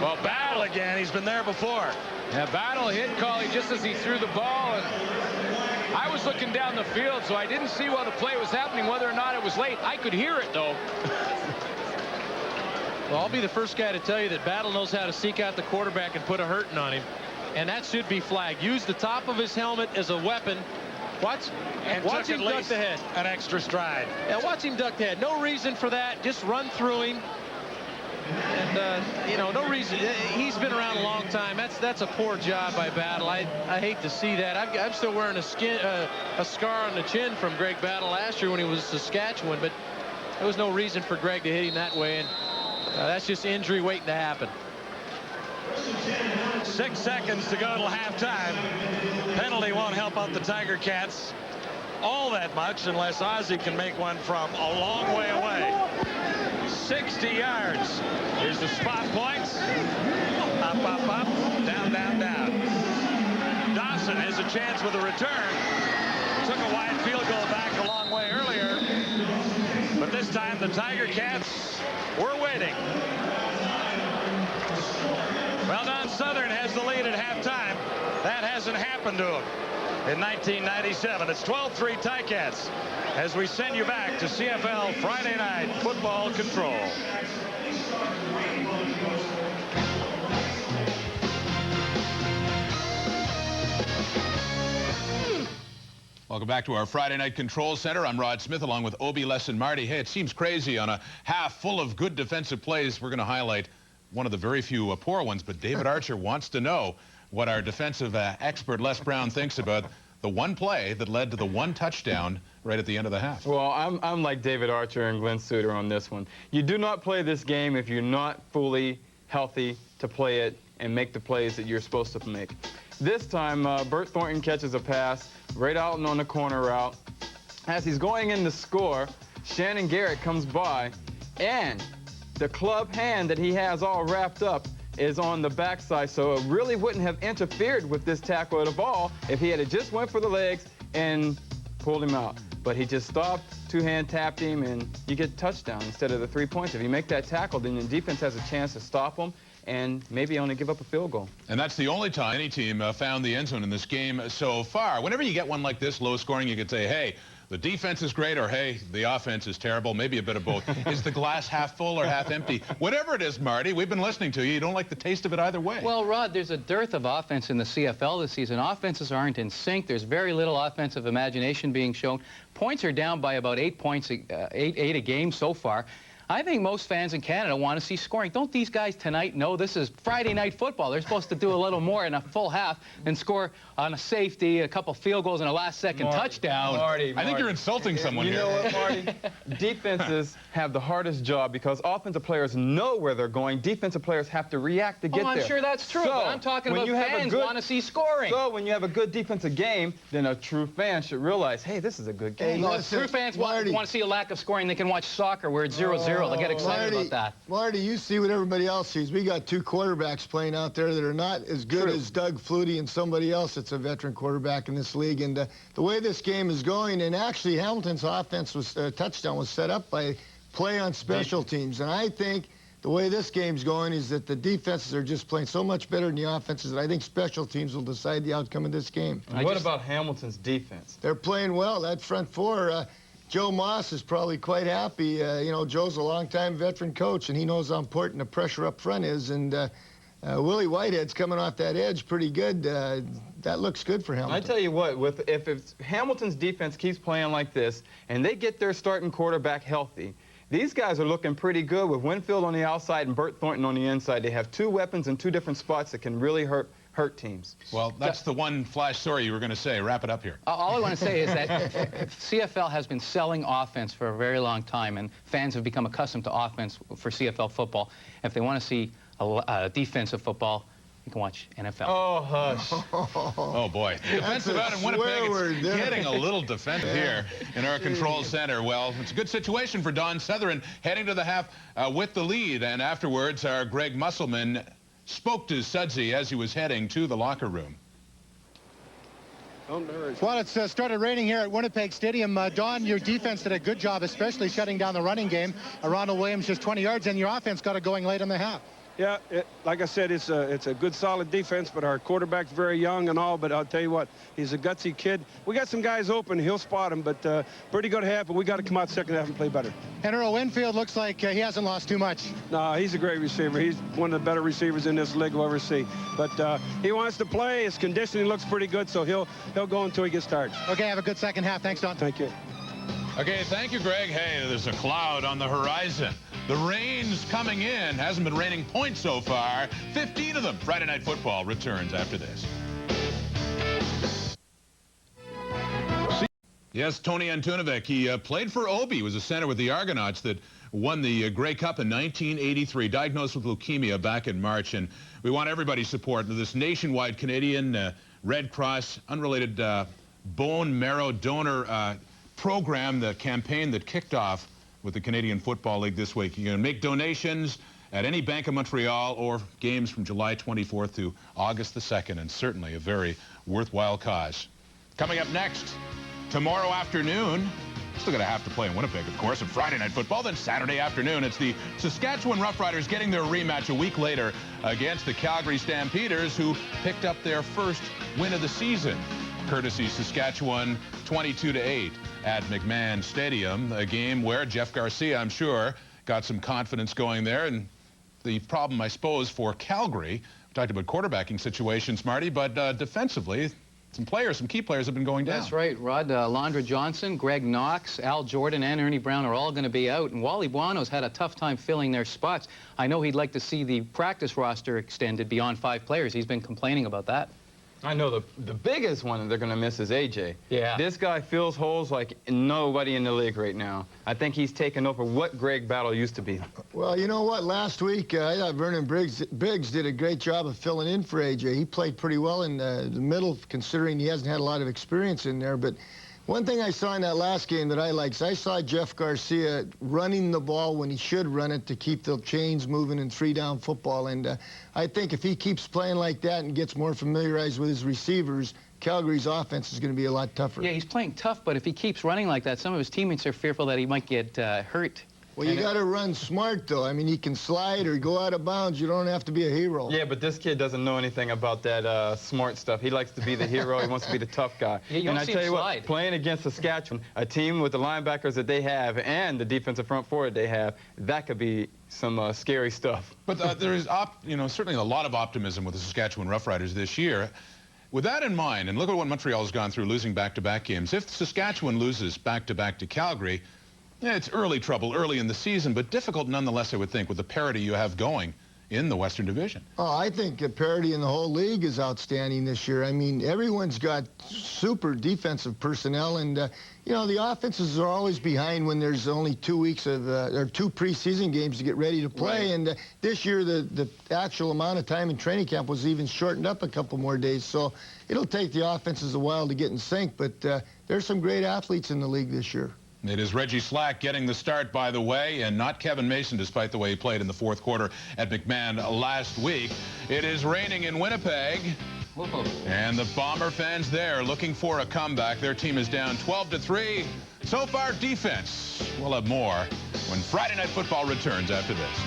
S5: Well, Battle again. He's been there before.
S18: Yeah, Battle hit Colley just as he threw the ball, and I was looking down the field, so I didn't see while the play was happening whether or not it was late. I could hear it, though.
S6: Well, I'll be the first guy to tell you that Battle knows how to seek out the quarterback and put a hurting on him, and that should be flagged. Use the top of his helmet as a weapon. Watch him duck the head.
S5: An extra stride.
S6: Yeah, watch him duck the head. No reason for that. Just run through him. And, you know, no reason. He's been around a long time. That's a poor job by Battle. I hate to see that. I'm still wearing a scar on the chin from Greg Battle last year when he was in Saskatchewan, but there was no reason for Greg to hit him that way, and that's just injury waiting to happen.
S5: 6 seconds to go till halftime. Penalty won't help out the Tiger Cats all that much unless Ozzie can make one from a long way away. 60 yards. Here's the spot points. Up, up, up. Down, down, down. Dawson has a chance with a return. Took a wide field goal back a long way earlier. But this time the Tiger Cats were waiting. Well, Don Southern has the lead at halftime. That hasn't happened to him in 1997. It's 12-3 Ticats as we send you back to CFL Friday Night Football Control.
S1: Welcome back to our Friday Night Control Center. I'm Rod Smith along with Obi, Les, and Marty. Hey, it seems crazy on a half full of good defensive plays. We're going to highlight one of the very few poor ones, but David Archer wants to know what our defensive expert Les Brown thinks about the one play that led to the one touchdown right at the end of the half.
S3: Well, I'm like David Archer and Glenn Suter on this one. You do not play this game if you're not fully healthy to play it and make the plays that you're supposed to make. This time, Bert Thornton catches a pass right out on the corner route. As he's going in to score, Shannon Garrett comes by, and the club hand that he has all wrapped up is on the backside, so it really wouldn't have interfered with this tackle at all if he had just went for the legs and pulled him out. But he just stopped, two-hand tapped him, and you get touchdown instead of the 3 points. If you make that tackle, then the defense has a chance to stop him and maybe only give up a field goal.
S1: And that's the only time any team found the end zone in this game so far. Whenever you get one like this, low scoring, you could say, hey, the defense is great, or hey, the offense is terrible, maybe a bit of both. Is the glass half full or half empty? Whatever it is, Marty, we've been listening to you. You don't like the taste of it either way.
S2: Well, Rod, there's a dearth of offense in the CFL this season. Offenses aren't in sync. There's very little offensive imagination being shown. Points are down by about 8 points, eight a game so far. I think most fans in Canada want to see scoring. Don't these guys tonight know this is Friday night football? They're supposed to do a little more in a full half and score on a safety, a couple field goals, and a last-second touchdown.
S3: Marty,
S1: I think you're insulting someone
S3: here. You know what, Marty? Defenses have the hardest job because offensive players know where they're going. Defensive players have to react to get there.
S2: I'm sure that's true, but I'm talking about fans want to see scoring.
S3: So when you have a good defensive game, then a true fan should realize, hey, this is a good game.
S2: Hey, true fans want to see a lack of scoring. They can watch soccer where it's 0-0. They get excited about that.
S4: Marty, you see what everybody else sees. We got two quarterbacks playing out there that are not as good as Doug Flutie and somebody else that's a veteran quarterback in this league. And the way this game is going, and actually Hamilton's offense was touchdown was set up by play on special teams. And I think the way this game's going is that the defenses are just playing so much better than the offenses that I think special teams will decide the outcome of this game.
S3: What about Hamilton's defense?
S4: They're playing well. That front four, Joe Moss is probably quite happy. You know, Joe's a longtime veteran coach, and he knows how important the pressure up front is. And Willie Whitehead's coming off that edge pretty good. That looks good for Hamilton.
S3: I tell you what, if Hamilton's defense keeps playing like this, and they get their starting quarterback healthy, these guys are looking pretty good with Winfield on the outside and Bert Thornton on the inside. They have two weapons in two different spots that can really hurt teams.
S1: Well, that's the one flash story you were going to say. Wrap it up here.
S2: All I want to say is that CFL has been selling offense for a very long time, and fans have become accustomed to offense for CFL football. If they want to see a defensive football, You can watch NFL.
S3: Oh, hush.
S1: Oh, boy. Defensive out in Winnipeg. It's getting a little defensive here in our control center. Well, it's a good situation for Don Sutherland heading to the half with the lead. And afterwards, our Greg Musselman spoke to Sudsy as he was heading to the locker room.
S12: Well, it's started raining here at Winnipeg Stadium. Don, your defense did a good job, especially shutting down the running game. Ronald Williams just 20 yards, and your offense got it going late in the half.
S13: Yeah, like I said, it's a good, solid defense, but our quarterback's very young and all, but I'll tell you what, he's a gutsy kid. We got some guys open. He'll spot them, but pretty good half, but we got to come out second half and play better.
S12: And Earl Winfield looks like he hasn't lost too much.
S13: No, he's a great receiver. He's one of the better receivers in this league we'll ever see. But he wants to play. His conditioning looks pretty good, so he'll go until he gets tired.
S12: Okay, have a good second half. Thanks, Don.
S13: Thank you.
S1: Okay, thank you, Greg. Hey, there's a cloud on the horizon. The rain's coming in. Hasn't been raining points so far. 15 of them. Friday Night Football returns after this. Yes, Tony Antunovic. He played for Obi. He was a center with the Argonauts that won the Grey Cup in 1983. Diagnosed with leukemia back in March. And we want everybody's support for this nationwide Canadian Red Cross unrelated bone marrow donor program, the campaign that kicked off with the Canadian Football League this week. You can make donations at any Bank of Montreal or games from July 24th to August the 2nd, and certainly a very worthwhile cause. Coming up next, tomorrow afternoon, still going to have to play in Winnipeg, of course, and Friday Night Football. Then Saturday afternoon, it's the Saskatchewan Roughriders getting their rematch a week later against the Calgary Stampeders, who picked up their first win of the season, courtesy Saskatchewan 22-8 at McMahon Stadium, a game where Jeff Garcia, I'm sure, got some confidence going there. And the problem, I suppose, for Calgary, we talked about quarterbacking situations, Marty, but defensively, some key players have been going down.
S2: That's right, Rod. Londra Johnson, Greg Knox, Al Jordan, and Ernie Brown are all going to be out. And Wally Buono's had a tough time filling their spots. I know he'd like to see the practice roster extended beyond 5 players. He's been complaining about that.
S3: I know the biggest one that they're going to miss is AJ. Yeah. This guy fills holes like nobody in the league right now. I think he's taken over what Greg Battle used to be.
S4: Well, you know what? Last week, I thought Vernon Biggs did a great job of filling in for AJ. He played pretty well in the middle, considering he hasn't had a lot of experience in there. But one thing I saw in that last game that I liked is I saw Jeff Garcia running the ball when he should run it to keep the chains moving in 3-down football. And I think if he keeps playing like that and gets more familiarized with his receivers, Calgary's offense is going to be a lot tougher.
S2: Yeah, he's playing tough, but if he keeps running like that, some of his teammates are fearful that he might get hurt.
S4: Well, you got to run smart, though. I mean, he can slide or go out of bounds. You don't have to be a hero.
S3: Yeah, but this kid doesn't know anything about that smart stuff. He likes to be the hero. He wants to be the tough guy.
S2: Yeah,
S3: and I tell you what, playing against Saskatchewan, a team with the linebackers that they have and the defensive front four that they have, that could be some scary stuff.
S1: But there is, certainly a lot of optimism with the Saskatchewan Roughriders this year. With that in mind, and look at what Montreal's gone through, losing back-to-back games. If Saskatchewan loses back-to-back to Calgary, yeah, it's early trouble early in the season, but difficult nonetheless, I would think, with the parity you have going in the Western Division.
S4: Oh, I think the parity in the whole league is outstanding this year. I mean, everyone's got super defensive personnel, and, you know, the offenses are always behind when there's only 2 weeks of, or 2 preseason games to get ready to play. Right. And this year, the actual amount of time in training camp was even shortened up a couple more days. So it'll take the offenses a while to get in sync, but there's some great athletes in the league this year.
S1: It is Reggie Slack getting the start, by the way, and not Kevin Mason, despite the way he played in the 4th quarter at McMahon last week. It is raining in Winnipeg, and the Bomber fans there looking for a comeback. Their team is down 12-3. So far, defense. We'll have more when Friday Night Football returns after this.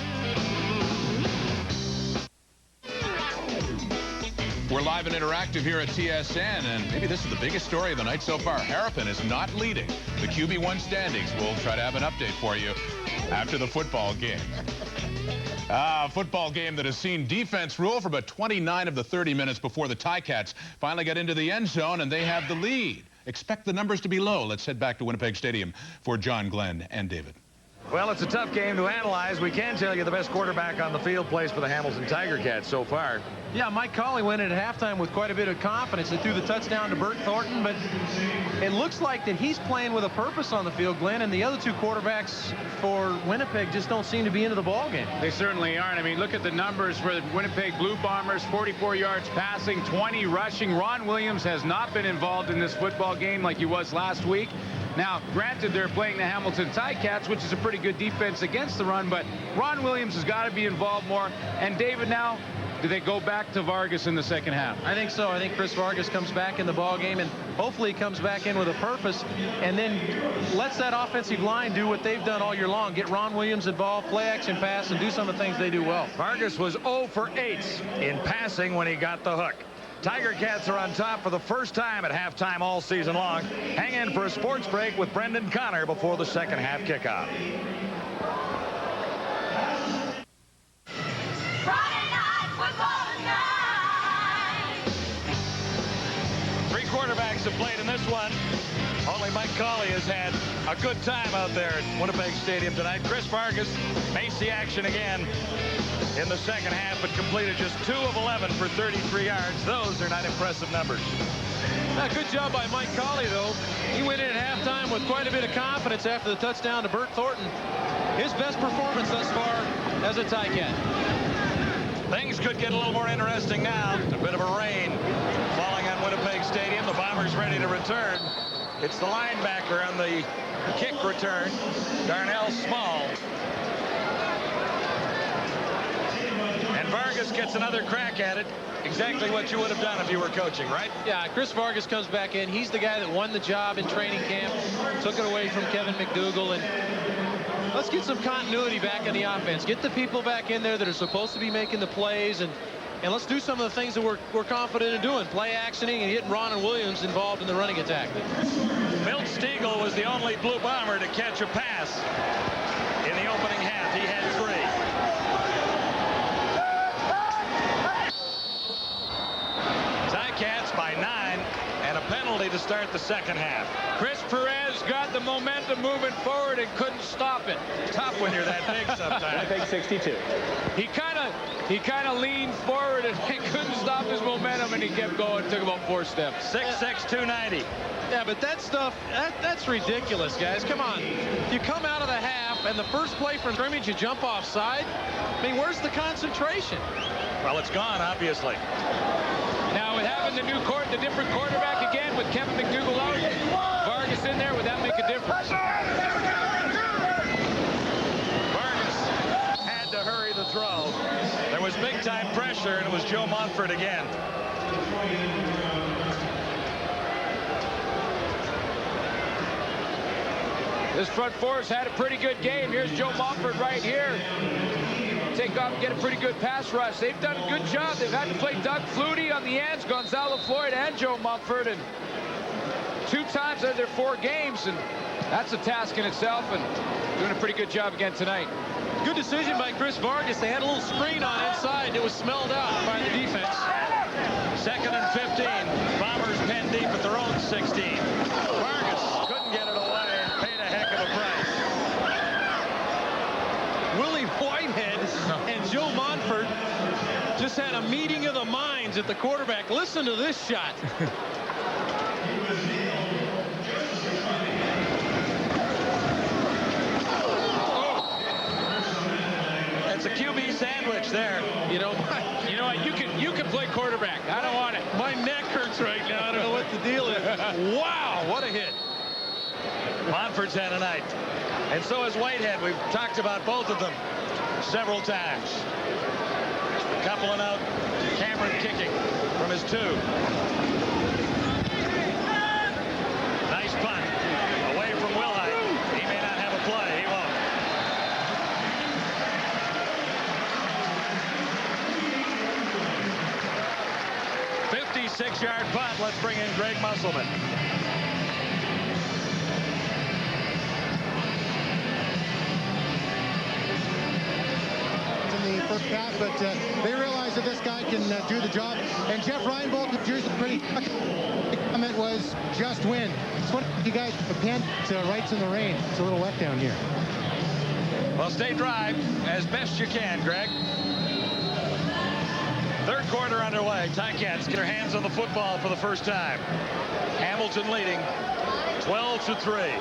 S1: We're live and interactive here at TSN, and maybe this is the biggest story of the night so far. Harrapin is not leading the QB1 standings. We'll try to have an update for you after the football game. A football game that has seen defense rule for about 29 of the 30 minutes before the Ticats finally got into the end zone, and they have the lead. Expect the numbers to be low. Let's head back to Winnipeg Stadium for John, Glenn, and David.
S5: Well, it's a tough game to analyze. We can tell you the best quarterback on the field plays for the Hamilton Tiger Cats so far.
S6: Yeah, Mike Colley went in at halftime with quite a bit of confidence. They threw the touchdown to Bert Thornton, but it looks like that he's playing with a purpose on the field, Glenn, and the other two quarterbacks for Winnipeg just don't seem to be into the ball game.
S7: They certainly aren't. I mean, look at the numbers for the Winnipeg Blue Bombers: 44 yards passing, 20 rushing. Ron Williams has not been involved in this football game like he was last week. Now, granted, they're playing the Hamilton Ticats, which is a pretty good defense against the run, but Ron Williams has got to be involved more. And David, now, do they go back to Vargas in the second half?
S6: I think so. I think Chris Vargas comes back in the ball game, and hopefully he comes back in with a purpose and then lets that offensive line do what they've done all year long. Get Ron Williams involved, play action pass, and do some of the things they do well.
S5: Vargas was 0 for 8 in passing when he got the hook. Tiger Cats are on top for the first time at halftime all season long. Hang in for a sports break with Brendan Connor before the second half kickoff.
S20: Friday night football night.
S5: 3 quarterbacks have played in this one. Only Mike Colley has had a good time out there at Winnipeg Stadium tonight. Chris Vargas faced the action again in the second half, but completed just 2 of 11 for 33 yards. Those are not impressive numbers.
S6: Good job by Mike Colley, though. He went in at halftime with quite a bit of confidence after the touchdown to Bert Thornton. His best performance thus far as a Ticat.
S5: Things could get a little more interesting now. A bit of a rain falling on Winnipeg Stadium. The Bombers ready to return. It's the linebacker on the kick return, Darnell Small. And Vargas gets another crack at it. Exactly what you would have done if you were coaching, right?
S6: Yeah, Chris Vargas comes back in. He's the guy that won the job in training camp, took it away from Kevin McDougall, and let's get some continuity back in the offense. Get the people back in there that are supposed to be making the plays, and let's do some of the things that we're confident in doing. Play actioning and getting Ron and Williams involved in the running attack.
S5: Milt Stiegel was the only Blue Bomber to catch a pass in the opening half. He had 3. Ticats by 9 and a penalty to start the second half.
S18: Chris Perez got the momentum moving forward and couldn't stop it.
S5: Tough when you're that big sometimes.
S19: Winnipeg 62.
S18: He kind of leaned forward and he couldn't stop his momentum, and he kept going. It took about 4 steps.
S5: 6'6", 290.
S6: Yeah, but that stuff, that's ridiculous, guys. Come on. You come out of the half, and the first play from scrimmage, you jump offside. I mean, where's the concentration?
S5: Well, it's gone, obviously.
S18: Now, with having the different quarterback again, with Kevin McDougall out, Vargas in there, would that make a difference?
S5: Vargas had to hurry the throw. There was big-time pressure, and it was Joe Montfort again.
S18: This front four has had a pretty good game. Here's Joe Montfort right here. Take off and get a pretty good pass rush. They've done a good job. They've had to play Doug Flutie on the ends, Gonzalo Floyd, and Joe Montfort, and 2 times out of their 4 games, and that's a task in itself, and doing a pretty good job again tonight.
S6: Good decision by Chris Vargas. They had a little screen on inside, and it was smelled out by the defense.
S5: 2nd and 15. Bombers pen deep at their own 16. Vargas couldn't get it away and paid a heck of a price.
S6: Willie Whitehead and Joe Montfort just had a meeting of the minds at the quarterback. Listen to this shot.
S5: It's a QB sandwich there.
S6: You know
S18: what? You can play quarterback. I don't want it.
S6: My neck hurts right now. I don't know what the deal is. Wow, what a hit.
S5: Montfort's had a night. And so has Whitehead. We've talked about both of them several times. Coupling out. Cameron kicking from his 2. Nice punt. Away from Wilhite. He may not have a play. He won't. Six-yard punt. Let's bring in Greg Musselman.
S12: In the first pass, but they realize that this guy can do the job. And Jeff Reinbold, the pretty comment was just win. It's what you guys panned to rights in the rain. It's a little wet down here.
S5: Well, stay dry as best you can, Greg. Third quarter underway. Ticats get their hands on the football for the first time. Hamilton leading 12-3.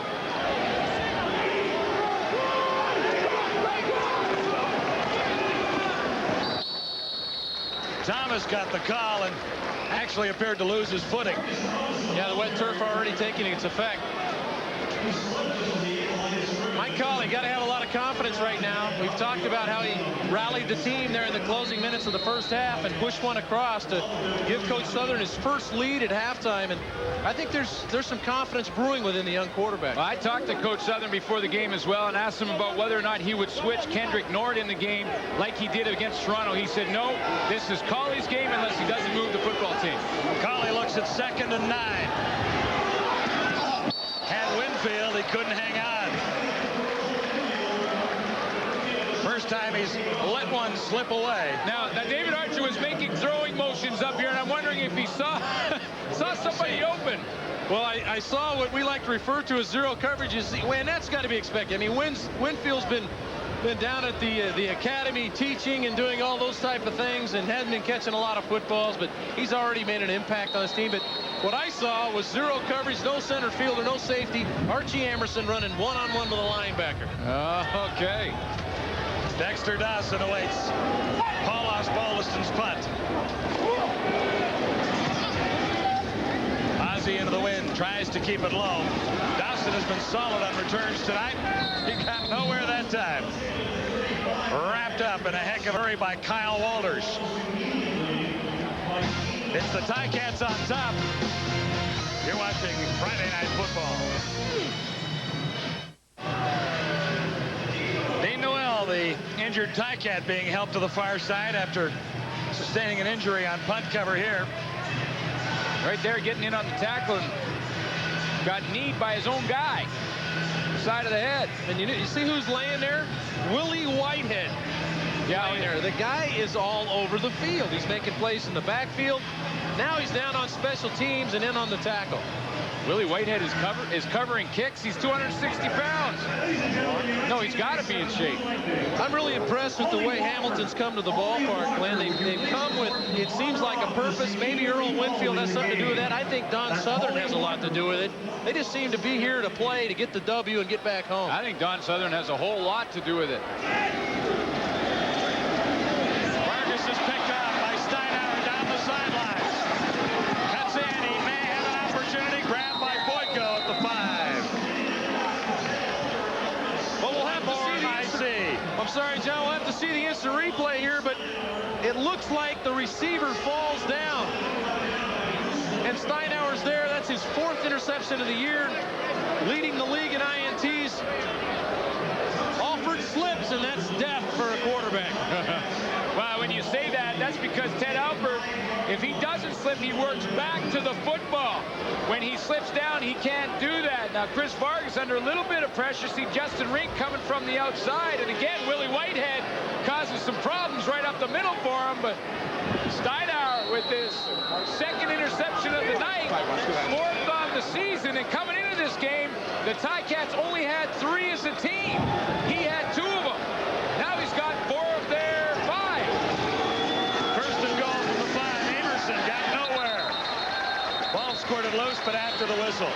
S5: Thomas got the call and actually appeared to lose his footing.
S6: Yeah, the wet turf already taking its effect. Mike Colley got to have a lot of confidence right now. We've talked about how he rallied the team there in the closing minutes of the first half and pushed one across to give Coach Southern his first lead at halftime. And I think there's some confidence brewing within the young quarterback.
S18: Well, I talked to Coach Southern before the game as well and asked him about whether or not he would switch Kendrick Nord in the game like he did against Toronto. He said, no, this is Colley's game unless he doesn't move the football team.
S5: Colley looks at 2nd and 9. Had Winfield, he couldn't hang on. First time he's let one slip away.
S18: Now David Archer was making throwing motions up here, and I'm wondering if he saw somebody open.
S6: Well, I saw what we like to refer to as zero coverages, and that's got to be expected. I mean, Winfield's been down at the academy teaching and doing all those type of things and hasn't been catching a lot of footballs, but he's already made an impact on his team. But what I saw was zero coverage, no center fielder, no safety. Archie Emerson running one-on-one with a linebacker.
S18: Okay.
S5: Dexter Dawson awaits Paul Osbaldiston's punt. Ozzie into the wind, tries to keep it low. Dawson has been solid on returns tonight. He got nowhere that time. Wrapped up in a heck of a hurry by Kyle Walters. It's the Ticats on top. You're watching Friday Night Football. Dean Noel, the injured Ticat, being helped to the far side after sustaining an injury on punt cover here.
S18: Right there, getting in on the tackle and got kneed by his own guy. Side of the head.
S6: And you see who's laying there? Willie Whitehead. Yeah, there. The guy is all over the field. He's making plays in the backfield. Now he's down on special teams and in on the tackle.
S18: Willie Whitehead is covering kicks. He's 260 pounds. No, he's got to be in shape.
S6: I'm really impressed with the way Hamilton's come to the ballpark, Glenn. They've come with, it seems like, a purpose. Maybe Earl Winfield has something to do with that. I think Don Southern has a lot to do with it. They just seem to be here to play, to get the W and get back home.
S18: I think Don Southern has a whole lot to do with it.
S5: Vargas is picked up by Steinauer down the sidelines. Cuts in. He may have an opportunity. Grabbed by Boyko at the 5.
S6: Well, we'll have to see. I'm sorry, John. We'll have to see the instant replay here, but it looks like the receiver falls down. And Steinauer's there. That's his 4th interception of the year, leading the league in INTs. Alford slips, and that's death for a quarterback.
S18: Well, when you say that, that's because Ted Alford, if he doesn't slip, he works back to the football. When he slips down, he can't do that. Now, Chris Vargas under a little bit of pressure. See Justin Rink coming from the outside. And again, Willie Whitehead causes some problems right up the middle for him. But Steinauer with his 2nd interception of the night, 4th on the season. And coming into this game, the Ticats only had 3 as a team. He had 2 of them. Now he's got 4 of their 5.
S5: First and goal from the 5. Emerson got nowhere. Ball squirted loose, but after the whistle.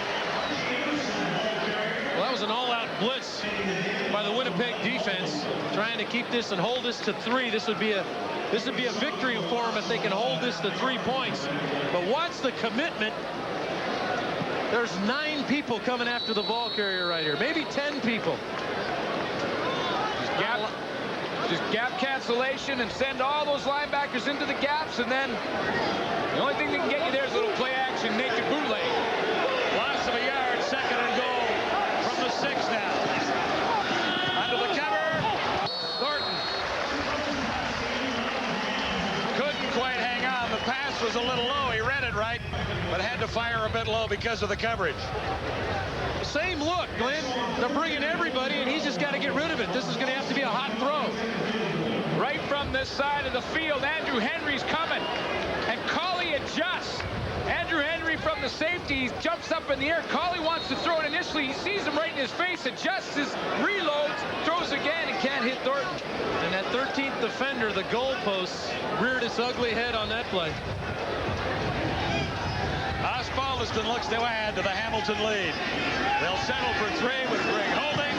S6: Well, that was an all-out blitz by the Winnipeg defense, trying to keep this and hold this to 3. This would be a victory for them if they can hold this to 3 points. But watch the commitment. There's 9 people coming after the ball carrier right here, maybe 10 people.
S18: Just gap cancellation and send all those linebackers into the gaps, and then the only thing that can get you there is a little play action, naked bootleg.
S5: Loss of a yard, 2nd and goal from the 6 now. Under the cover, Thornton. Couldn't quite hang on. The pass was a little low. He read it right, but had to fire a bit low because of the coverage.
S6: Same look, Glenn. They're bringing everybody, and he's just got to get rid of it. This is going to have to be a hot throw.
S18: Right from this side of the field, Andrew Henry's coming, and Colley adjusts. Andrew Henry from the safety jumps up in the air. Colley wants to throw it initially. He sees him right in his face, adjusts his reloads, throws again, and can't hit Thornton.
S6: And that 13th defender, the goalpost, reared its ugly head on that play.
S5: Osbaldiston looks to add to the Hamilton lead. They'll settle for 3 with Greg holding.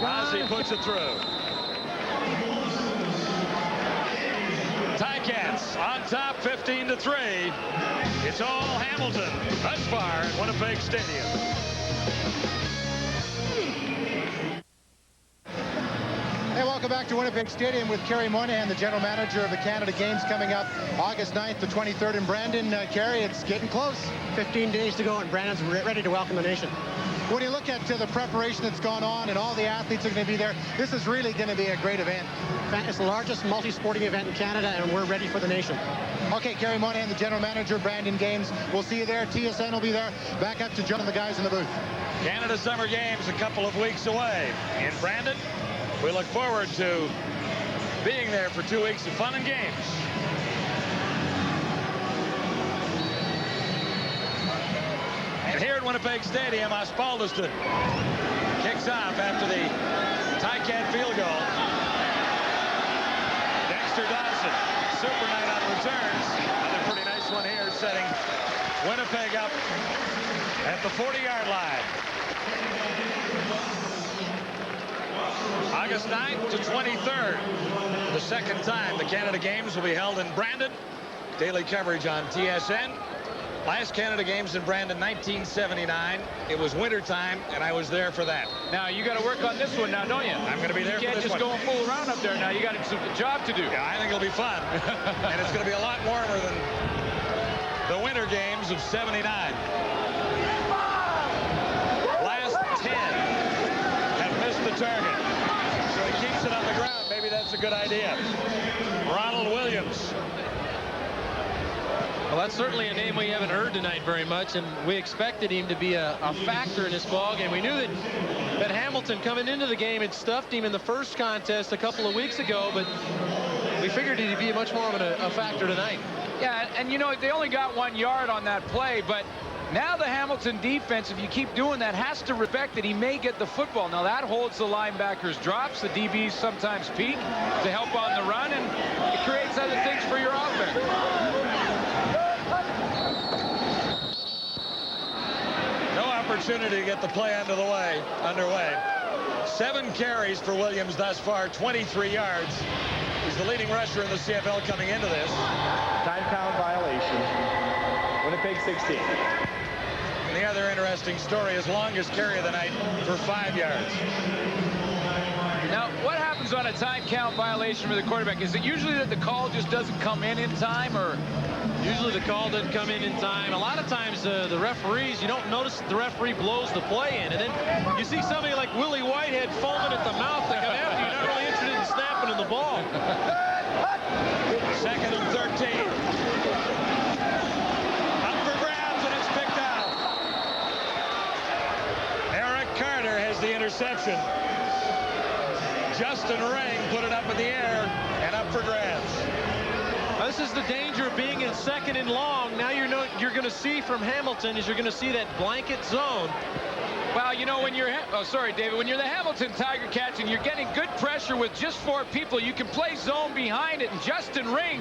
S5: Ozzie puts it through. Ticats on top 15-3. It's all Hamilton thus far at Winnipeg Stadium.
S12: Hey, welcome back to Winnipeg Stadium with Kerry Moynihan, the general manager of the Canada Games, coming up August 9th to 23rd in Brandon. Kerry, it's getting close.
S9: 15 days to go, and Brandon's ready to welcome the nation.
S12: When you look at the preparation that's gone on and all the athletes are going to be there, this is really going to be a great event.
S9: It's the largest multi-sporting event in Canada, and we're ready for the nation.
S12: Okay, Kerry Moynihan, the general manager of Brandon Games. We'll see you there. TSN will be there. Back up to John and the guys in the booth.
S5: Canada Summer Games a couple of weeks away in Brandon. We look forward to being there for 2 weeks of fun and games. And here at Winnipeg Stadium, Osbaldiston kicks off after the Ticat field goal. Dexter Dawson, super night on returns. Another pretty nice one here, setting Winnipeg up at the 40-yard line. August 9th to 23rd. The second time the Canada Games will be held in Brandon. Daily coverage on TSN. Last Canada Games in Brandon, 1979. It was wintertime, and I was there for that.
S18: Now, you got to work on this one now, don't you?
S5: I'm going to be there
S18: You
S5: for
S18: can't
S5: this
S18: just
S5: one.
S18: go and fool around up there now. You got a job to do.
S5: Yeah, I think it'll be fun. And it's going to be a lot warmer than the winter games of 79. Last 10 have missed the target. So he keeps it on the ground. Maybe that's a good idea. Ronald Williams.
S6: Well, that's certainly a name we haven't heard tonight very much, and we expected him to be a factor in this ball game. We knew that Hamilton coming into the game had stuffed him in the first contest a couple of weeks ago, but we figured he'd be much more of a factor tonight.
S18: Yeah, and you know, they only got 1 yard on that play, but now the Hamilton defense, if you keep doing that, has to respect that he may get the football. Now that holds the linebackers' drops. The DBs sometimes peek to help on the run, and it creates other things for your offense.
S5: No opportunity to get the play underway. 7 carries for Williams thus far, 23 yards. He's the leading rusher in the CFL coming into this.
S19: Time count violation. Winnipeg 16.
S5: And the other interesting story is longest carry of the night for 5 yards.
S18: Now, what happens on a time count violation for the quarterback? Is it usually that the call just doesn't come in time, or?
S6: Usually the call doesn't come in time. A lot of times the referees, you don't notice that the referee blows the play in, and then you see somebody like Willie Whitehead foaming at the mouth to come after you. You're not really interested in snapping in the ball.
S5: Second and 13. Up for grabs, and it's picked out. Eric Carter has the interception. Justin Ring put it up in the air and up for grabs.
S6: This is the danger of being in second and long. Now you're going to see from Hamilton is you're going to see that blanket zone.
S18: Well, you know, when you're David, when you're the Hamilton Tiger Cats and you're getting good pressure with just 4 people, you can play zone behind it. And Justin Ring,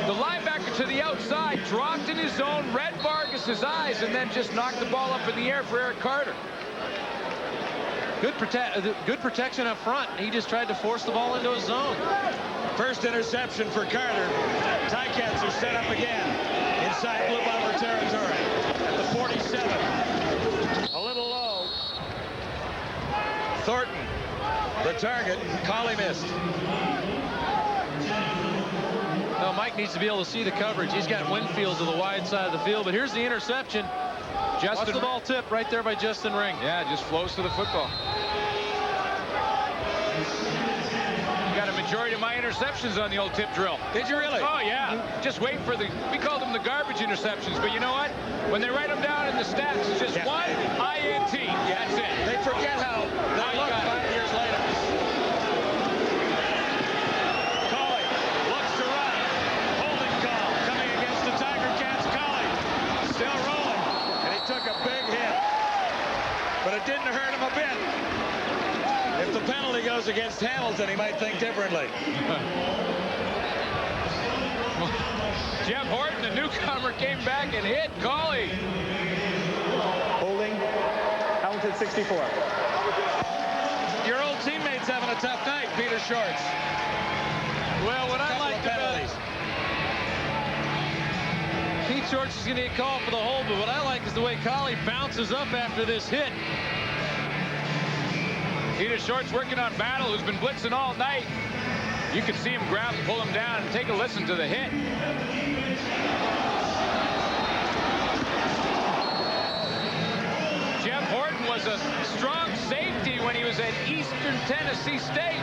S18: the linebacker to the outside, dropped in his zone, read Vargas's eyes, and then just knocked the ball up in the air for Eric Carter.
S6: Good protection up front. He just tried to force the ball into his zone.
S5: First interception for Carter. Ticats are set up again inside Blue Bomber territory at the 47. A little low. Thornton, the target. Colley missed.
S6: Well, Mike needs to be able to see the coverage. He's got Winfield to the wide side of the field, but here's the interception. Watch the ball tip right there by Justin Ring.
S18: Yeah, it just flows to the football. Got a majority of my interceptions on the old tip drill.
S5: Did you really?
S18: Oh, yeah. Just wait for we call them the garbage interceptions. But you know what? When they write them down in the stats, it's just one INT. Yeah, that's it.
S5: They forget how they look 5 years later. Colley looks to run. Holding call coming against the Tiger Cats. Colley goes against Hamilton, he might think differently.
S18: Jeff Horton, the newcomer, came back and hit Cauley.
S19: Holding. Hamilton 64.
S5: Your old teammate's having a tough night, Peter Shorts.
S6: Well, what I like about it, Pete Shorts is going to get called for the hold, but what I like is the way Cauley bounces up after this hit.
S18: Peter Shorts working on Battle, who's been blitzing all night. You can see him grab and pull him down, and take a listen to the hit. Jeff Horton was a strong safety when he was at Eastern Tennessee State.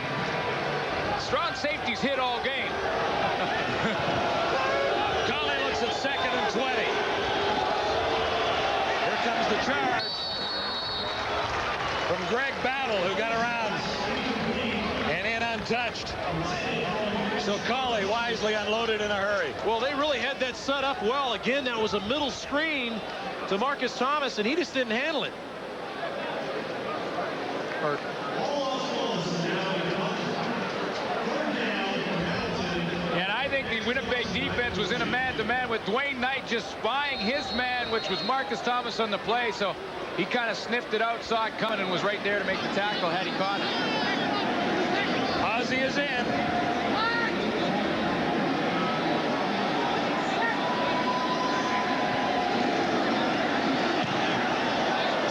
S18: Strong safeties hit all game.
S5: Cauley looks at 2nd and 20. Here comes the charge from Greg Battle, who got around and in untouched. So Cauley wisely unloaded in a hurry.
S6: Well, they really had that set up well. Again, that was a middle screen to Marcus Thomas, and he just didn't handle it.
S18: And I think the Winnipeg defense was in a man-to-man with Dwayne Knight just spying his man, which was Marcus Thomas on the play. So he kind of sniffed it out, saw it coming, and was right there to make the tackle had he caught it.
S5: Ozzie is in.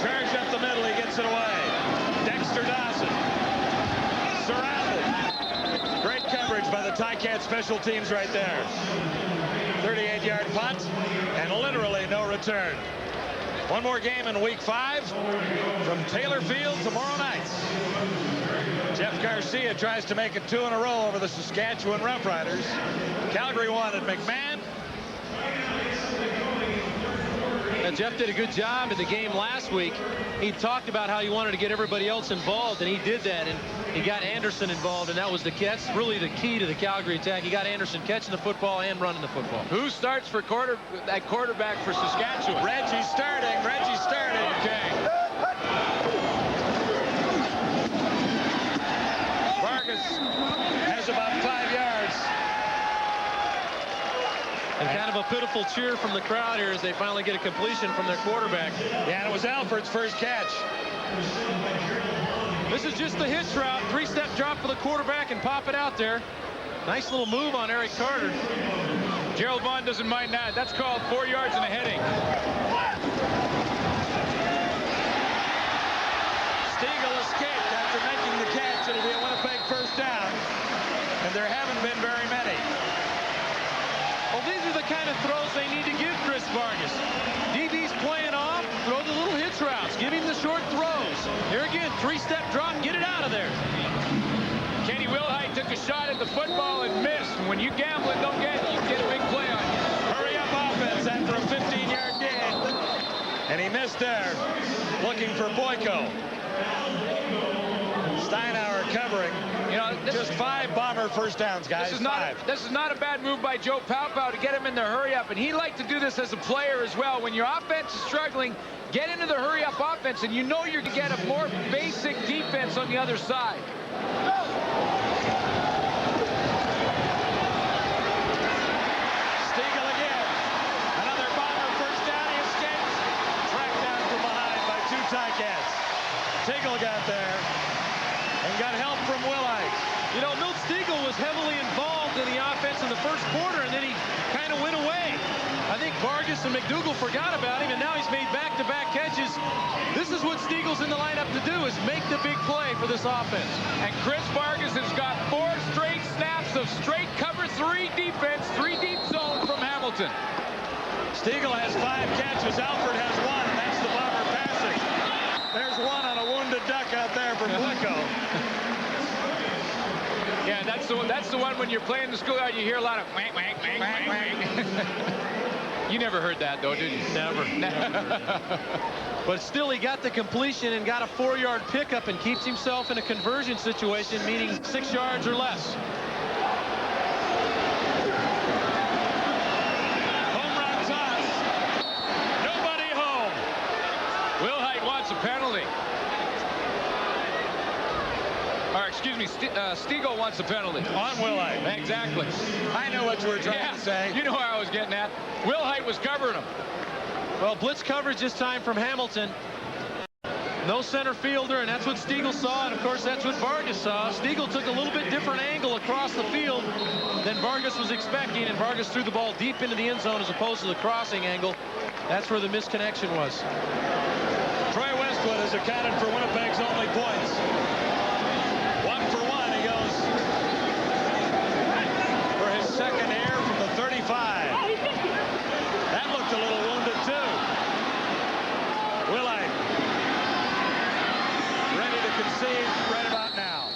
S5: Charge up the middle, he gets it away. Dexter Dawson. Surrounded. Great coverage by the Ticats special teams right there. 38-yard punt, and literally no return. One more game in week 5 from Taylor Field tomorrow night. Jeff Garcia tries to make it 2 in a row over the Saskatchewan Roughriders. Calgary won at McMahon.
S6: Now, Jeff did a good job in the game last week. He talked about how he wanted to get everybody else involved, and he did that, and he got Anderson involved, and that was that's really the key to the Calgary attack. He got Anderson catching the football and running the football.
S18: Who starts for quarterback for Saskatchewan?
S5: Reggie's starting. Reggie's starting.
S18: Okay.
S5: Vargas has about 5 yards.
S6: And kind of a pitiful cheer from the crowd here as they finally get a completion from their quarterback.
S5: Yeah, and it was Alford's first catch.
S6: This is just the hitch route. 3-step drop for the quarterback and pop it out there. Nice little move on Eric Carter.
S18: Gerald Vaughn doesn't mind that. That's called 4 yards and a heading.
S5: Stiegel escaped after making the catch. It'll be a Winnipeg first down. And there haven't been very many.
S6: Well, these are the kind of throws they need to give Chris Vargas. DB's playing off, throw the little hitch routes, give him the short throws. Here again, 3-step drop, get it out of there.
S18: Kenny Wilhite took a shot at the football and missed. And when you gamble and don't get it, you get a big play on you.
S5: Hurry up offense after a 15-yard gain. And he missed there, looking for Boyko. Steinauer covering.
S18: You know,
S5: just 5 Bomber first downs, guys.
S18: This is not a bad move by Joe Paopao to get him in the hurry-up, and he liked to do this as a player as well. When your offense is struggling, get into the hurry-up offense, and you know you're going to get a more basic defense on the other side.
S5: Stiegel again. Another Bomber first down. He escapes. Tracked down from behind by 2 Ticats. Stiegel got there and got help from Wilhite.
S6: You know, Milt Stiegel was heavily involved in the offense in the first quarter, and then he kind of went away. I think Vargas and McDougal forgot about him, and now he's made back-to-back catches. This is what Stiegel's in the lineup to do, is make the big play for this offense.
S18: And Chris Vargas has got 4 straight snaps of straight cover 3 defense, 3 deep zone from Hamilton.
S5: Stiegel has 5 catches. Alford has 1, and that's the Bomber passing. There's 1 on a wounded duck out there for Boyko.
S18: Yeah, that's the one when you're playing the schoolyard, you hear a lot of wank, wank, wank, wank, wank. You never heard that, though, did you?
S6: Never. But still, he got the completion and got a 4-yard pickup and keeps himself in a conversion situation, meaning 6 yards or less.
S5: Home run toss. Nobody home.
S18: Wilhite wants a penalty. Or, excuse excuse me, Stiegel wants a penalty.
S5: On Wilhite.
S18: Exactly.
S5: I know what you were trying to say.
S18: You know where I was getting at. Wilhite was covering him.
S6: Well, blitz coverage this time from Hamilton. No center fielder, and that's what Stiegel saw, and of course that's what Vargas saw. Stiegel took a little bit different angle across the field than Vargas was expecting, and Vargas threw the ball deep into the end zone as opposed to the crossing angle. That's where the misconnection was.
S5: Troy Westwood has accounted for Winnipeg's only points. 1 for 1. He goes for his second air from the 35. That looked a little wounded too. Wilhite ready to concede right about now.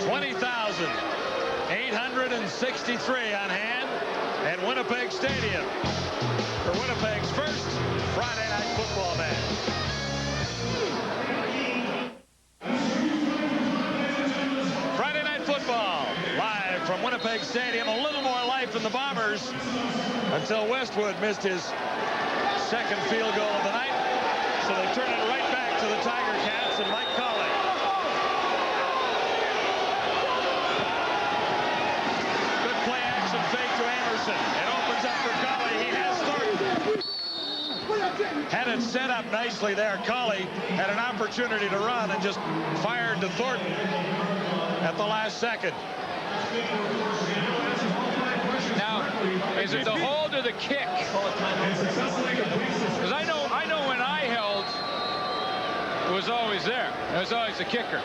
S5: 20,863 on hand at Winnipeg Stadium for Winnipeg's first Friday night football match. Friday night football live from Winnipeg Stadium. A little more life in the Bombers until Westwood missed his second field goal of the night. So they turn it right back to the Tiger Cats and Mike Colley. Good play action fake to Anderson. It opens up for Colley. He has Thornton. Had it set up nicely there. Colley had an opportunity to run and just fired to Thornton at the last second.
S18: Now, is it the hold or the kick? Because I know when I held, it was always there. It was always the kicker.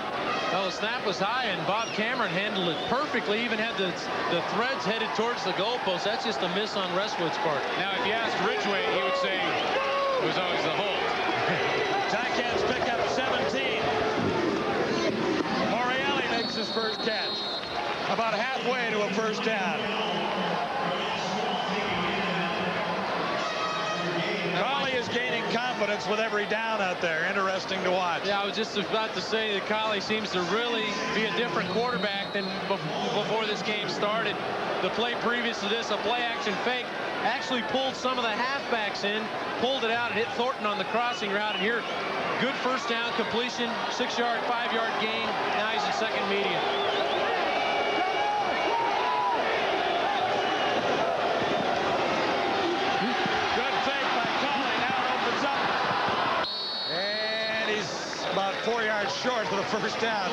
S6: Well, the snap was high, and Bob Cameron handled it perfectly. Even had the threads headed towards the goalpost. That's just a miss on Westwood's part.
S18: Now, if you asked Ridgway, he would say it was always the hold.
S5: Ticats pick up 17. Morreale makes his first catch. About halfway to a first down. Colley is gaining confidence with every down out there. Interesting to watch.
S6: Yeah, I was just about to say that Colley seems to really be a different quarterback than before this game started. The play previous to this, a play-action fake, actually pulled some of the halfbacks in, pulled it out, and hit Thornton on the crossing route. And here, good first down completion, 6-yard, 5-yard gain. Now he's in second medium.
S5: About 4 yards short for the first down.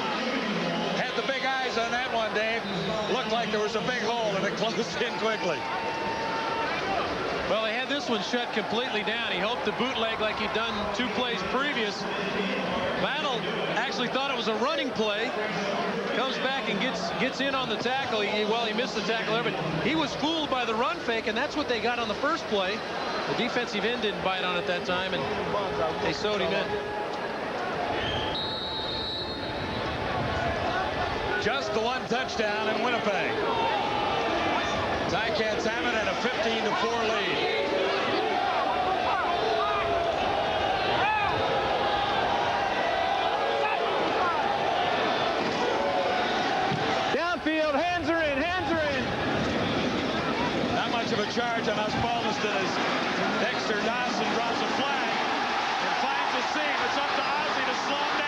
S5: Had the big eyes on that one, Dave. Looked like there was a big hole, and it closed in quickly.
S6: Well, they had this one shut completely down. He hoped to bootleg like he'd done 2 plays previous. Battle actually thought it was a running play. Comes back and gets in on the tackle. He missed the tackle there, but he was fooled by the run fake, and that's what they got on the first play. The defensive end didn't bite on it that time, and they sewed him in.
S5: Just the one touchdown in Winnipeg. Ticats have it at a 15-4 lead.
S10: Downfield, hands are in, hands are in.
S5: Not much of a charge on Osbaldiston as Dexter Dawson drops a flag and finds a seam. It's up to Ozzie to slow him down.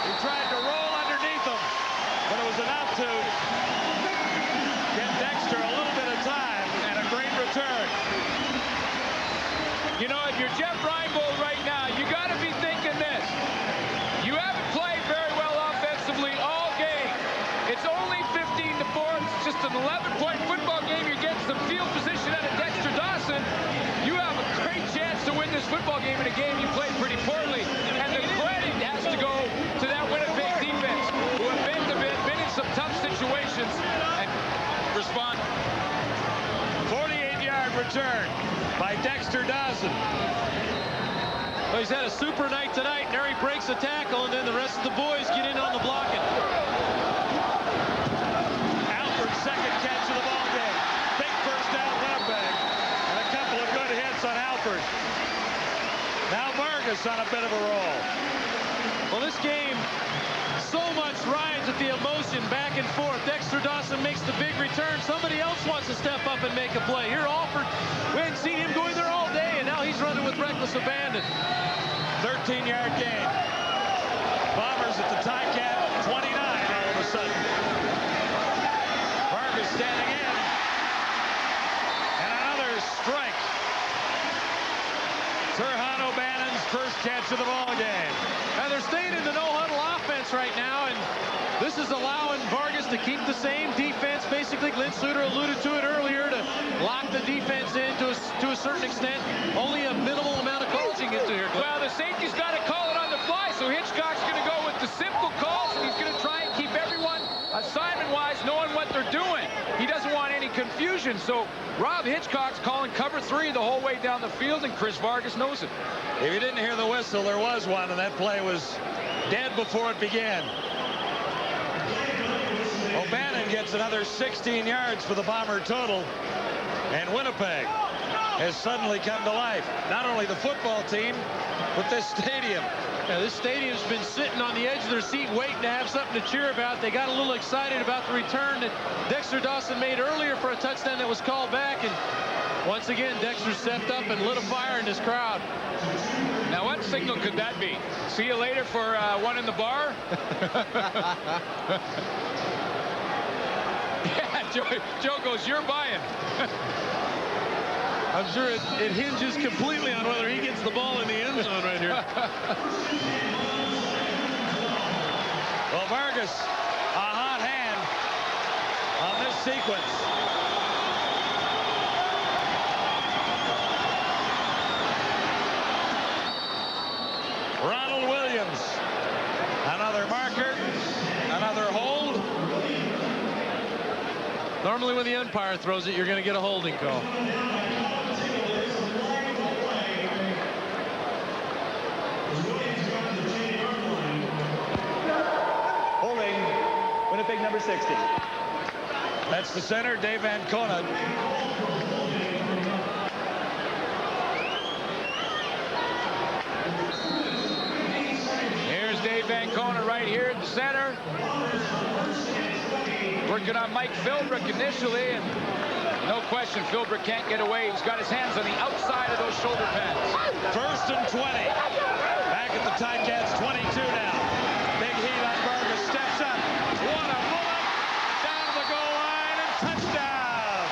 S5: He tried to roll underneath him, but it was enough to get Dexter a little bit of time and a great return.
S18: You know, if you're Jeff Reinbold right now, you got to be thinking this. You haven't played very well offensively all game. It's only 15-4. It's just an 11-point football game. You're getting some field position out of Dexter Dawson. You have a great chance to win this football game in a game you played pretty poorly. And the credit has to go to that Winnipeg defense, who have been in some tough situations and respond.
S5: 48-yard return by Dexter Dawson.
S6: Well, he's had a super night tonight, and there he breaks a tackle, and then the rest of the boys get in on the blocking.
S5: Alford's second catch of the ball game. Big first down Winnipeg, and a couple of good hits on Alford. Now Vargas on a bit of a roll.
S6: Well, this game, so much rides with the emotion back and forth. Dexter Dawson makes the big return. Somebody else wants to step up and make a play. Here, Alford, we hadn't seen him going there all day, and now he's running with reckless abandon.
S5: 13-yard gain. Bombers at the Ticat 29 all of a sudden. Vargas standing in. And another strike. Turhan O'Bannon's first catch of the ball game.
S6: Now they're staying in the no-huddle offense right now, and this is allowing Vargas to keep the same defense. Basically, Glenn Suter alluded to it earlier, to lock the defense in to a certain extent. Only a minimal amount of calls you can get to here, Glenn.
S18: Well, the safety's got to call it on the fly, so Hitchcock's going to go with the simple calls, and he's going to try and keep everyone assignment-wise knowing what they're doing. He doesn't want any confusion, so Rob Hitchcock's calling cover 3 the whole way down the field, and Chris Vargas knows it.
S5: If you didn't hear the whistle, there was one, and that play was dead before it began. O'Bannon gets another 16 yards for the Bomber total, and Winnipeg has suddenly come to life. Not only the football team, but this stadium.
S6: Yeah, this stadium's been sitting on the edge of their seat waiting to have something to cheer about. They got a little excited about the return that Dexter Dawson made earlier for a touchdown that was called back, and once again Dexter stepped up and lit a fire in this crowd.
S18: Now what signal could that be? See you later for one in the bar? Yeah, Joe goes, you're buying.
S6: I'm sure it hinges completely on whether he gets the ball in the end zone right here.
S5: Well, Vargas, a hot hand on this sequence. Ronald Williams, another marker, another hold.
S6: Normally when the umpire throws it, you're going to get a holding call.
S19: Holding, Winnipeg number 60.
S5: That's the center, Dave Ancona.
S18: Here's Dave Ancona right here at the center. Working on Mike Philbrick initially, and no question Philbrick can't get away. He's got his hands on the outside of those shoulder pads.
S5: 1st and 20. Back at the Ticats, 22 now. Big heat on Vargas, steps up. What a bullet! Down to the goal line and touchdown!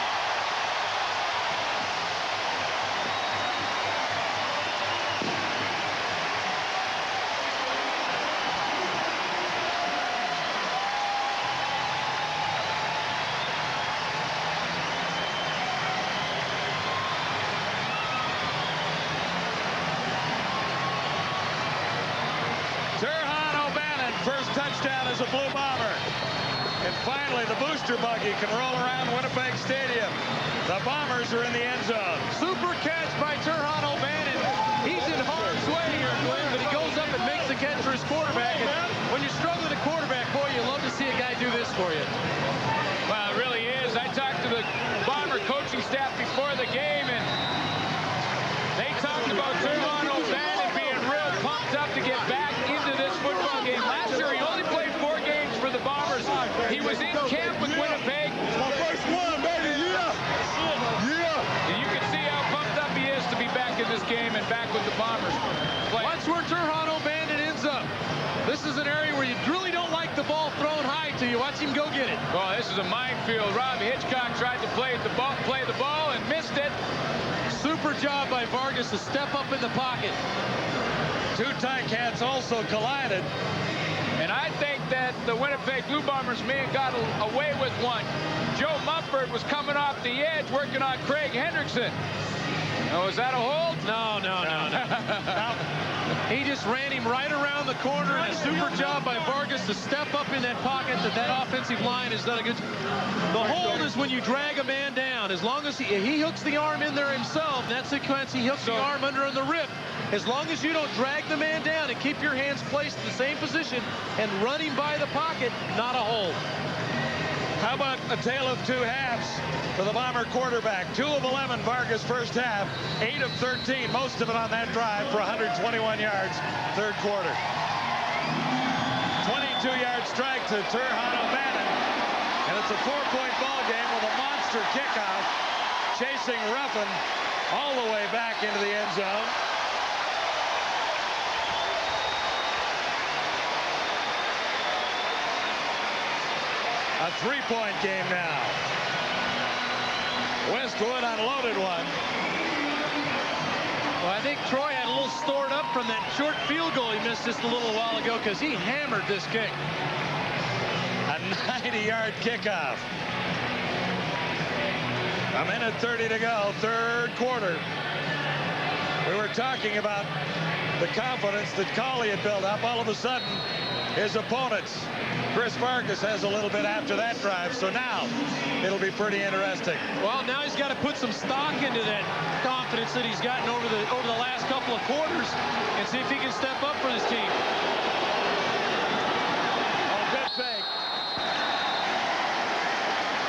S5: Turhan O'Bannon, first touchdown as a Blue Bomber. And finally, the booster buggy can roll around Winnipeg Stadium. The Bombers are in the end zone.
S6: Super catch by Turhan O'Bannon. He's in harm's way here, Glenn, but he goes up and makes the catch for his quarterback. And when you're struggling with a quarterback, boy, you love to see a guy do this for you.
S18: Well, it really is. I talked to the Bomber coaching staff before the game, and they talked about Turhan O'Bannon being real pumped up to get back into this football game. Last year, he only played 4 games for the Bombers. He was in camp with Winnipeg.
S11: It's my first one, baby.
S18: And you can see how pumped up he is to be back in this game and back with the Bombers.
S6: Watch where Turhan O'Bannon ends up. This is an area where you really don't like the ball thrown high to you. Watch him go get it.
S18: Well, this is a minefield. Rob Hitchcock tried to play the ball and missed it.
S6: Super job by Vargas to step up in the pocket.
S5: 2 Ticats also collided.
S18: And I think that the Winnipeg Blue Bombers may have got away with one. Joe Mumford was coming off the edge working on Craig Hendrickson. Oh, is that a hold?
S6: No. He just ran him right around the corner, and a super job by Vargas to step up in that pocket. That offensive line has done a good. The hold is when you drag a man down. As long as he hooks the arm in there himself, in that sequence he hooks the arm under in the rip. As long as you don't drag the man down and keep your hands placed in the same position and run him by the pocket, not a hold.
S5: How about a tale of 2 halves for the Bomber quarterback? 2 of 11 Vargas first half, 8 of 13, most of it on that drive for 121 yards, 3rd quarter. 22-yard strike to Turhan O'Bannon, and it's a 4-point ball game with a monster kickoff, chasing Ruffin all the way back into the end zone. A three-point game now. Westwood unloaded one.
S6: Well, I think Troy had a little stored up from that short field goal he missed just a little while ago because he hammered this kick.
S5: A 90-yard kickoff. A minute 30 to go, third quarter. We were talking about the confidence that Cauley had built up. All of a sudden, his opponents, Chris Vargas has a little bit after that drive. So now it'll be pretty interesting.
S6: Well, now he's got to put some stock into that confidence that he's gotten over the last couple of quarters and see if he can step up for this team.
S5: Oh, good fake.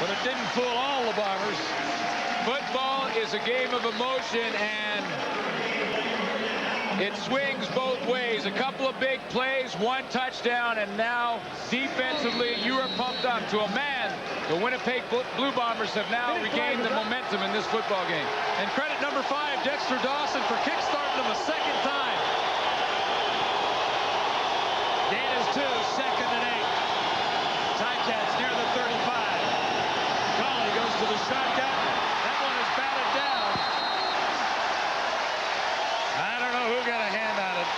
S5: But it didn't fool all the Bombers.
S18: Football is a game of emotion, and it swings both ways. A couple of big plays, one touchdown, and now defensively you are pumped up. To a man, the Winnipeg Blue Bombers have now regained the momentum in this football game.
S6: And credit number 5, Dexter Dawson, for kickstarting them a second time.
S5: Gain is 2, second and 8. Ticats near the 35. Cauley goes to the shotgun. That one is batted down. I don't know who got a hand on it,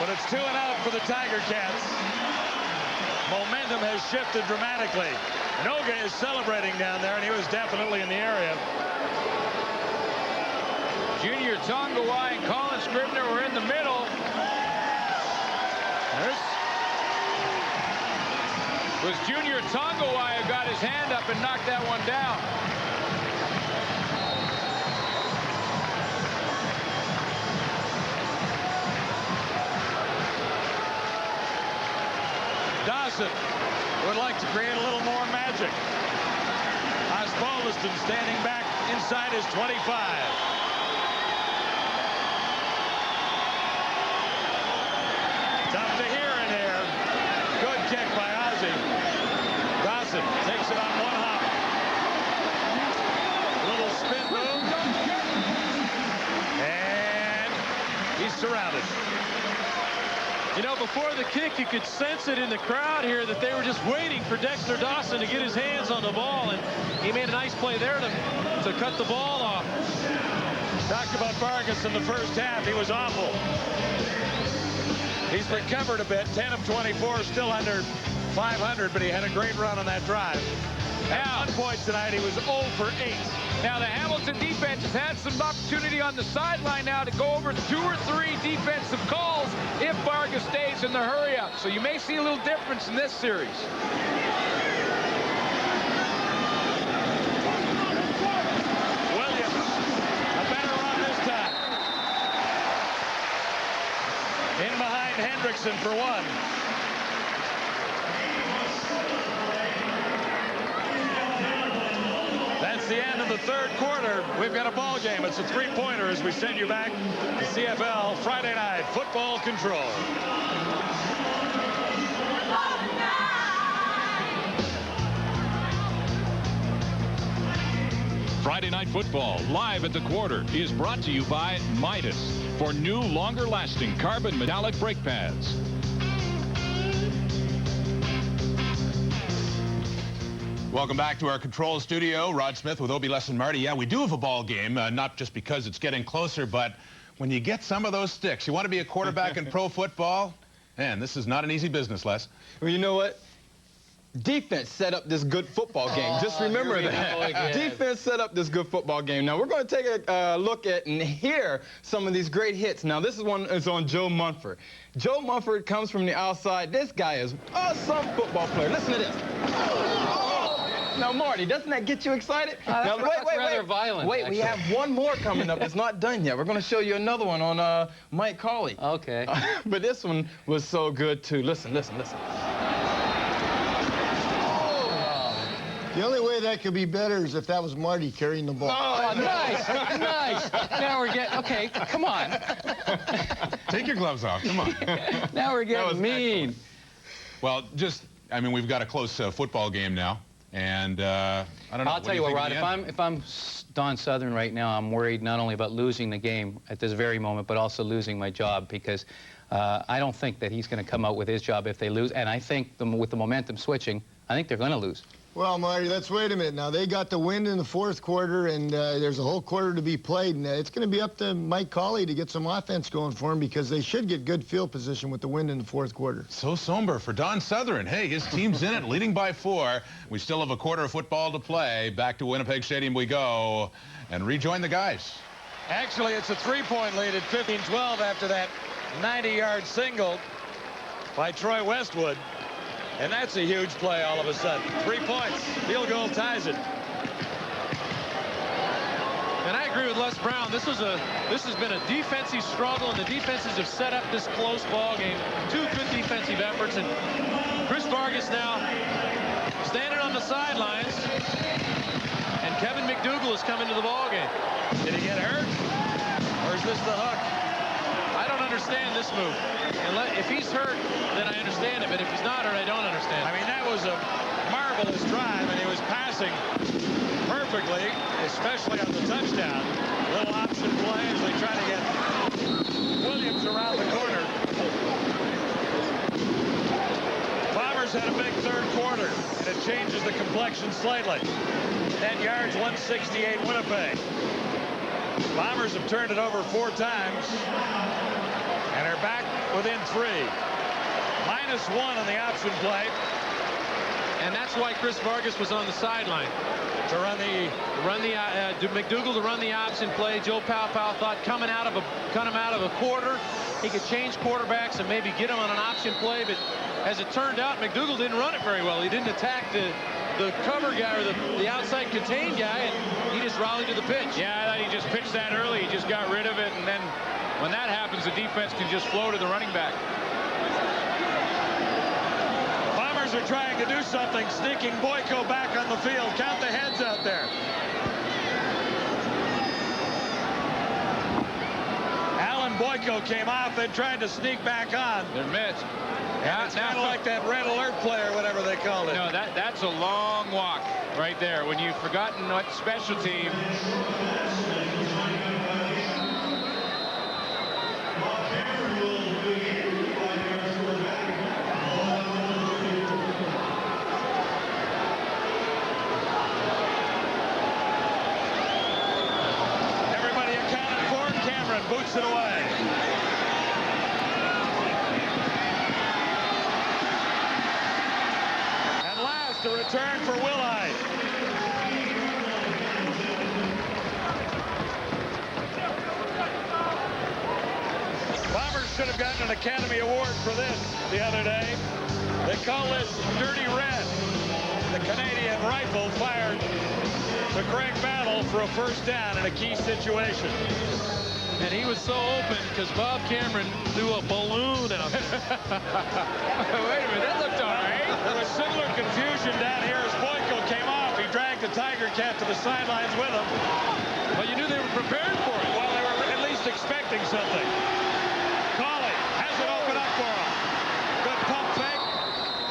S5: but it's 2 and out for the Tiger Cats. Momentum has shifted dramatically. Noga is celebrating down there, and he was definitely in the area.
S18: Junior Tongawai and Colin Scribner were in the middle. It was Junior Tongawai who got his hand up and knocked that one down.
S5: Dawson would like to create a little more magic. Osbaldiston standing back inside his 25. Tough to hear in here. Good kick by Ozzie. Dawson takes it on one hop. Little spin move. And he's surrounded.
S6: You know, before the kick, you could sense it in the crowd here that they were just waiting for Dexter Dawson to get his hands on the ball, and he made a nice play there to cut the ball off.
S5: Talked about Vargas in the first half. He was awful. He's recovered a bit. 10 of 24, still under 500, but he had a great run on that drive. At one point tonight, he was 0 for 8.
S18: Now the Hamilton defense has had some opportunity on the sideline now to go over 2 or 3 defensive calls if Vargas stays in the hurry-up. So you may see a little difference in this series.
S5: Williams, a better run this time. In behind Hendrickson for one. That's the end of the third quarter. We've got a ball game. It's a three-pointer as we send you back to CFL Friday Night Football Control.
S21: Friday Night Football, live at the quarter, is brought to you by Midas for new, longer-lasting carbon metallic brake pads.
S1: Welcome back to our control studio. Rod Smith with Obie, Les, and Marty. Yeah, we do have a ball game, not just because it's getting closer, but when you get some of those sticks, you want to be a quarterback in pro football? Man, this is not an easy business, Les.
S3: Well, you know what? Defense set up this good football game. Just remember that. Defense set up this good football game. Now, we're going to take a look at and hear some of these great hits. Now, this one is on Joe Munford. Joe Munford comes from the outside. This guy is some football player. Listen to this. Now, Marty, doesn't that get you excited? Now,
S2: That's rather violent.
S3: Wait,
S2: actually.
S3: we have one more coming up. It's not done yet. We're going to show you another one on Mike Cauley.
S2: Okay.
S3: But this one was so good, too. Listen, listen, listen.
S4: The only way that could be better is if that was Marty carrying the ball.
S2: Oh, nice, nice. Now we're getting, okay, come on.
S1: Take your gloves off, come on.
S2: Now we're getting mean.
S1: Well, just, I mean, we've got a close football game now, and I don't know.
S2: I'll tell you what, Rod, if I'm Don Southern right now, I'm worried not only about losing the game at this very moment, but also losing my job, because I don't think that he's going to come out with his job if they lose, and I think with the momentum switching, I think they're going to lose.
S4: Well, Marty, let's wait a minute. Now, they got the win in the fourth quarter, and there's a whole quarter to be played. And it's going to be up to Mike Colley to get some offense going for him because they should get good field position with the win in the fourth quarter.
S1: So somber for Don Southern. Hey, his team's in it, leading by 4. We still have a quarter of football to play. Back to Winnipeg Stadium we go and rejoin the guys.
S5: Actually, it's a 3-point lead at 15-12 after that 90-yard single by Troy Westwood. And that's a huge play all of a sudden. 3 points. Field goal ties it.
S6: And I agree with Les Brown. This has been a defensive struggle, and the defenses have set up this close ball game. 2 good defensive efforts, and Chris Vargas now standing on the sidelines, and Kevin McDougal has come into the ball game.
S5: Did he get hurt? Or is this the hook?
S6: I don't understand this move. If he's hurt, then I understand it, but if he's not hurt, I don't understand.
S5: I mean, that was a marvelous drive, and he was passing perfectly, especially on the touchdown. Little option play as they try to get Williams around the corner. Bombers had a big third quarter, and it changes the complexion slightly. 10 yards, 168 Winnipeg. Bombers have turned it over 4 times and are back within 3. -1 on the option play.
S6: And that's why Chris Vargas was on the sideline.
S5: To
S6: McDougal to run the option play. Joe Powell thought coming out of a quarter, he could change quarterbacks and maybe get him on an option play, but as it turned out, McDougal didn't run it very well. He didn't attack the cover guy or the outside contain guy, and he just rallied to the pitch.
S18: Yeah, I thought he just pitched that early. He just got rid of it, and then when that happens, the defense can just flow to the running back.
S5: Bombers are trying to do something, sneaking Boyko back on the field. Count the heads out there. Alan Boyko came off, then tried to sneak back on.
S18: They're missed.
S5: Yeah, it's kind of like that red alert play or whatever they called it.
S18: No, that's a long walk right there when you've forgotten what special team.
S5: Everybody accounted for. Cameron boots it away. The return for Wilhite. Bombers should have gotten an Academy Award for this the other day. They call this Dirty Red. The Canadian rifle fired to Craig Battle for a first down in a key situation.
S6: And he was so open because Bob Cameron threw a balloon out there.
S18: Wait a minute, that looked all right.
S5: There was similar confusion down here as Boyko came off. He dragged the Tiger Cat to the sidelines with him.
S6: But you knew they were prepared for it.
S5: Well, they were at least expecting something. Colley has it open up for him. Good pump fake.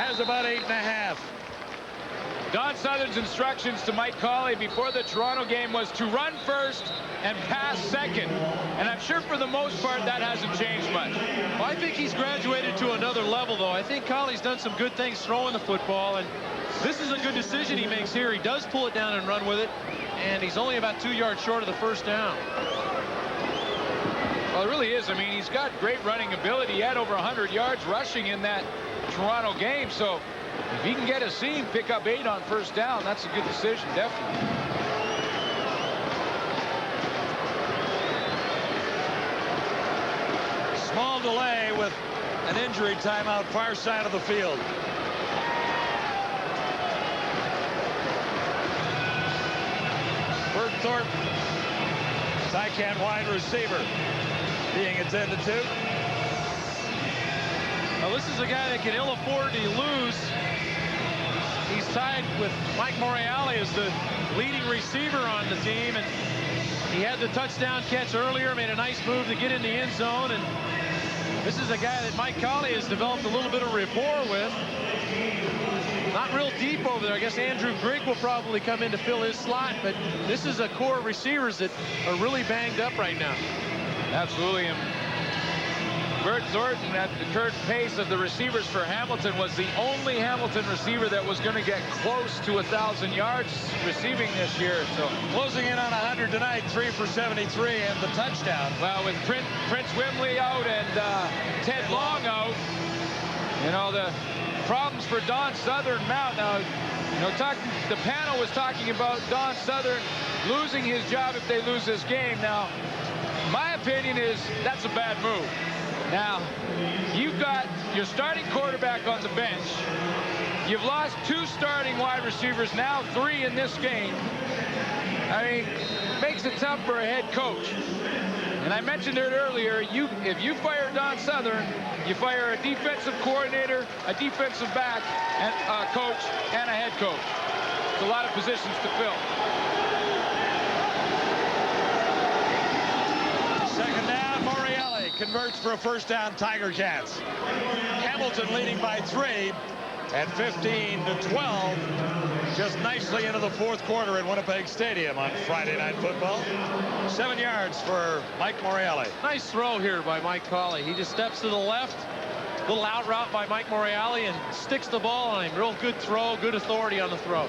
S5: Has about 8.5.
S18: Don Southern's instructions to Mike Colley before the Toronto game was to run first and pass second. And I'm sure for the most part that hasn't changed much.
S6: Well, I think he's graduated to another level, though. I think Colley's done some good things throwing the football, and this is a good decision he makes here. He does pull it down and run with it, and he's only about 2 yards short of the first down.
S18: Well, it really is. I mean, he's got great running ability. He had over 100 yards rushing in that Toronto game, so if he can get a seam, pick up 8 on first down, that's a good decision, definitely.
S5: Small delay with an injury timeout far side of the field. Bert Thorpe, Tycan wide receiver, being attended to.
S6: Well, this is a guy that can ill afford to lose. He's tied with Mike Morreale as the leading receiver on the team, and he had the touchdown catch earlier, made a nice move to get in the end zone, and this is a guy that Mike Colley has developed a little bit of rapport with. Not real deep over there. I guess Andrew Grigg will probably come in to fill his slot, but this is a core of receivers that are really banged up right now.
S18: Absolutely. Bert Thornton, at the current pace of the receivers for Hamilton, was the only Hamilton receiver that was going to get close to 1,000 yards receiving this year. So
S5: closing in on 100 tonight, 3 for 73 and the touchdown.
S18: Well, with Prince Wimley out and Ted Long out, you know, the problems for Don Southern mount. Now, you know, the panel was talking about Don Southern losing his job if they lose this game. Now, my opinion is that's a bad move. Now, you've got your starting quarterback on the bench. You've lost 2 starting wide receivers, now 3 in this game. I mean, makes it tough for a head coach. And I mentioned it earlier, if you fire Don Southern, you fire a defensive coordinator, a defensive back, and a coach, and a head coach. It's a lot of positions to fill.
S5: Second down, Morreale converts for a first down, Tiger Cats. Hamilton leading by 3 at 15-12. Just nicely into the fourth quarter at Winnipeg Stadium on Friday Night Football. 7 yards for Mike Morreale.
S6: Nice throw here by Mike Colley. He just steps to the left. Little out route by Mike Morreale and sticks the ball on him. Real good throw, good authority on the throw.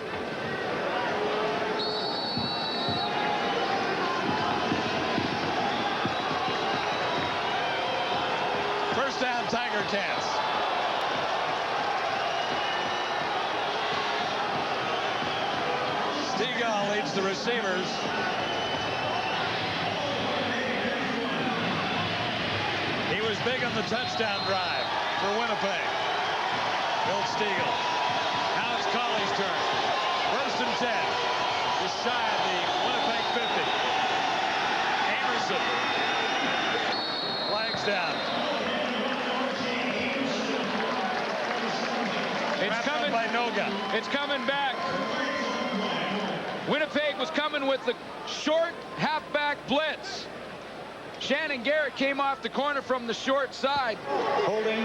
S5: First down, Tiger Cats. Stegall leads the receivers. He was big on the touchdown drive for Winnipeg. Bill Stegall. Now it's Colley's turn. First and 10. Just shy of the Winnipeg 50. Amerson. Flags down.
S18: It's coming
S5: by Noga.
S18: It's coming back. Winnipeg was coming with the short halfback blitz. Shannon Garrett came off the corner from the short side.
S19: Holding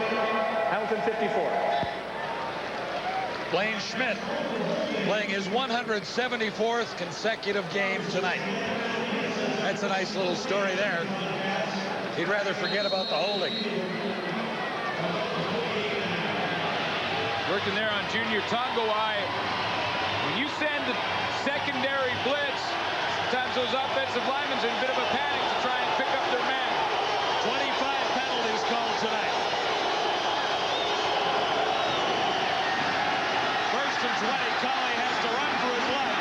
S19: Hamilton 54.
S5: Blaine Schmidt playing his 174th consecutive game tonight. That's a nice little story there. He'd rather forget about the holding.
S18: Working there on Junior Tongoai. When you send the secondary blitz, sometimes those offensive linemen are in a bit of a panic to try and pick up their man.
S5: 25 penalties called tonight. First and 20. Colley has to run for his life.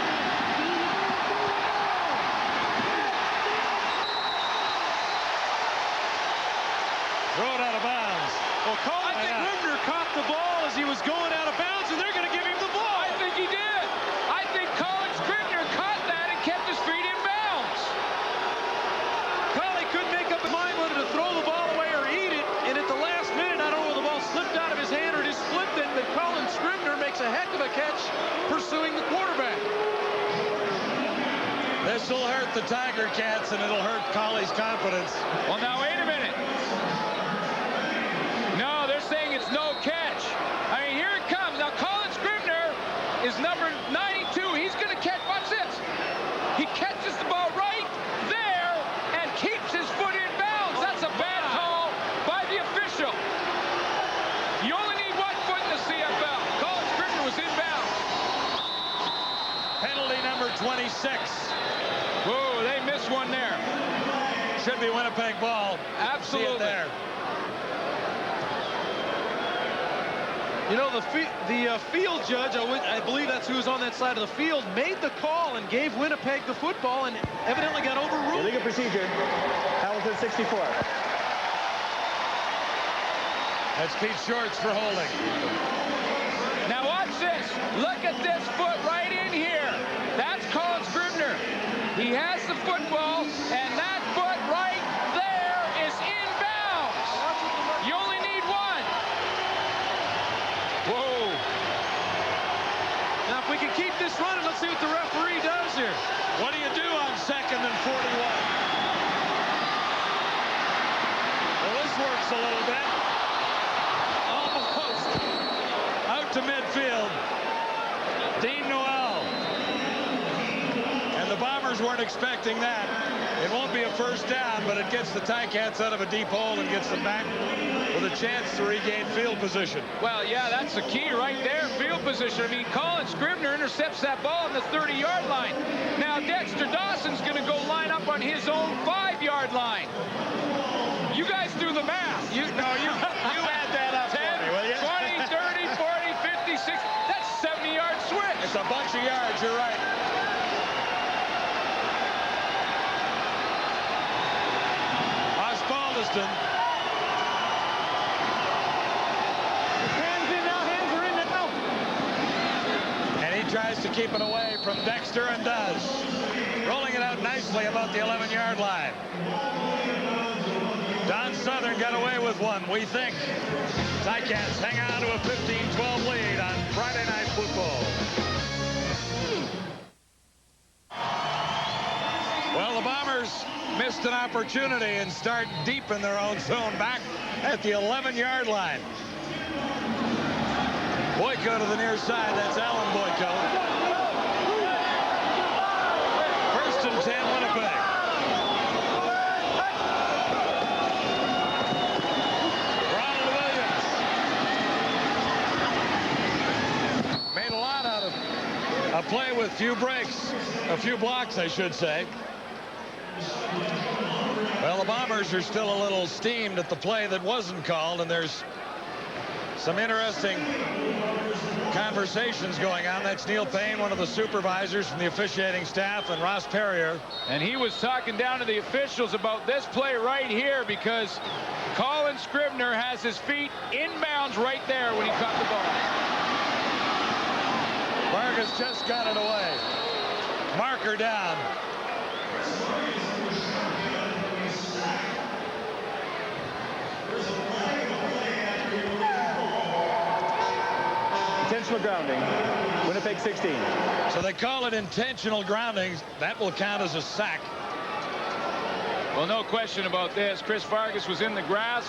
S5: Throw it out of bounds.
S6: Well, I think Scribner caught the ball as he was going out of bounds, and they're going to give him the ball.
S18: I think he did. I think Colin Scribner caught that and kept his feet in bounds.
S6: Colley couldn't make up his mind whether to throw the ball away or eat it, and at the last minute, I don't know whether the ball slipped out of his hand or just flipped it, but Colin Scribner makes a heck of a catch pursuing the quarterback.
S5: This will hurt the Tiger Cats, and it'll hurt Colley's confidence.
S18: Well, now, wait a minute. No, they're saying it's no catch. I mean, here it comes. Now, Colin Scribner is number 92. He's going to catch, watch this. He catches the ball right there and keeps his foot in bounds. That's a bad call by the official. You only need 1 foot in the CFL. Colin Scribner was in bounds.
S5: Penalty number 26.
S18: Whoa, they missed one there.
S5: Should be Winnipeg ball.
S18: Absolutely.
S5: See it there.
S6: You know, the field judge, I believe that's who was on that side of the field, made the call and gave Winnipeg the football and evidently got overruled.
S19: Illegal procedure. Hamilton 64.
S5: That's Pete Shorts for holding.
S18: Now watch this. Look at this foot right in here. That's Colin Scribner. He has the football, and that foot right there is in bounds. You only need 1. Whoa.
S6: Now, if we can keep this running, let's see what the referee does here.
S5: What do you do on 2nd and 41? Well, this works a little bit. Almost. Out to midfield. Dean Noel. And the The Bombers weren't expecting that. It won't be a first down, but it gets the Ticats out of a deep hole and gets them back with a chance to regain field position.
S18: Well, yeah, that's the key right there, field position. I mean, Colin Scribner intercepts that ball on the 30-yard line. Now, Dexter Dawson's going to go line up on his own 5-yard line. You guys do the math.
S5: You add that up
S18: 10,
S5: for me, will you?
S18: 20, 30, 40, 50, 60. That's a 70-yard switch.
S5: It's a bunch of yards, you're right. Osbaldiston.
S10: Hands in now, hands are in now.
S5: And he tries to keep it away from Dexter and does. Rolling it out nicely about the 11-yard line. Don Southern got away with one, we think. Ticats hang on to a 15-12 lead on Friday Night Football. Well, the Bombers missed an opportunity and start deep in their own zone back at the 11-yard line. Boyko to the near side. That's Alan Boyko. 1st and 10, Winnipeg. Ronald Williams made a lot out of a play with few breaks, a few blocks, I should say. Well, the Bombers are still a little steamed at the play that wasn't called, and there's some interesting conversations going on. That's Neil Payne, one of the supervisors from the officiating staff, and Ross Perrier.
S18: And he was talking down to the officials about this play right here because Colin Scribner has his feet inbounds right there when he caught the ball.
S5: Vargas just got it away. Marker down.
S19: Intentional grounding. Winnipeg 16.
S5: So they call it intentional grounding. That will count as a sack.
S18: Well, no question about this. Chris Vargas was in the grass.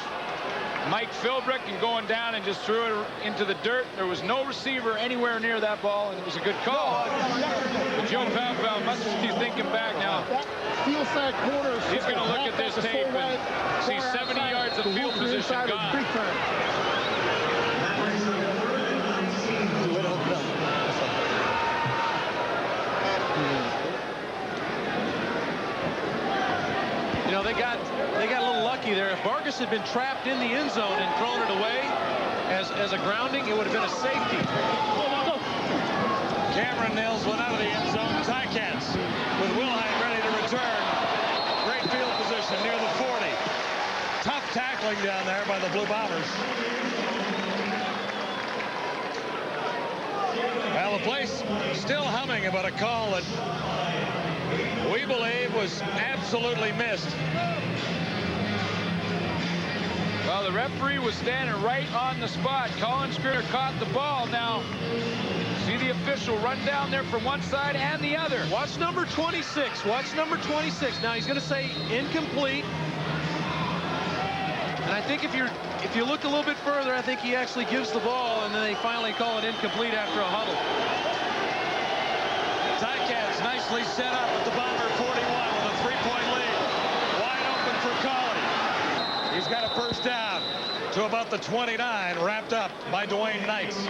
S18: Mike Philbrick and going down and just threw it into the dirt. There was no receiver anywhere near that ball, and it was a good call. But Joe Palpal must be thinking back now.
S10: Field side corner.
S18: He's going to look at this tape and see 70 yards of field position gone.
S6: You know, they got a little lucky there. If Vargas had been trapped in the end zone and thrown it away as a grounding, it would have been a safety.
S5: Cameron nails one out of the end zone. Ticats with Wilhite ready to return. Great field position near the 40. Tough tackling down there by the Blue Bombers. Well, the place still humming about a call that we believe was absolutely missed.
S18: Well, the referee was standing right on the spot. Colin Scribner caught the ball. Now, see the official run down there from one side and the other.
S6: Watch number 26. Watch number 26. Now he's going to say incomplete. And I think if you look a little bit further, I think he actually gives the ball, and then they finally call it incomplete after a huddle.
S5: Ticats nicely set up at the Bomber 41 with a 3-point lead. Wide open for Colley. He's got a first down to about the 29, wrapped up by Dwayne Knights.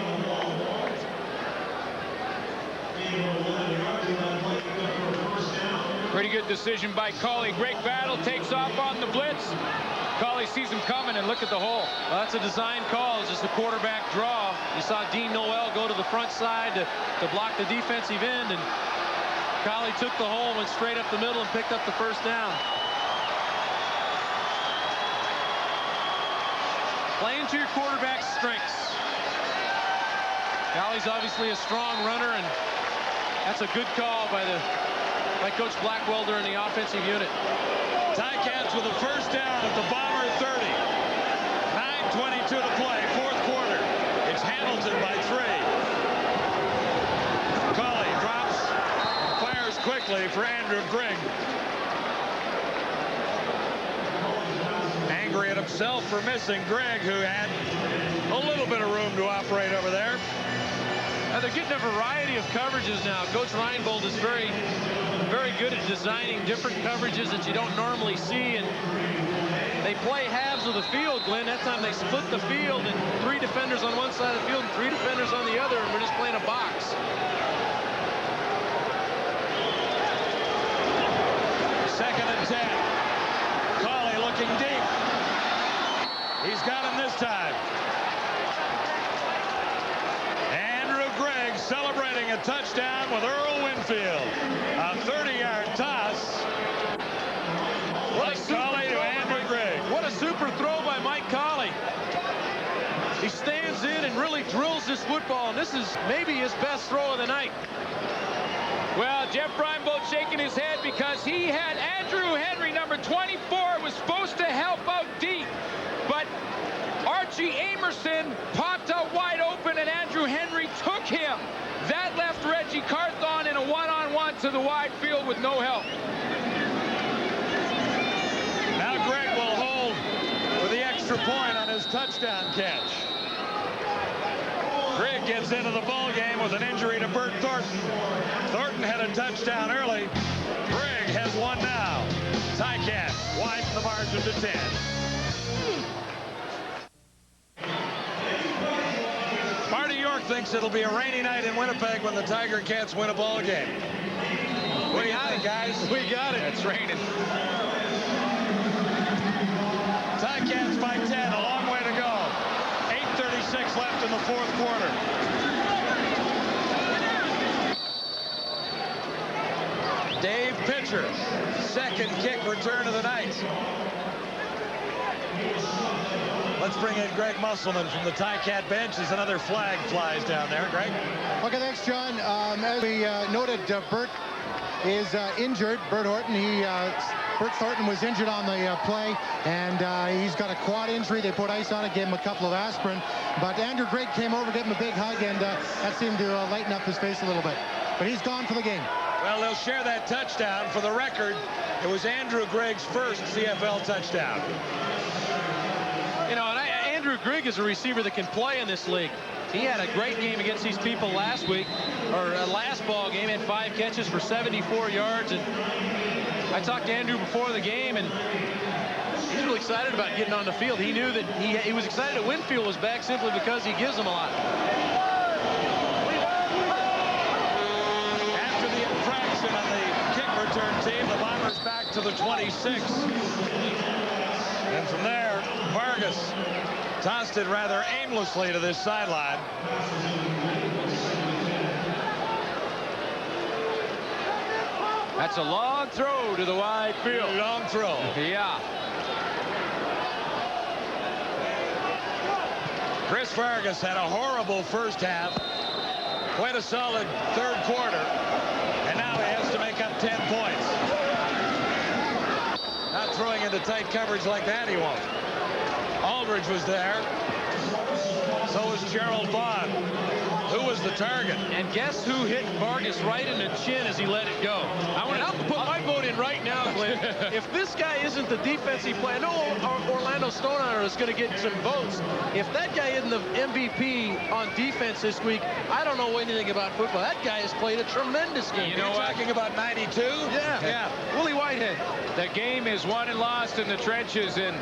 S18: Pretty good decision by Colley. Great battle, takes off on the blitz. Colley sees him coming, and look at the hole.
S6: Well, that's a design call. It's just a quarterback draw. You saw Dean Noel go to the front side to block the defensive end, and Colley took the hole, went straight up the middle, and picked up the first down. Playing to your quarterback's strengths. Colley's obviously a strong runner, and that's a good call by Coach Blackwelder in the offensive unit.
S5: Ticats with a first down at the Bomber 30. 9:22 to play, fourth quarter. It's Hamilton by 3. Colley drops, fires quickly for Andrew Grigg. Angry at himself for missing Grigg, who had a little bit of room to operate over there.
S6: They're getting a variety of coverages now. Coach Reinbold is very good at designing different coverages that you don't normally see, and they play halves of the field, Glenn. That time they split the field, and 3 defenders on one side of the field and 3 defenders on the other, and we're just playing a box.
S5: Second and 10. Cawley looking deep. He's got him this time. Andrew Gregg celebrating a touchdown with Earl Winfield. A 30-yard toss. Mike Cawley to Andrew Gregg.
S6: What a super throw by Mike Cawley. He stands in and really drills this football, and this is maybe his best throw of the night.
S18: Well, Jeff Reinbold shaking his head because he had Andrew Henry, number 24, was supposed to help out deep. But Archie Amerson popped out wide open, and Andrew Henry took him. That left Reggie Carthon in a one-on-one to the wide field with no help.
S5: Now Gregg will hold for the extra point on his touchdown catch. Gregg gets into the ball game with an injury to Bert Thornton. Thornton had a touchdown early. Gregg has one now. Ticats widen the margin to 10. Marty York thinks it'll be a rainy night in Winnipeg when the Tiger Cats win a ball game. What do you think, guys?
S6: We got it.
S18: It's raining.
S5: Ticats by 10, a long way to go. 8:36 left in the fourth quarter. Dave Pitcher, second kick return of the night. Let's bring in Greg Musselman from the Ticat bench as another flag flies down there. Greg?
S12: Okay, thanks, John. As we noted, Bert is injured. Bert Thornton was injured on the play, and he's got a quad injury. They put ice on it, gave him a couple of aspirin. But Andrew Gregg came over, gave him a big hug, and that seemed to lighten up his face a little bit. But he's gone for the game.
S5: Well, they'll share that touchdown. For the record, it was Andrew Gregg's first CFL touchdown.
S6: You know, and Andrew Gregg is a receiver that can play in this league. He had a great game against these people last week, or last ball game, had 5 catches for 74 yards. And I talked to Andrew before the game, and he's really excited about getting on the field. He knew that he was excited that Winfield was back simply because he gives him a lot.
S5: After the infraction on the kick return team, the Bombers back to the 26. And from there, Vargas tossed it rather aimlessly to this sideline.
S18: That's a long throw to the wide field.
S5: Long throw.
S18: Yeah.
S5: Chris Vargas had a horrible first half. Quite a solid third quarter. And now he has to make up 10 points. Not throwing into tight coverage like that, he won't. Aldridge was there. So was Gerald Bond. Who was the target?
S6: And guess who hit Vargas right in the chin as he let it go? I'll put my vote in right now, Glenn. If this guy isn't the defensive player, I know Orlando Stonehunter is going to get some votes. If that guy isn't the MVP on defense this week, I don't know anything about football. That guy has played a tremendous game.
S5: You know what? Talking about 92?
S6: Yeah. Willie Whitehead.
S18: The game is won and lost in the trenches, and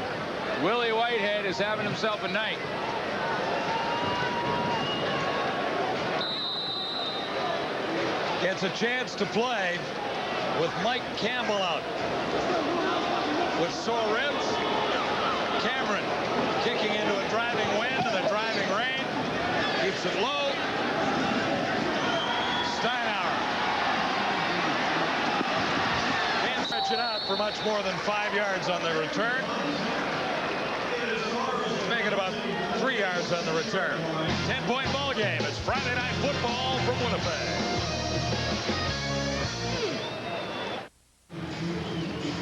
S18: Willie Whitehead is having himself a night.
S5: Gets a chance to play with Mike Campbell out. With sore ribs, Cameron kicking into a driving wind and a driving rain. Keeps it low. Steinauer. Can't stretch it out for much more than 5 yards on the return. Make it about 3 yards on the return. 10-point ball game. It's Friday Night Football from Winnipeg.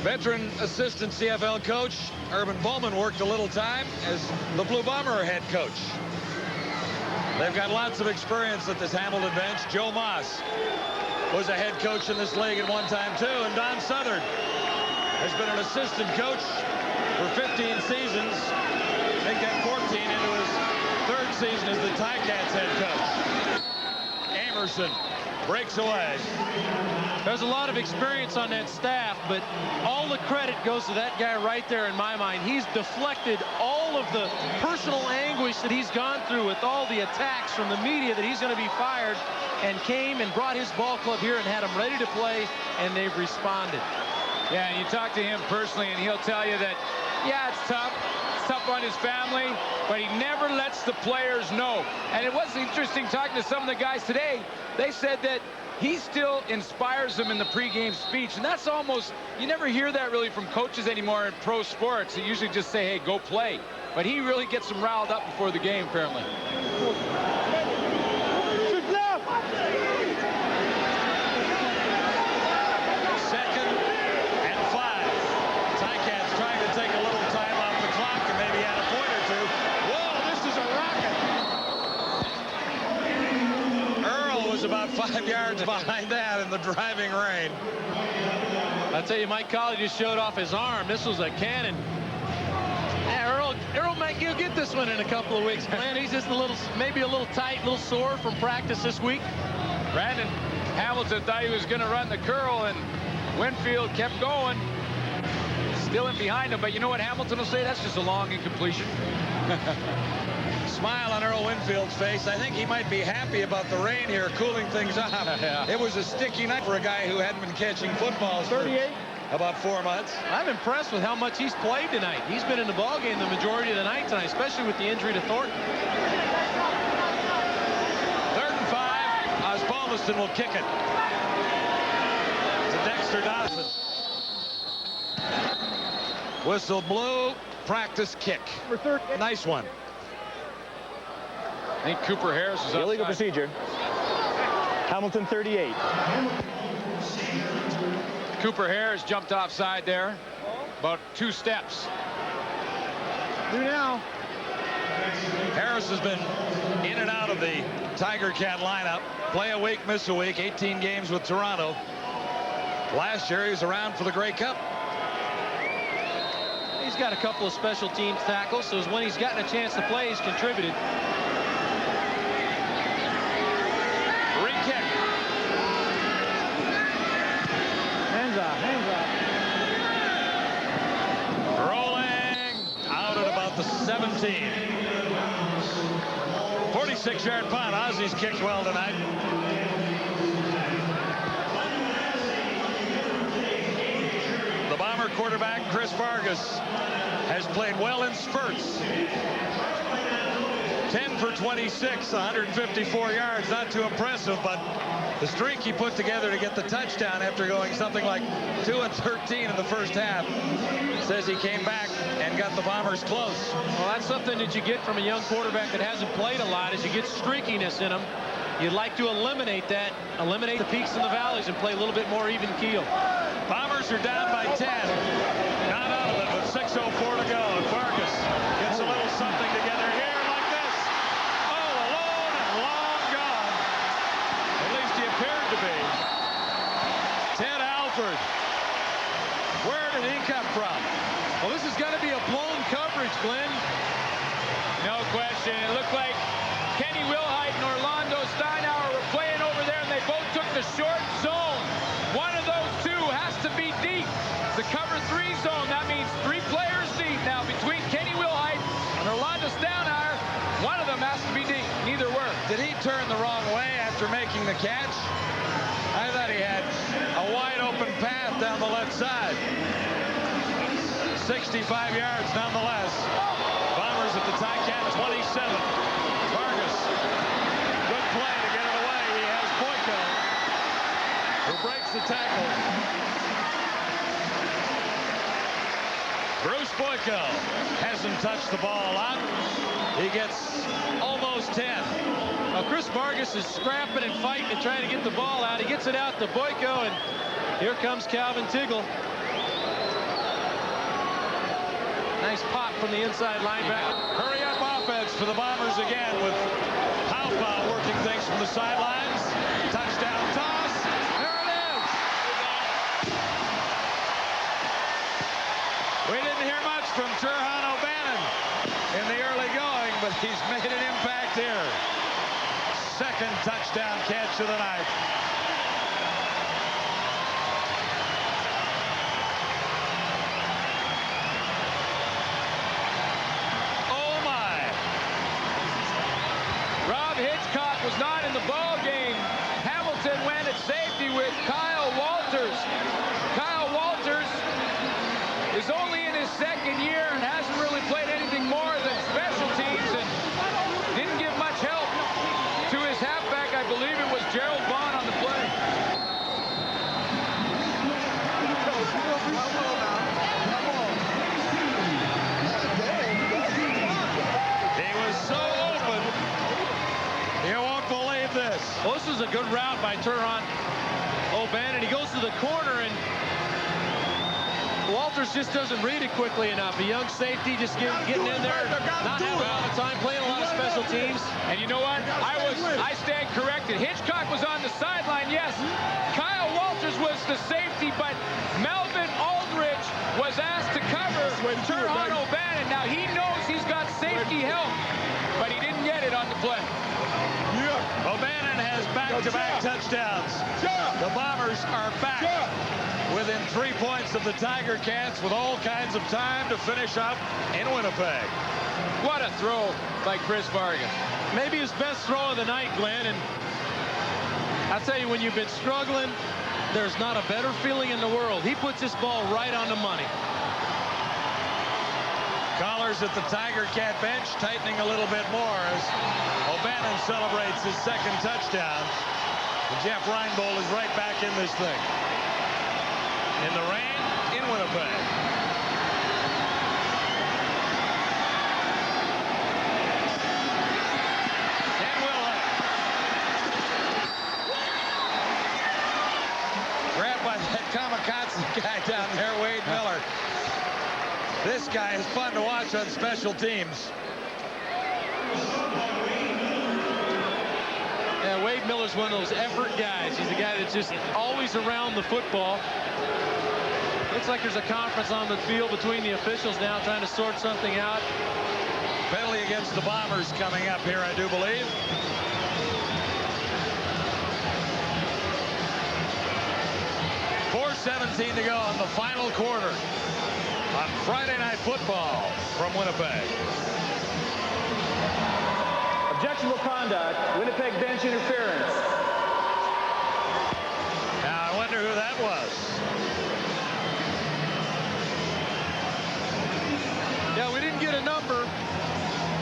S5: Veteran assistant CFL coach Urban Bowman worked a little time as the Blue Bomber head coach. They've got lots of experience at this Hamilton bench. Joe Moss was a head coach in this league at one time too, and Don Southern has been an assistant coach for 15 seasons. I think that 14 into his third season as the Ticats head coach.
S14: Emerson breaks away.
S6: There's a lot of experience on that staff, but all the credit goes to that guy right there in my mind. He's deflected all of the personal anguish that he's gone through with all the attacks from the media that he's going to be fired, and came and brought his ball club here and had them ready to play, and they've responded.
S18: Yeah, and you talk to him personally, and he'll tell you that, yeah, it's tough. It's tough on his family, but he never lets the players know. And it was interesting talking to some of the guys today. They said that he still inspires them in the pregame speech, and that's almost, you never hear that really from coaches anymore in pro sports. They usually just say, hey, go play. But he really gets them riled up before the game, apparently.
S14: Second and 5. Ticats trying to take a little time off the clock and maybe add a point or two. Whoa, this is a rocket. Earl was about 5 yards behind that in the driving rain.
S6: I tell you, Mike Colley just showed off his arm. This was a cannon. Yeah, Earl might get this one in a couple of weeks, man. He's just maybe a little tight, a little sore from practice this week.
S18: Brandon Hamilton thought he was going to run the curl, and Winfield kept going. Still in behind him, but you know what Hamilton will say? That's just a long incompletion.
S14: Smile on Earl Winfield's face. I think he might be happy about the rain here, cooling things off.
S6: Yeah.
S14: It was a sticky night for a guy who hadn't been catching footballs for about 4 months.
S6: I'm impressed with how much he's played tonight. He's been in the ballgame the majority of the night tonight, especially with the injury to Thornton.
S14: 3rd and 5. Osbaldiston will kick it to Dexter Dodson. Whistle blew. Practice kick. Nice one.
S18: I think Cooper Harris is outside.
S19: Illegal procedure. Hamilton 38.
S18: Cooper Harris jumped offside there. About 2 steps.
S14: Now. Harris has been in and out of the Tiger Cat lineup. Play a week, miss a week. 18 games with Toronto. Last year he was around for the Grey Cup.
S6: He's got a couple of special teams tackles, so when he's gotten a chance to play, he's contributed.
S14: Ring kick.
S10: Hands up.
S14: Rolling out at about the 17. 46-yard punt. Aussies kicked well tonight. The Bomber quarterback, Chris Vargas, has played well in spurts. 10 for 26, 154 yards. Not too impressive, but the streak he put together to get the touchdown after going something like 2 and 13 in the first half says he came back and got the Bombers close.
S6: Well, that's something that you get from a young quarterback that hasn't played a lot, is you get streakiness in him. You'd like to eliminate that, eliminate the peaks and the valleys, and play a little bit more even keel.
S14: Bombers are down by 10. Not out of it with 6:04 to go. And Vargas gets a little something together here like this. All alone and long gone. At least he appeared to be. Ted Alford. Where did he come from?
S6: Well, this is going to be a blown coverage, Glenn.
S18: No question. It looked like Kenny Wilhite and Orlando Steinauer were playing over there, and they both took the short zone. One of those two has to be deep. The cover 3 zone, that means 3 players deep. Now, between Kenny Wilhite and Orlando Steinauer, one of them has to be deep. Neither were.
S14: Did he turn the wrong way after making the catch? I thought he had a wide open path down the left side. 65 yards nonetheless. Bombers at the Ticat 27. Vargas. Good play to get it away. He has Boyko, who breaks the tackle. Bruce Boyko hasn't touched the ball a lot. He gets almost 10.
S6: Now, Chris Vargas is scrapping and fighting and trying to get the ball out. He gets it out to Boyko, and here comes Calvin Tiggle. Nice pop from the inside linebacker.
S14: Hurry up offense for the Bombers again with Halpa working things from the sidelines. Touchdown toss. There it is. We didn't hear much from Turhan O'Bannon in the early going, but he's made an impact here. 2nd second touchdown catch of the night. Oh my!
S18: Rob Hitchcock was not in the ball game. Hamilton went at safety with Kyle Walters. Kyle Walters is only in his second year and hasn't really played anything more than special teams and didn't give much help to his halfback. I believe it was Gerald Vaughn on the play.
S14: He was so open. You won't believe this.
S6: Well, this is a good route by Turhan O'Bannon. He goes to the corner, and Walters just doesn't read it quickly enough. A young safety just getting in there, not having a lot of time, playing a lot of special teams.
S18: And you know what? I stand corrected. Hitchcock was on the sideline, yes. Kyle Walters was the safety, but Melvin Aldridge was asked to cover Turhan O'Bannon. Now he knows he's got safety help, but he didn't get it on the play.
S14: O'Bannon has back-to-back touchdowns. The Bombers are back within 3 points of the Tiger Cats with all kinds of time to finish up in Winnipeg.
S18: What a throw by Chris Vargas.
S6: Maybe his best throw of the night, Glenn. And I'll tell you, when you've been struggling, there's not a better feeling in the world. He puts this ball right on the money.
S14: Collars at the Tiger Cat bench tightening a little bit more as O'Bannon celebrates his second touchdown. And Jeff Reinbold is right back in this thing. In the rain in Winnipeg. Ken Wilhelm. Grabbed by that kamikaze guy down there, Wade Miller. This guy is fun to watch on special teams.
S6: Yeah, Wade Miller's one of those effort guys. He's a guy that's just always around the football. Looks like there's a conference on the field between the officials now trying to sort something out.
S14: Penalty against the Bombers coming up here, I do believe. .4:17 to go in the final quarter on Friday Night Football from Winnipeg.
S19: Objectionable conduct, Winnipeg bench interference.
S14: Now, I wonder who that was.
S6: Yeah, we didn't get a number.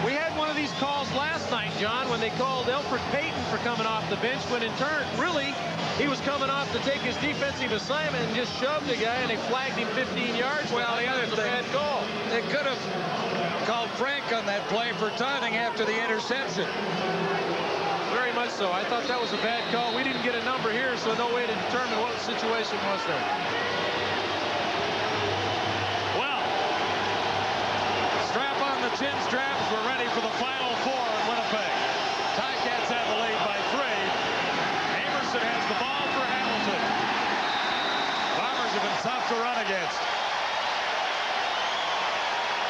S6: We had one of these calls last night, John, when they called Alfred Payton for coming off the bench, when in turn, really, he was coming off to take his defensive assignment and just shoved the guy, and they flagged him 15 yards.
S14: Well, the other thing,
S6: bad call.
S14: They could have called Frank on that play for taunting after the interception.
S6: Very much so. I thought that was a bad call. We didn't get a number here, so no way to determine what the situation was there.
S14: Well, strap on the chin straps. We're ready for the final four in Winnipeg. Ticats have the lead by 3. Amerson has the ball for Hamilton. Bombers have been tough to run against.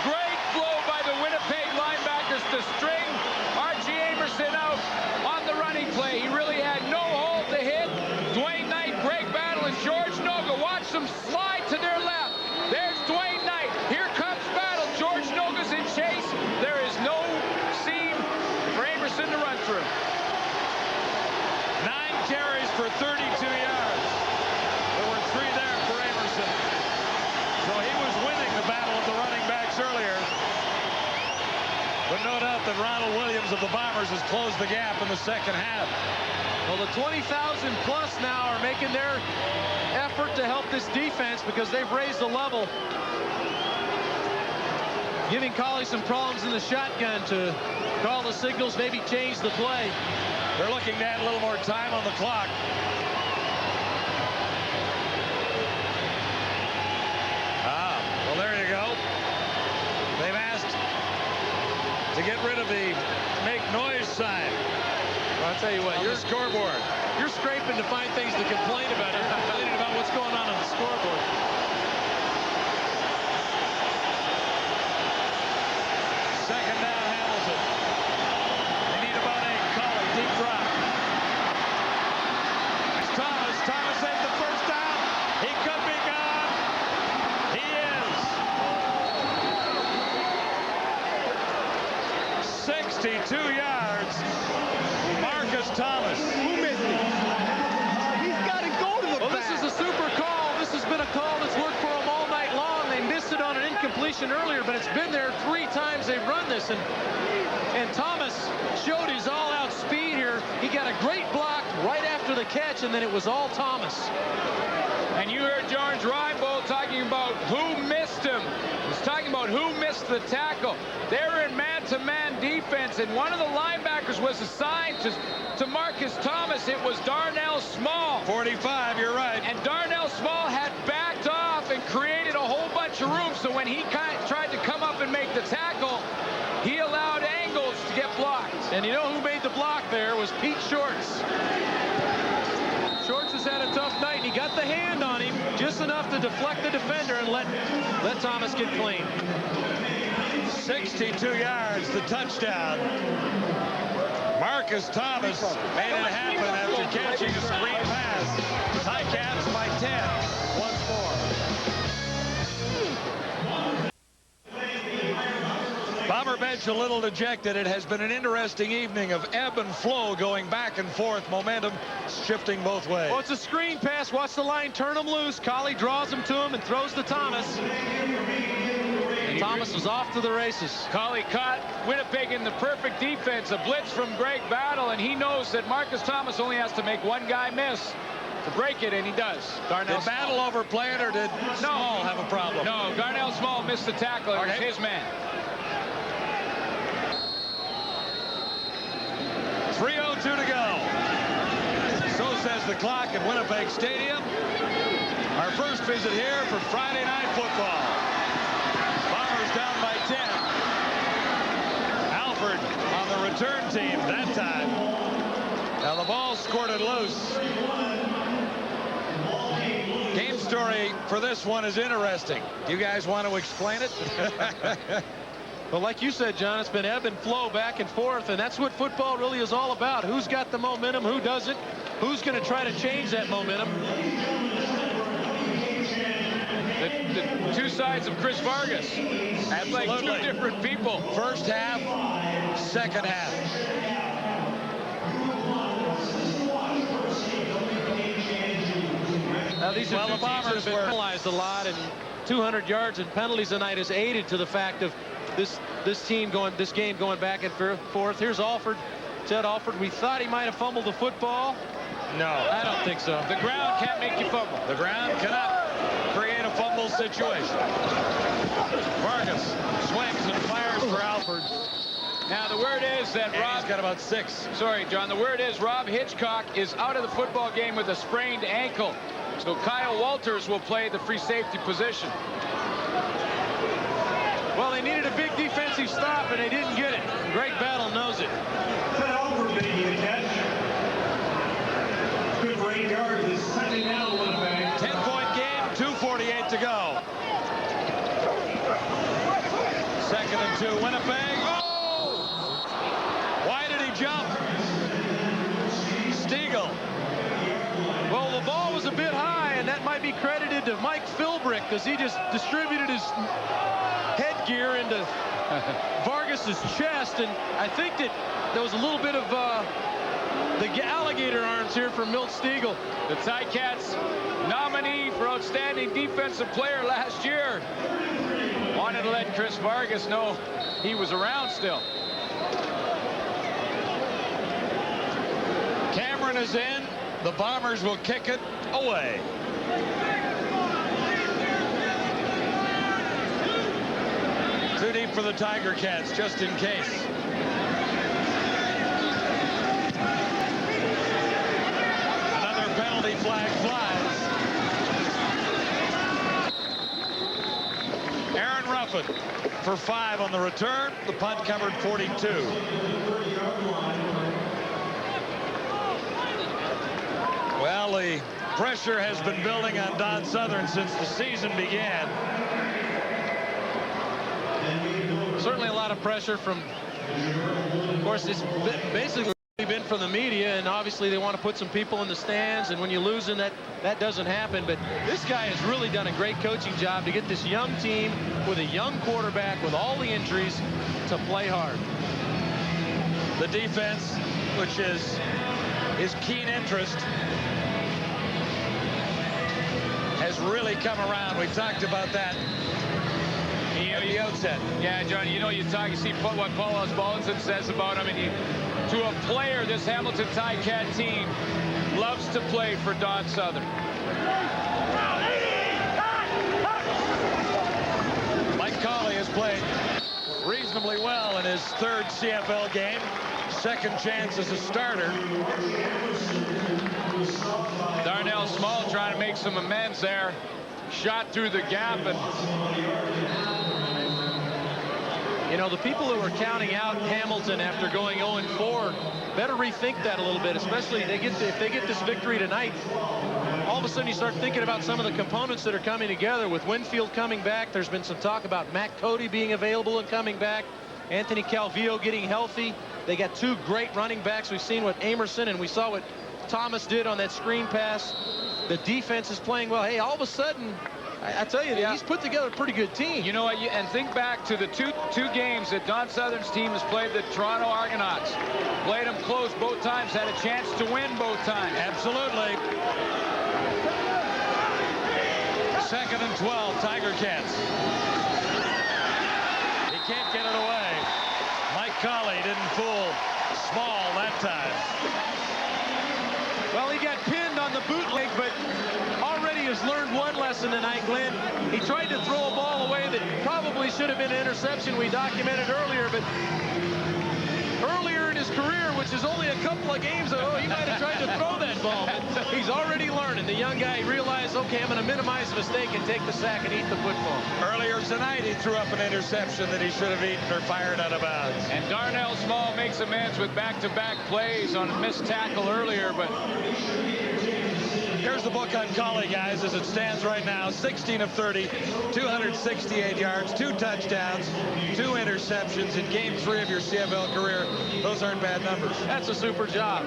S18: Great blow by the Winnipeg linebackers to string Archie Amerson out on the running play. He really had no hole to hit. Dwayne Knight, Greg Battle, and George Noga. Watch them slide to their left. There's Dwayne Knight. Here comes Battle. George Noga's in chase. There is no seam for Amerson to run through.
S14: 9 carries for 32 yards. There were 3 there for Amerson. So he was winning the battle of the running backs earlier. But no doubt that Ronald Williams of the Bombers has closed the gap in the second half.
S6: Well, the 20,000 plus now are making their effort to help this defense because they've raised the level. Giving Collie some problems in the shotgun to call the signals, maybe change the play.
S14: They're looking to add a little more time on the clock. Well, there you go. They've asked to get rid of the make noise sign.
S6: Well, I'll tell you what,
S14: on the scoreboard.
S6: You're scraping to find things to complain about. You're complaining about what's going on the scoreboard.
S14: Second down, Hamilton. They need about 8. Collie, deep drop. yards. Marcus Thomas.
S11: Who missed it? He's got to go to the
S6: Well,
S11: back.
S6: this is a super call. This has been a call that's worked for them all night long. They missed it on an incompletion earlier, but it's been there 3 times they've run this. And Thomas showed his all-out speed here. He got a great block right after the catch, and then it was all Thomas.
S18: And you heard George Reinbold talking about who missed him. He's talking about who missed the tackle. They were in man-to-man defense, and one of the linebackers was assigned to Marcus Thomas. It was Darnell Small.
S14: 45, you're right.
S18: And Darnell Small had backed off and created a whole bunch of room, so when he tried to come up and make the tackle, he allowed angles to get blocked.
S6: And you know who made the block there was Pete Shorts. Shorts has had a tough night, and he got the hand on him just enough to deflect the defender and let Thomas get clean.
S14: 62 yards, the touchdown. Marcus Thomas made it happen after catching a screen pass. Ticats by 10 once more. Bomber bench a little dejected. It has been an interesting evening of ebb and flow going back and forth. Momentum shifting both ways.
S6: Well, it's a screen pass. Watch the line turn him loose. Collie draws him to him and throws to Thomas. And Thomas was off to the races.
S18: Collie caught Winnipeg in the perfect defense. A blitz from Greg Battle, and he knows that Marcus Thomas only has to make one guy miss to break it, and he does.
S14: Did Battle overplay it, or did Small have a problem?
S18: No, Darnell Small missed the tackle. It was his man.
S14: 3:02 to go. So says the clock at Winnipeg Stadium. Our first visit here for Friday Night Football. Bombers down by 10. Alford on the return team that time. Now the ball squirted loose. Game story for this one is interesting. Do you guys want to explain it?
S6: Well, like you said, John, it's been ebb and flow back and forth, and that's what football really is all about. Who's got the momentum? Who doesn't? Who's going to try to change that momentum?
S18: The two sides of Chris Vargas. That's like two different people.
S14: First half, second half.
S6: Now, these are two teams that have been penalized a lot, and 200 yards and penalties tonight has aided to the fact of this game going back and forth. Here's Alford. Ted Alford, we thought he might have fumbled the football.
S14: No.
S6: I don't think so.
S18: The ground can't make you fumble.
S14: The ground cannot create a fumble situation. Vargas swings and fires for Alford.
S18: Now, the word is that
S14: Rob's got about 6.
S18: Sorry, John. The word is Rob Hitchcock is out of the football game with a sprained ankle. So Kyle Walters will play the free safety position.
S6: Well, they needed a big defensive stop, and they didn't get it. Greg Battle knows it.
S10: Fred Alford making the catch. Good for 8 yards. It's second down, Winnipeg.
S14: 10-point game, 2:48 to go. 2nd and 2, Winnipeg. Oh! Why did he jump? Stiegel.
S6: Well, the ball was a bit high, and that might be credited to Mike Philbrick, because he just distributed his headgear into Vargas's chest, and I think that there was a little bit of the alligator arms here from Milt Stiegel.
S18: The Ticats nominee for outstanding defensive player last year. Wanted to let Chris Vargas know he was around still.
S14: Cameron is in. The Bombers will kick it away. Too deep for the Tiger Cats, just in case. Another penalty flag flies. Aaron Ruffin for 5 on the return. The punt covered 42. Well, the pressure has been building on Don Southern since the season began.
S6: Certainly a lot of pressure from, of course, it's basically been from the media, and obviously they want to put some people in the stands, and when you lose in that doesn't happen. But this guy has really done a great coaching job to get this young team with a young quarterback with all the injuries to play hard.
S5: The defense, which is his keen interest, has really come around. We talked about that at the outset.
S18: Yeah, John, you know, you see what Paul Osbaldson says about him, and to a player, this Hamilton Ticat team loves to play for Don Southern.
S5: Mike Colley has played reasonably well in his third CFL game. Second chance as a starter.
S18: Darnell Small trying to make some amends there. Shot through the gap, and
S6: you know, the people who are counting out Hamilton after going 0-4 better rethink that a little bit, especially if they get this victory tonight. All of a sudden you start thinking about some of the components that are coming together. With Winfield coming back, there's been some talk about Matt Cody being available and coming back, Anthony Calvillo getting healthy. They got two great running backs. We've seen what Amerson, and we saw what Thomas did on that screen pass. The defense is playing well. Hey, all of a sudden, I tell you, he's put together a pretty good team.
S18: You know what? And think back to the two games that Don Southern's team has played the Toronto Argonauts. Played them close both times, had a chance to win both times.
S5: Absolutely. 2nd and 12, Tiger Cats. He can't get it away. Mike Colley didn't fool Small that time.
S6: Well, he got pinned on the bootleg, but already has learned one lesson tonight, Glenn. He tried to throw a ball away that probably should have been an interception. We documented earlier, but earlier in his career, which is only a couple of games ago, he might have tried to throw that ball. But he's already learning. The young guy realized, okay, I'm going to minimize the mistake and take the sack and eat the football.
S5: Earlier tonight, he threw up an interception that he should have eaten or fired out of bounds.
S18: And Darnell Small makes amends with back-to-back plays on a missed tackle earlier, but
S5: here's the book on Colley, guys, as it stands right now. 16 of 30, 268 yards, 2 touchdowns, 2 interceptions in game 3 of your CFL career. Those aren't bad numbers.
S6: That's a super job.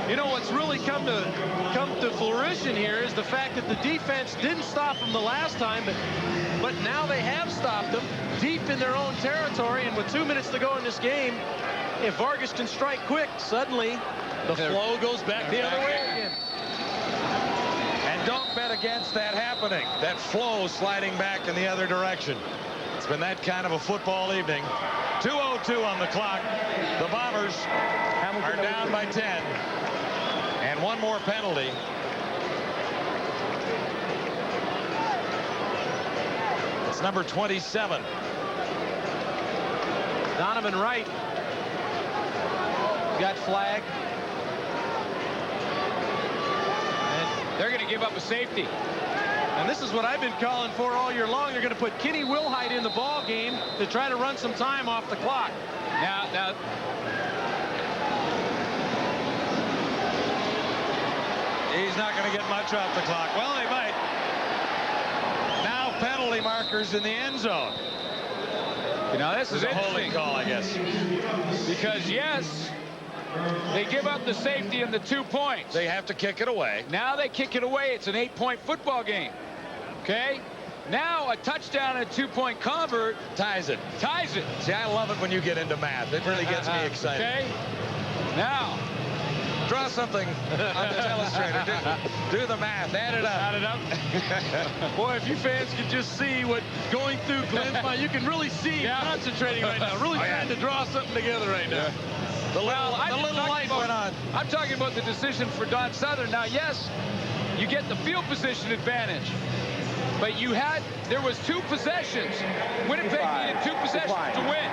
S6: You know what's really come to fruition here is the fact that the defense didn't stop them the last time, but now they have stopped them deep in their own territory, and with 2 minutes to go in this game, if Vargas can strike quick, suddenly the flow goes back the other way again.
S5: And don't bet against that happening. That flow sliding back in the other direction. It's been that kind of a football evening. 2:02 on the clock. The Bombers are down by 10. And one more penalty. It's number 27.
S6: Donovan Wright got flagged.
S18: They're going to give up a safety.
S6: And this is what I've been calling for all year long. They're going to put Kenny Wilhite in the ball game to try to run some time off the clock.
S18: Now
S5: he's not going to get much off the clock. Well, he might. Now penalty markers in the end zone.
S18: You know, this is
S5: a holding call, I guess.
S18: Because, yes, they give up the safety and the 2 points.
S5: They have to kick it away.
S18: Now they kick it away. It's an 8-point football game. Okay? Now a touchdown and a 2-point convert
S5: ties it.
S18: Ties it.
S5: See, I love it when you get into math. It really gets me excited.
S18: Okay? Now.
S5: Draw something on the telestrator. Do the math. Add it up.
S18: Add it up.
S6: Boy, if you fans could just see what going through Glenn's mind, you can really see him concentrating right now. Really trying to draw something together right now.
S5: The little light went on.
S18: I'm talking about the decision for Don Southern. Now, yes, you get the field position advantage. But there was 2 possessions. Winnipeg needed 2 possessions to win.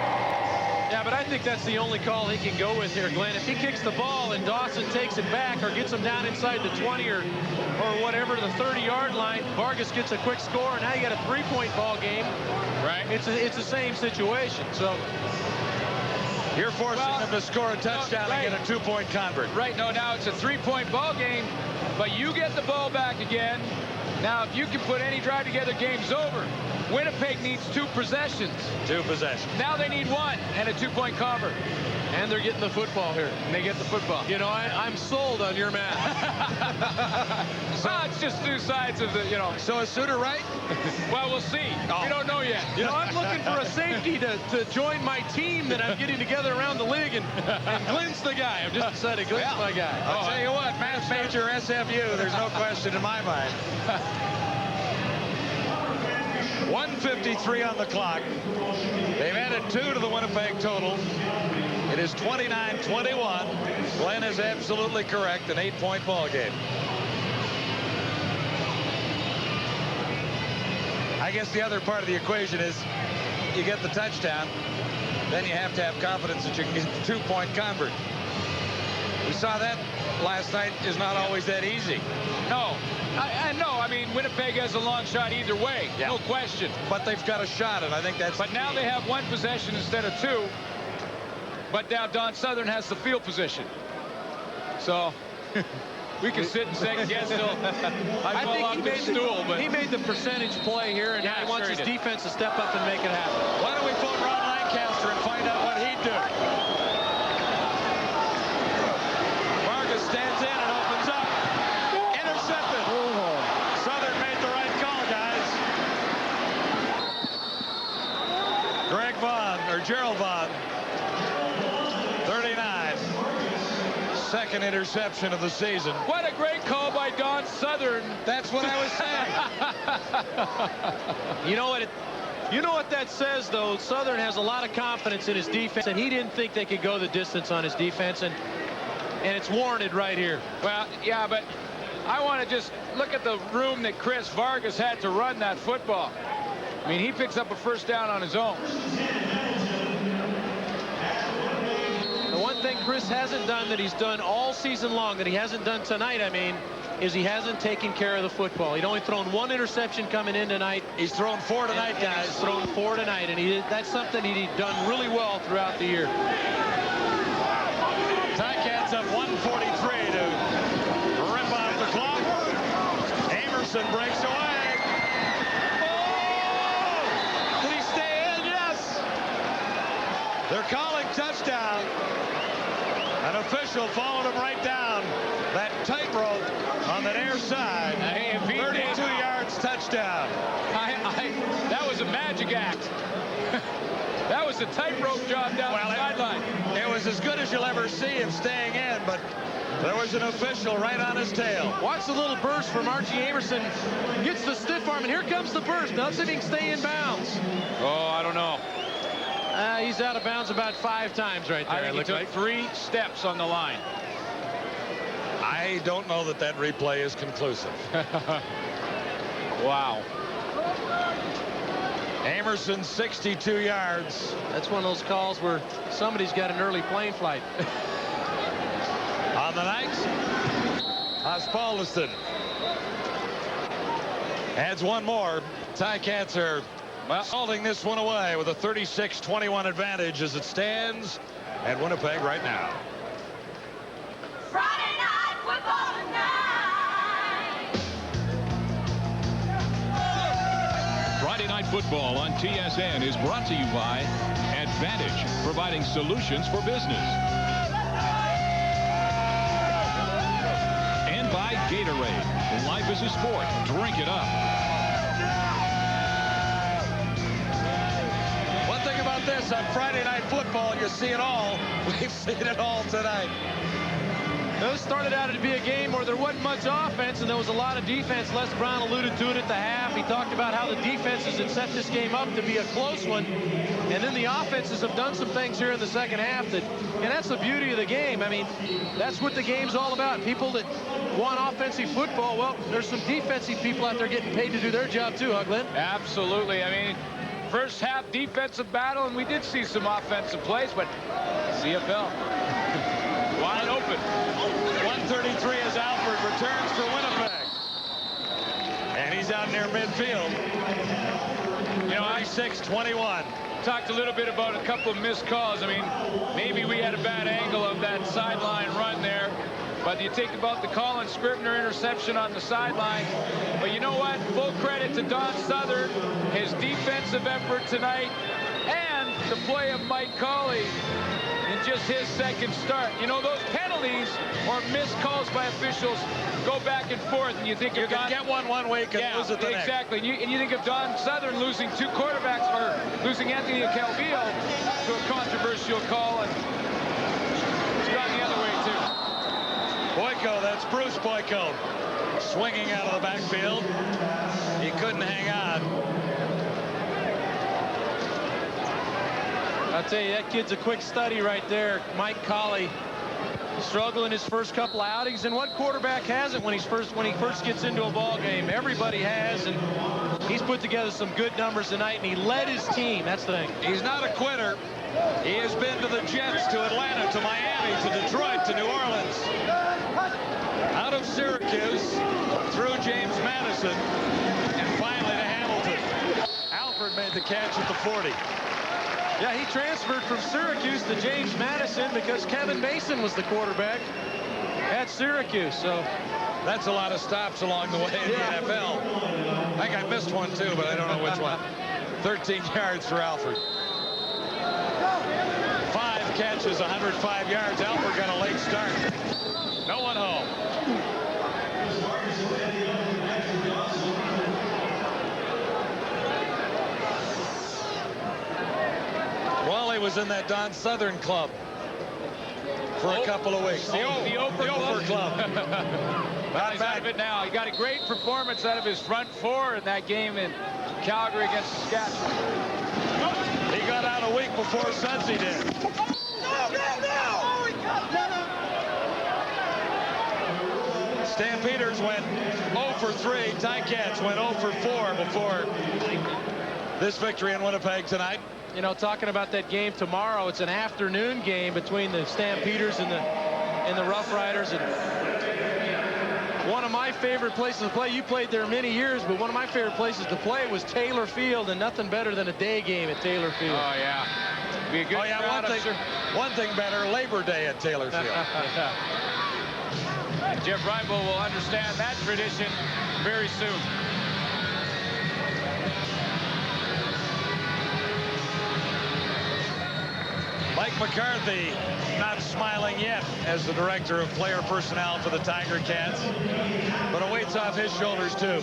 S6: Yeah, but I think that's the only call he can go with here, Glenn. If he kicks the ball and Dawson takes it back or gets him down inside the 20 or whatever, the 30-yard line, Vargas gets a quick score, and now you got a 3-point ball game.
S18: Right.
S6: It's the same situation. So
S5: you're forcing them to score a touchdown and get a 2-point convert.
S18: Right. No, now it's a 3-point ball game, but you get the ball back again. Now, if you can put any drive together, game's over. Winnipeg needs 2 possessions.
S5: 2 possessions.
S18: Now they need 1 and a 2-point convert.
S6: And they're getting the football here.
S18: And they get the football.
S6: You know, I'm sold on your math.
S18: Well, it's just 2 sides of the, you know.
S5: So is Suter right?
S18: Well, we'll see. We don't know yet.
S6: You know, I'm looking for a safety to join my team that I'm getting together around the league, and Glenn's the guy. I've just decided Glenn's my guy.
S5: I'll tell you what, math major SFU, there's no question in my mind. 1:53 on the clock. They've added 2 to the Winnipeg total. It is 29-21. Glenn is absolutely correct, an 8-point ball game. I guess the other part of the equation is you get the touchdown, then you have to have confidence that you can get the 2-point convert. We saw that last night is not always that easy.
S18: No. I mean, Winnipeg has a long shot either way.
S5: Yeah.
S18: No question.
S5: But they've got a shot, and I think that's...
S18: But now they have 1 possession instead of 2. But now Don Southern has the field position. So we can sit and second guess till I fall off the stool. But
S6: he made the percentage play here, and now he wants his defense to step up and make it happen.
S5: Why don't we phone Ron Lancaster and find out what he'd do? Vargas stands in and opens up. Intercepted. Southern made the right call, guys. Greg Vaughn, or Gerald Vaughn, 39. Second interception of the season.
S18: What a great call by Don Southern.
S5: That's what I was saying.
S6: You know what that says, though? Southern has a lot of confidence in his defense, and he didn't think they could go the distance on his defense, and it's warranted right here.
S18: Well, yeah, but I want to just look at the room that Chris Vargas had to run that football. I mean, he picks up a first down on his own.
S6: The one thing Chris hasn't done that he's done all season long that he hasn't done tonight, I mean, is he hasn't taken care of the football. He'd only thrown 1 interception coming in tonight.
S5: He's thrown 4 tonight, guys.
S6: He's thrown 4 tonight, and that's something he'd done really well throughout the year.
S5: Ticats have 1:43 to rip off the clock. Amerson breaks away. Oh! Did he stay in? Yes. They're calling touchdown. An official followed him right down that tightrope on the near side. 32 yards touchdown.
S18: That was a magic act. That was a tightrope job down the sideline.
S5: It was as good as you'll ever see him staying in, but there was an official right on his tail.
S6: Watch the little burst from Archie Amerson. Gets the stiff arm, and here comes the burst. Now see if he can stay in bounds.
S18: Oh, I don't know.
S6: He's out of bounds about 5 times right there.
S18: I think he took 3 steps on the line.
S5: I don't know that that replay is conclusive.
S18: Wow.
S5: Amerson, 62 yards.
S6: That's one of those calls where somebody's got an early plane flight.
S5: On the night, Osbaldiston adds 1 more. Ticats are holding this one away with a 36-21 advantage as it stands at Winnipeg right now.
S20: Friday night football tonight.
S21: Friday Night Football on TSN is brought to you by Advantage, providing solutions for business. And by Gatorade. Life is a sport. Drink it up.
S5: One thing about this, on Friday Night Football, you see it all. We've seen it all tonight.
S6: This started out to be a game where there wasn't much offense and there was a lot of defense. Les Brown alluded to it at the half. He talked about how the defenses had set this game up to be a close one. And then the offenses have done some things here in the second half and that's the beauty of the game. I mean, that's what the game's all about. People that want offensive football, well, there's some defensive people out there getting paid to do their job too, huh, Glenn?
S18: Absolutely. I mean, first half defensive battle, and we did see some offensive plays, but CFL wide open.
S5: 133 as Alford returns for Winnipeg. And he's out near midfield. You know, 26-21.
S18: Talked a little bit about a couple of missed calls. I mean, maybe we had a bad angle of that sideline run there. But you think about the Colin Scribner interception on the sideline. But you know what? Full credit to Don Southern, his defensive effort tonight, and the play of Mike Colley in just his second start. You know, those penalties or missed calls by officials go back and forth, and you think
S5: you can get one way, you can lose it the next.
S18: Exactly. And you think of Don Southern losing 2 quarterbacks, or losing Anthony Calvillo to a controversial call, and it's gone the other way too.
S5: Boyko, that's Bruce Boyko, swinging out of the backfield. He couldn't hang on.
S6: I'll tell you, that kid's a quick study right there. Mike Colley struggling his first couple of outings, and what quarterback hasn't when he first gets into a ball game? Everybody has, and he's put together some good numbers tonight, and he led his team. That's the thing.
S5: He's not a quitter. He has been to the Jets, to Atlanta, to Miami, to Detroit, to New Orleans. Out of Syracuse, through James Madison, and finally to Hamilton. Alford made the catch at the 40.
S6: Yeah, he transferred from Syracuse to James Madison because Kevin Mason was the quarterback at Syracuse. So
S5: that's a lot of stops along the way in the NFL. I think I missed one too, but I don't know which one. 13 yards for Alford. 5 catches, 105 yards. Alford got a late start. No one home. Wally was in that Don Southern club for a couple of weeks.
S18: The Oprah
S5: Club.
S18: Well, he's out of it now. He got a great performance out of his front 4 in that game in Calgary against Saskatchewan.
S5: He got out a week before Sudsy did. Stampeders went 0 for 3. Ticats went 0 for 4 before this victory in Winnipeg tonight.
S6: You know, talking about that game tomorrow, it's an afternoon game between the Stampeders and the Rough Riders. And one of my favorite places to play, you played there many years, but one of my favorite places to play was Taylor Field, and nothing better than a day game at Taylor Field.
S18: Oh, yeah. Be a good crowd,
S5: one thing better, Labor Day at Taylor Field.
S18: Jeff Reinbold will understand that tradition very soon.
S5: Mike McCarthy not smiling yet as the director of player personnel for the Tiger Cats, but a weight's off his shoulders too.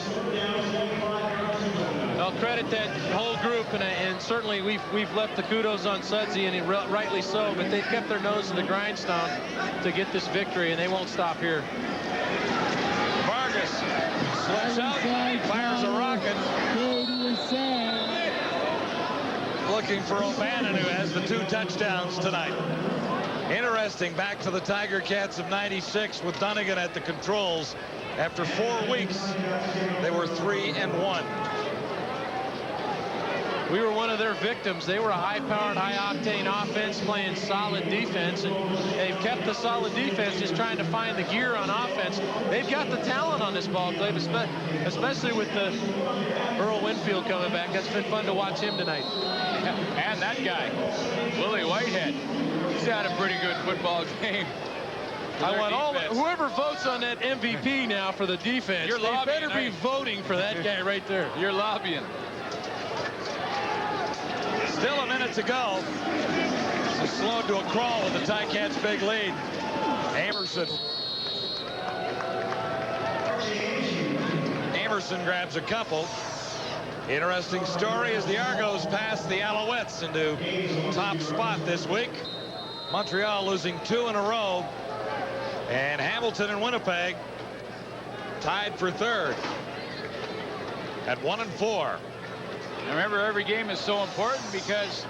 S6: I'll credit that whole group, and certainly we've left the kudos on Sudsy, and rightly so, but they've kept their nose to the grindstone to get this victory, and they won't stop here.
S5: Vargas slips out, fires a rocket. Looking for O'Bannon, who has the 2 touchdowns tonight. Interesting, back to the Tiger Cats of '96 with Dunnigan at the controls. After 4 weeks, they were 3-1.
S6: We were one of their victims. They were a high-powered, high-octane offense playing solid defense, and they've kept the solid defense just trying to find the gear on offense. They've got the talent on this ball club, especially with the Earl Winfield coming back. That's been fun to watch him tonight.
S18: And that guy, Willie Whitehead, he's had a pretty good football game.
S6: I want whoever votes on that MVP now for the defense, they better be voting for that guy right there.
S18: You're lobbying.
S5: Still a minute to go. It's slowed to a crawl with the Ticats' big lead. Amerson grabs a couple. Interesting story as the Argos pass the Alouettes into top spot this week. Montreal losing 2 in a row. And Hamilton and Winnipeg tied for 3rd at 1-4.
S18: Remember, every game is so important because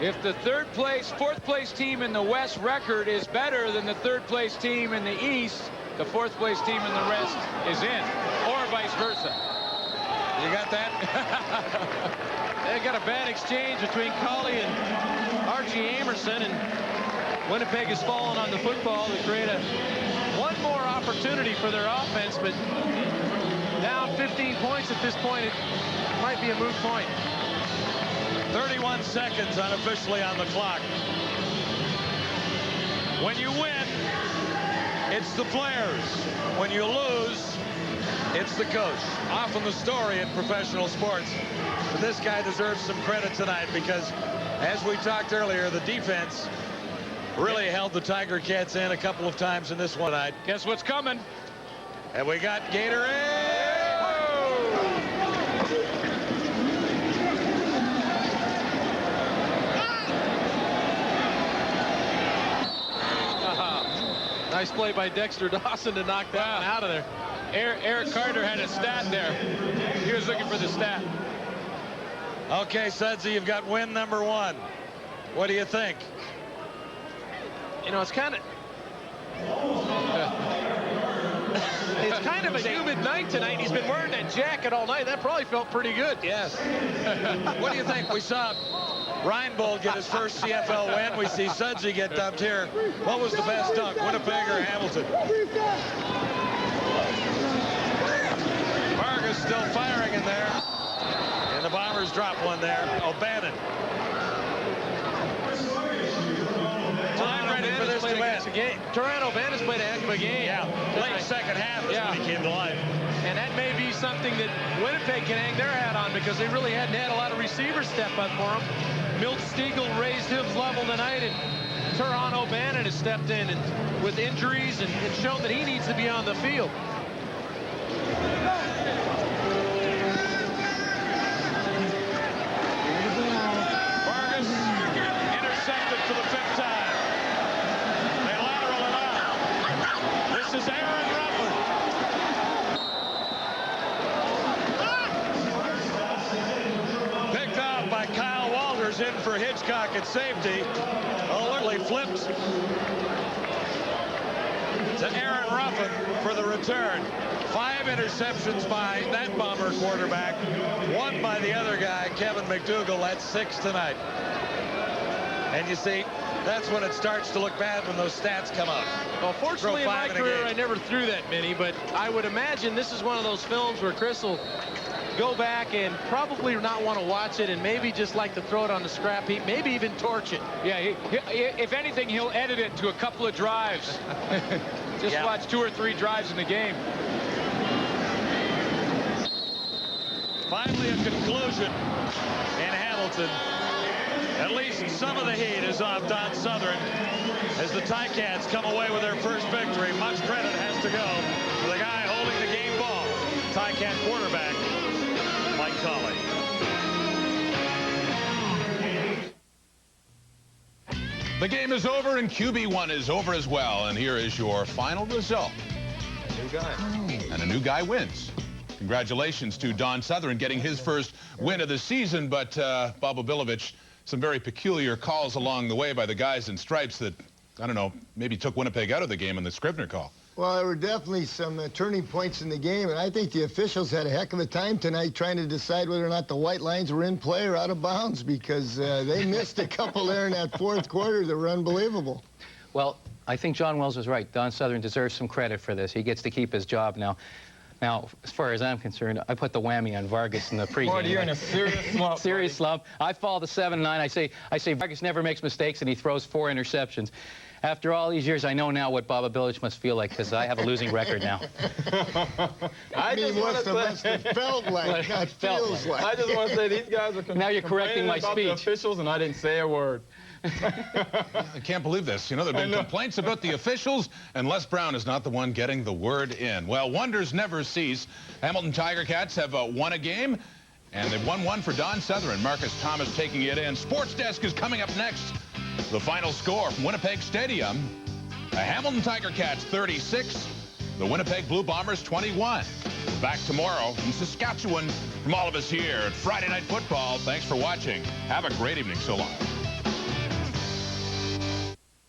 S18: if the 4th place team in the West record is better than the 3rd place team in the East, the 4th place team in the West is in, or vice versa.
S5: You got that?
S6: They got a bad exchange between Colley and Archie Amerson, and Winnipeg has fallen on the football to create one more opportunity for their offense, but down 15 points at this point, it might be a moot point.
S5: 31 seconds unofficially on the clock. When you win, it's the players. When you lose, it's the coach. Often the story in professional sports. But this guy deserves some credit tonight because, as we talked earlier, the defense really held the Tiger Cats in a couple of times in this one tonight.
S14: Guess what's coming?
S5: And we got Gatorade.
S6: Nice play by Dexter Dawson to knock that one out of there.
S14: Eric Carter had a stat there. He was looking for the stat.
S5: Okay, Sudsy, you've got win number 1. What do you think?
S6: You know, it's kind of... It's kind of a humid night tonight. He's been wearing that jacket all night. That probably felt pretty good.
S5: Yes. What do you think? We saw Reinbold get his first CFL win. We see Sudsy get dumped here. What was the best dunk, Winnipeg or Hamilton? Vargas still firing in there. And the Bombers drop one there. O'Bannon.
S6: Time ready for this to end. Toronto O'Bannon's played a heck of a game.
S5: Yeah, late second half is when he came to life.
S6: And that may be something that Winnipeg can hang their hat on because they really hadn't had a lot of receivers step up for them. Milt Stiegel raised his level tonight, and Teron O'Bannon has stepped in and with injuries and shown that he needs to be on the field.
S14: Vargas intercepted for the 5th time. They lateral it out. This is Aaron Ruffin.
S5: Picked off by Kyle Walters in for Hitchcock at safety. Alertly flipped to Aaron Ruffin for the return. 5 interceptions by that Bomber quarterback. 1 by the other guy, Kevin McDougal. That's 6 tonight. And you see, that's when it starts to look bad when those stats come out.
S6: Well, fortunately in my career, I never threw that many, but I would imagine this is one of those films where Chris will go back and probably not want to watch it and maybe just like to throw it on the scrap heap, maybe even torch it.
S14: Yeah, if anything, he'll edit it to a couple of drives. Just watch 2 or 3 drives in the game.
S5: Finally a conclusion in Hamilton. At least some of the heat is off Don Southern as the Ticats come away with their first victory. Much credit has to go to the guy holding the game ball, Ticat quarterback Mike Colley.
S1: The game is over and QB1 is over as well. And here is your final result.
S3: A new guy.
S1: And a new guy wins. Congratulations to Don Southern getting his first win of the season, but Bob Obilovich, some very peculiar calls along the way by the guys in stripes that, I don't know, maybe took Winnipeg out of the game in the Scrivener call.
S4: Well, there were definitely some turning points in the game, and I think the officials had a heck of a time tonight trying to decide whether or not the white lines were in play or out of bounds because they missed a couple there in that 4th quarter that were unbelievable.
S2: Well, I think John Wells was right. Don Southern deserves some credit for this. He gets to keep his job now. Now, as far as I'm concerned, I put the whammy on Vargas in the pregame.
S3: Boy, you're in a serious slump.
S2: Serious slump. I fall to 7-9. I say Vargas never makes mistakes, and he throws 4 interceptions. After all these years, I know now what Bob Obilovich must feel like because I have a losing record now.
S4: I just want to say, felt like, not feels like.
S3: I just want to say these guys are
S2: now you're correcting my
S3: about
S2: speech.
S3: The officials, and I didn't say a word.
S1: I can't believe this. You know, there have been complaints about the officials, and Les Brown is not the one getting the word in. Well, wonders never cease. Hamilton Tiger Cats have won a game, and they've won one for Don Southern. Marcus Thomas taking it in. Sports Desk is coming up next. The final score from Winnipeg Stadium, the Hamilton Tiger Cats 36, the Winnipeg Blue Bombers 21. We're back tomorrow from Saskatchewan. From all of us here at Friday Night Football, thanks for watching. Have a great evening. So long.